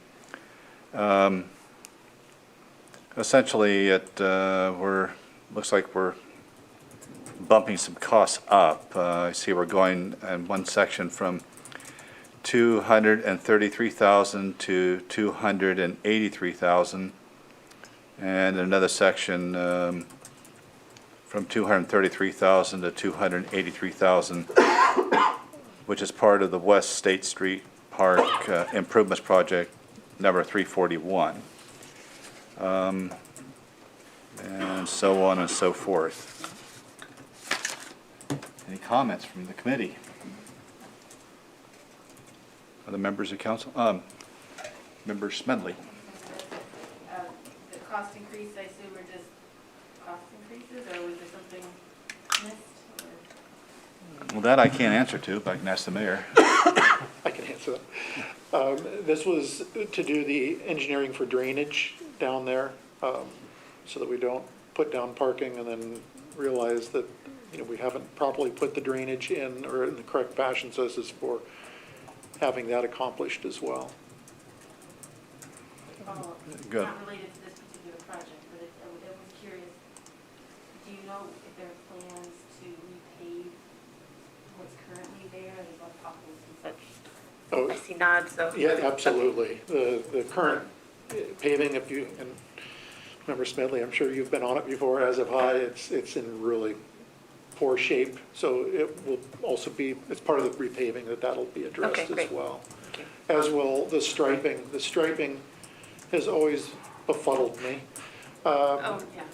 Essentially, looks like we're bumping some costs up. I see we're going in one section from $233,000 to $283,000, and another section from $233,000 to $283,000, which is part of the West State Street Park Improvements Project number 341, and so on and so forth. Any comments from the committee? Other members of council? Member Smedley. The cost increase, I assume, are just cost increases, or was there something missed? Well, that I can't answer to, but I can ask the mayor. I can answer that. This was to do the engineering for drainage down there, so that we don't put down parking and then realize that, we haven't properly put the drainage in or in the correct fashion. So this is for having that accomplished as well. Good. Not related to this particular project, but I was curious, do you know if there are plans to repave what's currently there? There's like potholes and such. Oh, I see nods, so. yeah, absolutely. The current paving, if you, and Member Smedley, I'm sure you've been on it before, as have I, it's in really poor shape. So it will also be, it's part of the repaving that'll be addressed Okay, as great. well. Thank you. As will the striping. The striping has always befuddled me. Oh, yeah.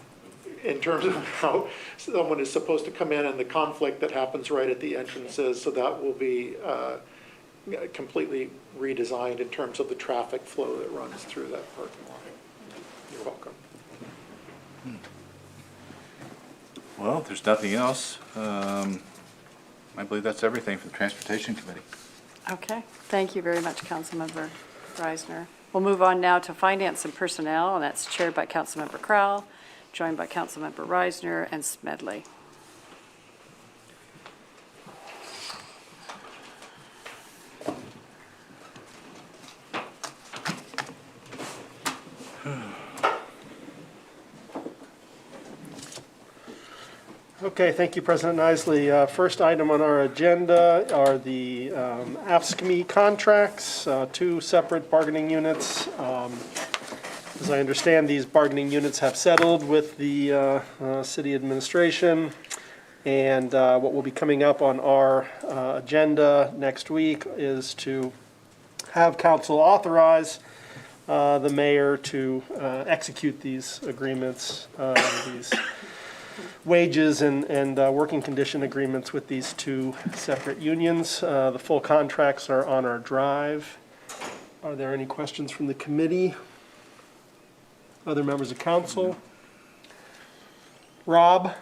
In terms of how someone is supposed to come in and the conflict that happens right at the entrances. So that will be completely redesigned in terms of the traffic flow that runs through that parking lot. You're welcome. Well, if there's nothing else, I believe that's everything for the Transportation Committee. Okay, thank you very much, Councilmember Reisner. We'll move on now to Finance and Personnel, and that's chaired by Councilmember Crowell, joined by Councilmember Reisner and Smedley. Okay, thank you, President Isley. First item on our agenda are the AFSCME contracts, two separate bargaining units. As I understand, these bargaining units have settled with the city administration, and what will be coming up on our agenda next week is to have council authorize the mayor to execute these agreements, these wages and working condition agreements with these two separate unions. The full contracts are on our drive. Are there any questions from the committee? Other members of council? Rob?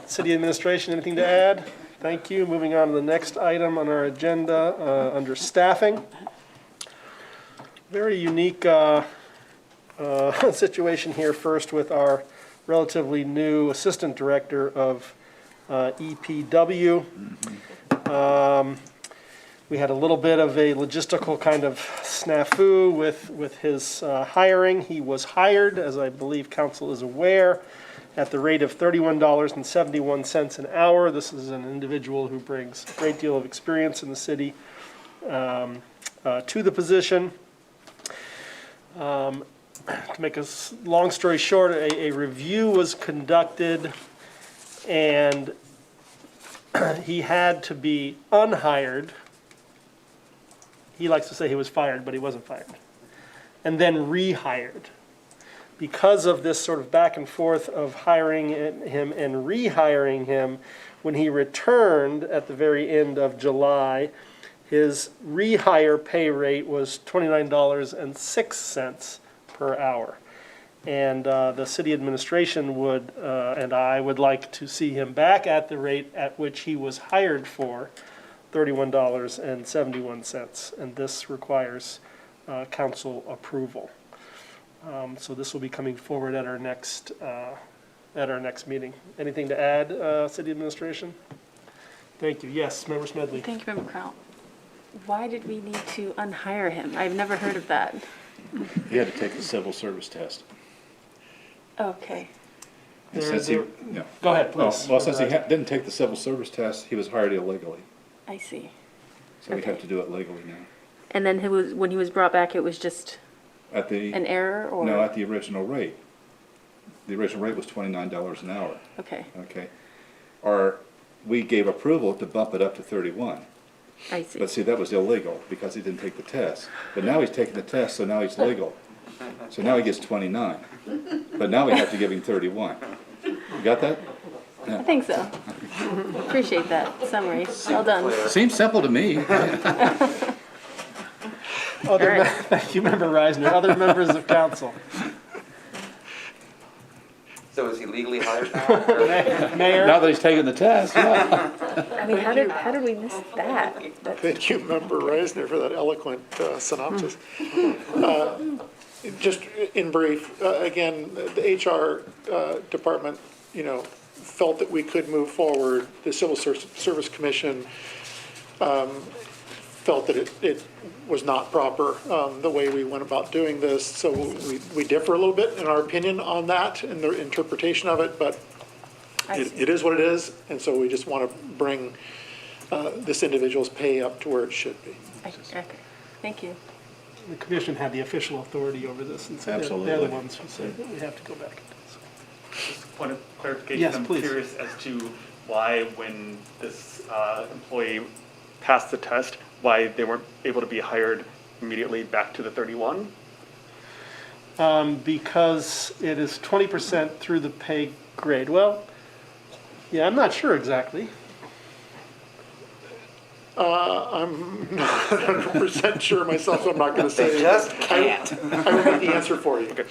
City administration, anything to add? Thank you. Moving on to the next item on our agenda, under staffing. Very unique situation here first with our relatively new assistant director of EPW. We had a little bit of a logistical kind of snafu with his hiring. He was hired, as I believe council is aware, at the rate of $31.71 an hour. This is an individual who brings a great deal of experience in the city to the position. To make a long story short, a review was conducted, and he had to be unhired. He likes to say he was fired, but he wasn't fired. And then rehired. Because of this sort of back and forth of hiring him and rehiring him, when he returned at the very end of July, his rehire pay rate was $29.06 per hour. And the city administration would, and I would like to see him back at the rate at which he was hired for, $31.71. And this requires council approval. So this will be coming forward at our next meeting. Anything to add, city administration? Thank you. Yes, Member Smedley. Thank you, Member Crown. Why did we need to unhire him? I've never heard of that. He had to take the civil service test. Okay. And since he, yeah. Go ahead, Well, please. well, since he didn't take the civil service test, he was hired illegally. I see. So we'd have to do it legally now. And then when he was brought back, it was just At the, an error, or? no, at the original rate. The original rate was $29 an hour, Okay, okay? We gave approval to bump it up to 31. I see. But see, that was illegal because he didn't take the test. But now he's taking the test, so now he's legal. So now he gets 29. But now we have to give him 31. You got that? I think so. Appreciate that summary. Well done. Seems simple to me. Alright. Thank you, Member Reisner. Other members of council? So is he legally hired now? Mayor? Now that he's taken the test, yeah. I mean, how did we miss that? Thank you, Member Reisner, for that eloquent synopsis. Just in brief, again, the HR department, felt that we could move forward. The Civil Service Commission felt that it was not proper, the way we went about doing this. So we differ a little bit in our opinion on that and the interpretation of it, but it is what it is. And so we just want to bring this individual's pay up to where it should be. Okay, thank you. The commission had the official authority over this, and so they're the Absolutely. ones who said that we have to go back. Just a point of clarification. Yes, I'm please. curious as to why, when this employee passed the test, why they weren't able to be hired immediately back to the 31? Because it is 20% through the pay grade. Well, yeah, I'm not sure exactly. I'm not 100% sure myself, so I'm not going to say. They just can't. I will get the answer for you. Good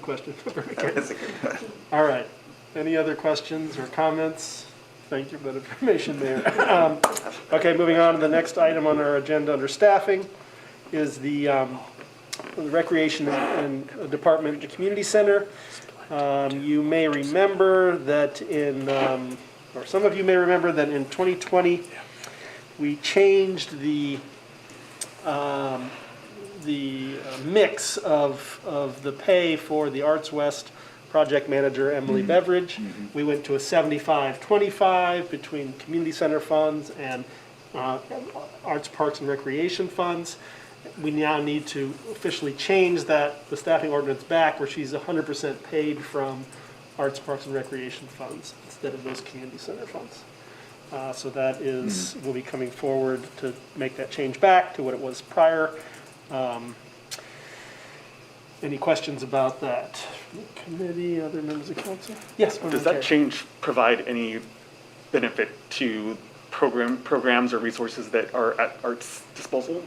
question. That's a good question. All right. Any other questions or comments? Thank you for that information, Mayor. Okay, moving on to the next item on our agenda under staffing is the Recreation and Department, the Community Center. You may remember that or some of you may remember that in 2020, we changed the mix of the pay for the Arts West project manager, Emily Beveridge. We went to a 75-25 between community center funds and Arts, Parks, and Recreation funds. We now need to officially change the staffing ordinance back where she's 100% paid from Arts, Parks, and Recreation funds instead of those community center funds. So that will be coming forward to make that change back to what it was prior. Any questions about that? Committee, other members of council? Yes. Does that change provide any benefit to programs or resources that are at Art's disposal?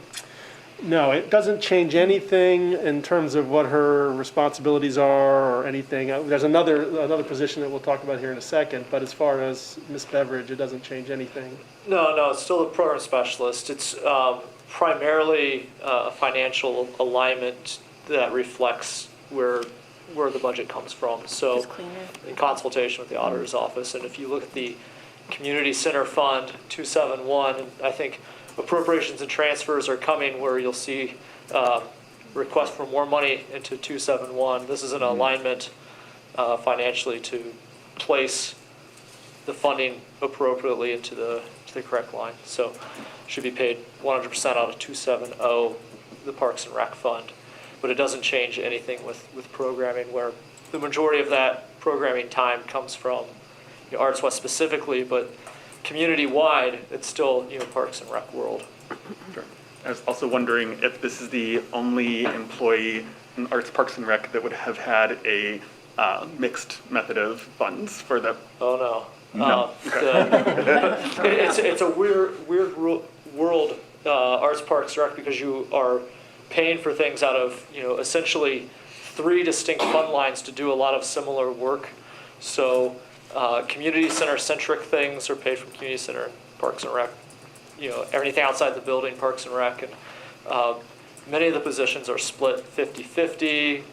No, it doesn't change anything in terms of what her responsibilities are or anything. There's another position that we'll talk about here in a second, but as far as Ms. Beveridge, it doesn't change anything. No, it's still a program specialist. It's primarily a financial alignment that reflects where the budget comes from. So Just cleaner. in consultation with the auditor's office, and if you look at the Community Center Fund 271, I think appropriations and transfers are coming where you'll see requests for more money into 271. This is an alignment financially to place the funding appropriately into the correct line. So should be paid 100% out of 270, the Parks and Rec Fund. But it doesn't change anything with programming, where the majority of that programming time comes from Arts West specifically, but community-wide, it's still Parks and Rec world. Sure. I was also wondering if this is the only employee in Arts, Parks, and Rec that would have had a mixed method of funds for the. Oh, no. No. It's a weird world, Arts, Parks, Rec, because you are paying for things out of, essentially 3 distinct fund lines to do a lot of similar work. So community center-centric things are paid from community center, Parks and Rec. Everything outside the building, Parks and Rec. And Many of the positions are split 50-50.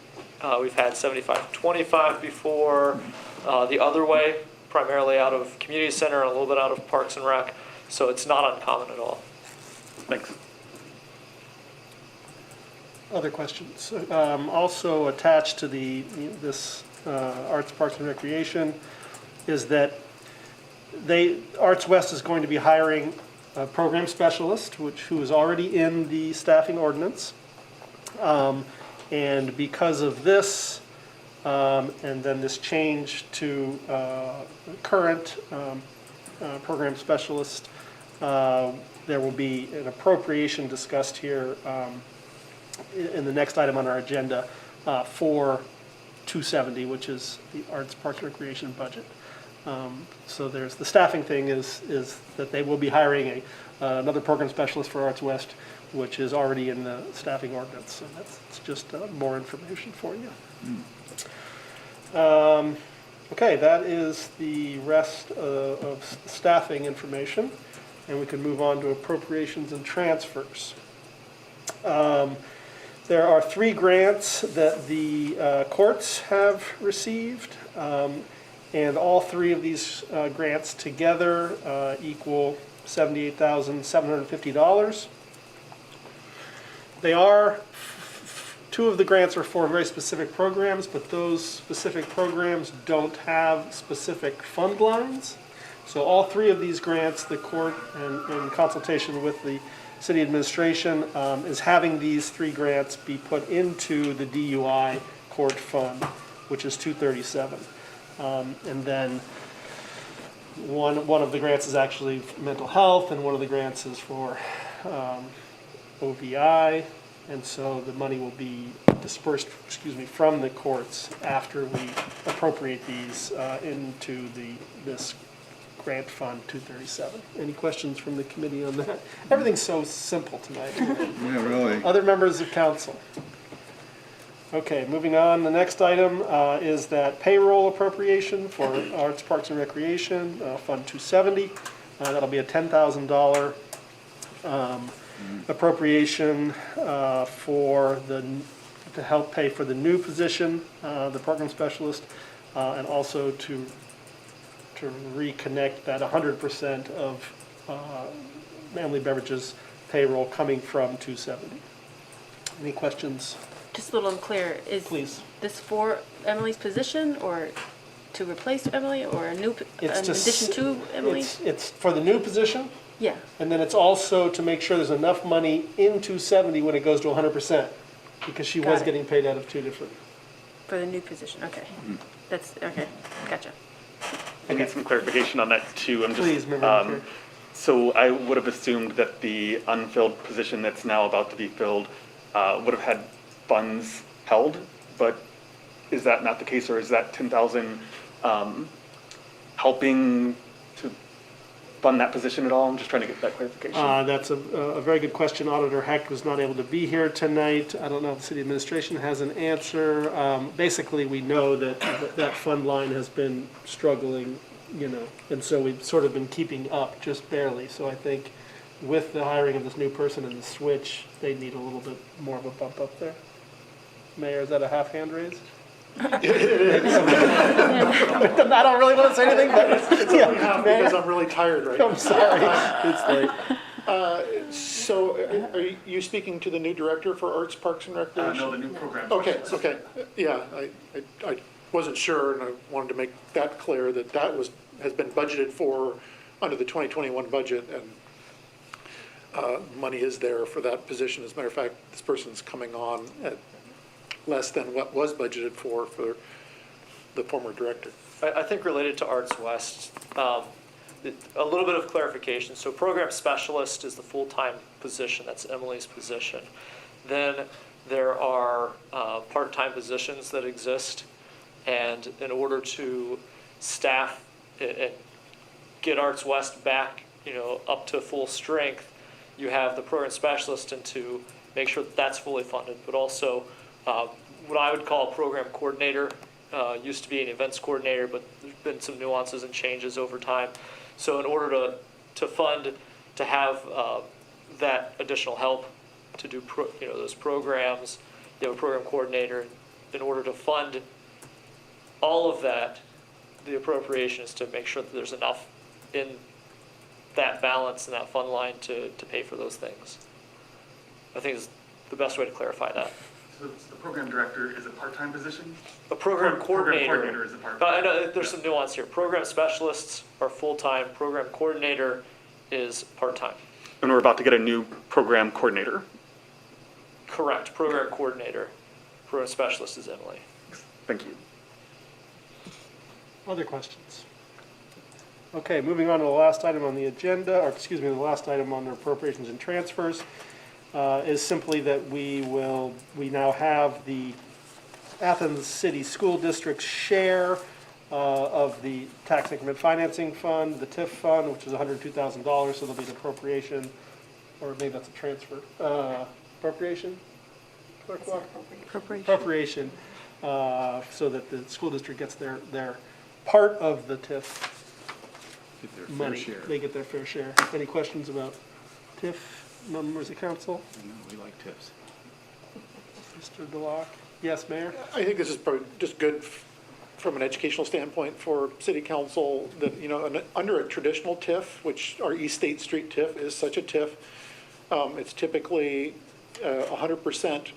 We've had 75-25 before, the other way, primarily out of community center and a little bit out of Parks and Rec. So it's not uncommon at all. Thanks. Other questions? Also attached to this Arts, Parks, and Recreation is that Arts West is going to be hiring a program specialist, who is already in the staffing ordinance. And because of this, and then this change to current program specialist, there will be an appropriation discussed here in the next item on our agenda for 270, which is the Arts, Parks, and Recreation budget. So there's the staffing thing is that they will be hiring another program specialist for Arts West, which is already in the staffing ordinance. So that's just more information for you. Okay, that is the rest of staffing information, and we can move on to appropriations and transfers. There are 3 grants that the courts have received, and all 3 of these grants together equal $78,750. They are, 2 of the grants are for very specific programs, but those specific programs don't have specific fund lines. So all 3 of these grants, the court, in consultation with the city administration, is having these 3 grants be put into the DUI court fund, which is 237. And then one of the grants is actually mental health, and one of the grants is for OVI, and so the money will be dispersed, from the courts after we appropriate these into this grant fund 237. Any questions from the committee on that? Everything's so simple tonight. Yeah, really. Other members of council? Okay, moving on. The next item is that payroll appropriation for Arts, Parks, and Recreation, Fund 270. That'll be a $10,000 appropriation to help pay for the new position, the program specialist, and also to reconnect that 100% of Manly Beverages payroll coming from 270. Any questions? Just a little unclear, is Please. this for Emily's position, or to replace Emily, or in It's to addition to Emily? It's for the new position, Yeah, and then it's also to make sure there's enough money in 270 when it goes to 100%, because she Got was it. getting paid out of 2 different. for the new position, okay. That's, okay, gotcha. I need some clarification on that too. I'm just, Please, Member Hunter. so I would have assumed that the unfilled position that's now about to be filled would have had funds held, but is that not the case, or is that 10,000 helping to fund that position at all? I'm just trying to get that clarification. That's a very good question. Auditor Heck was not able to be here tonight. I don't know if the city administration has an answer. Basically, we know that fund line has been struggling, and so we've sort of been keeping up just barely. So I think with the hiring of this new person and the switch, they need a little bit more of a bump up there. Mayor, is that a half hand raise? I don't really want to say anything, but It's only half because I'm really tired right now. I'm sorry. It's late. So are you speaking to the new director for Arts, Parks, and Recreation? No, the new program. Okay, yeah, I wasn't sure, and I wanted to make that clear, that has been budgeted for under the 2021 budget, and money is there for that position. As a matter of fact, this person's coming on at less than what was budgeted for the former director. I think related to Arts West, a little bit of clarification. So program specialist is the full-time position. That's Emily's position. Then there are part-time positions that exist. And in order to staff and get Arts West back, up to full strength, you have the program specialist, and to make sure that that's fully funded, but also what I would call a program coordinator. Used to be an events coordinator, but there's been some nuances and changes over time. So in order to fund, to have that additional help to do, those programs. You have a program coordinator. In order to fund all of that, the appropriation is to make sure that there's enough in that balance and that fund line to pay for those things. I think is the best way to clarify that. So the program director is a part-time position? A program coordinator. Program coordinator is a part-time. I know there's some nuance here. Program specialists are full-time. Program coordinator is part-time. And we're about to get a new program coordinator. Correct. Program coordinator. Program specialist is Emily. Thank you. Other questions? Okay, moving on to the last item on the agenda, or excuse me, the last item on the appropriations and transfers, is simply that we now have the Athens City School District's share of the tax increment financing fund, the TIF fund, which is $102,000, so there'll be an appropriation, or maybe that's a transfer, appropriation? Clerk Walker? Appropriation, so that the school district gets their part of the TIF Get their fair money. share. They get their fair share. Any questions about TIF, members of council? No, we like tips. Mr. DeLocke? Yes, Mayor? I think this is probably just good from an educational standpoint for city council that, under a traditional TIF, which our East State Street TIF is such a TIF, it's typically 100%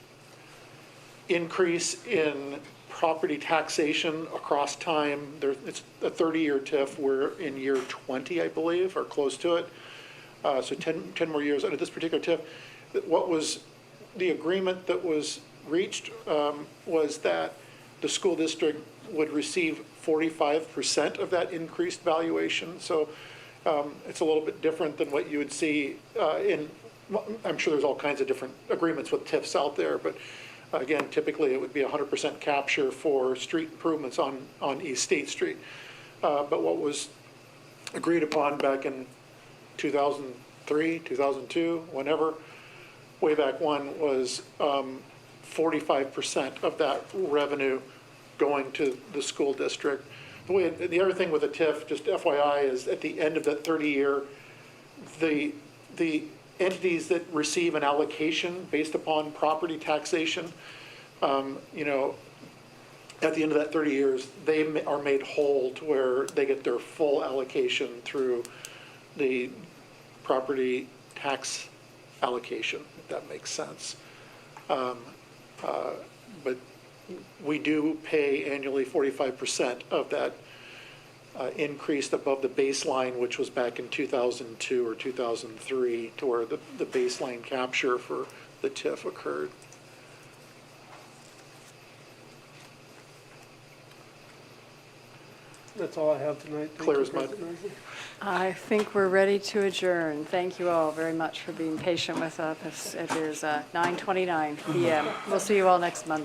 increase in property taxation across time. It's a 30-year TIF. We're in year 20, I believe, or close to it. So 10 more years under this particular TIF. What was the agreement that was reached was that the school district would receive 45% of that increased valuation. So it's a little bit different than what you would see I'm sure there's all kinds of different agreements with TIFs out there, but again, typically it would be 100% capture for street improvements on East State Street. But what was agreed upon back in 2003, 2002, whenever, way back when, was 45% of that revenue going to the school district. The other thing with a TIF, just FYI, is at the end of that 30-year, the entities that receive an allocation based upon property taxation, at the end of that 30 years, they are made whole to where they get their full allocation through the property tax allocation, if that makes sense. But we do pay annually 45% of that increased above the baseline, which was back in 2002 or 2003, to where the baseline capture for the TIF occurred. That's all I have tonight. Thank Clear you, as mud. President Isley. I think we're ready to adjourn. Thank you all very much for being patient with us. It is 9:29 p.m. We'll see you all next Monday.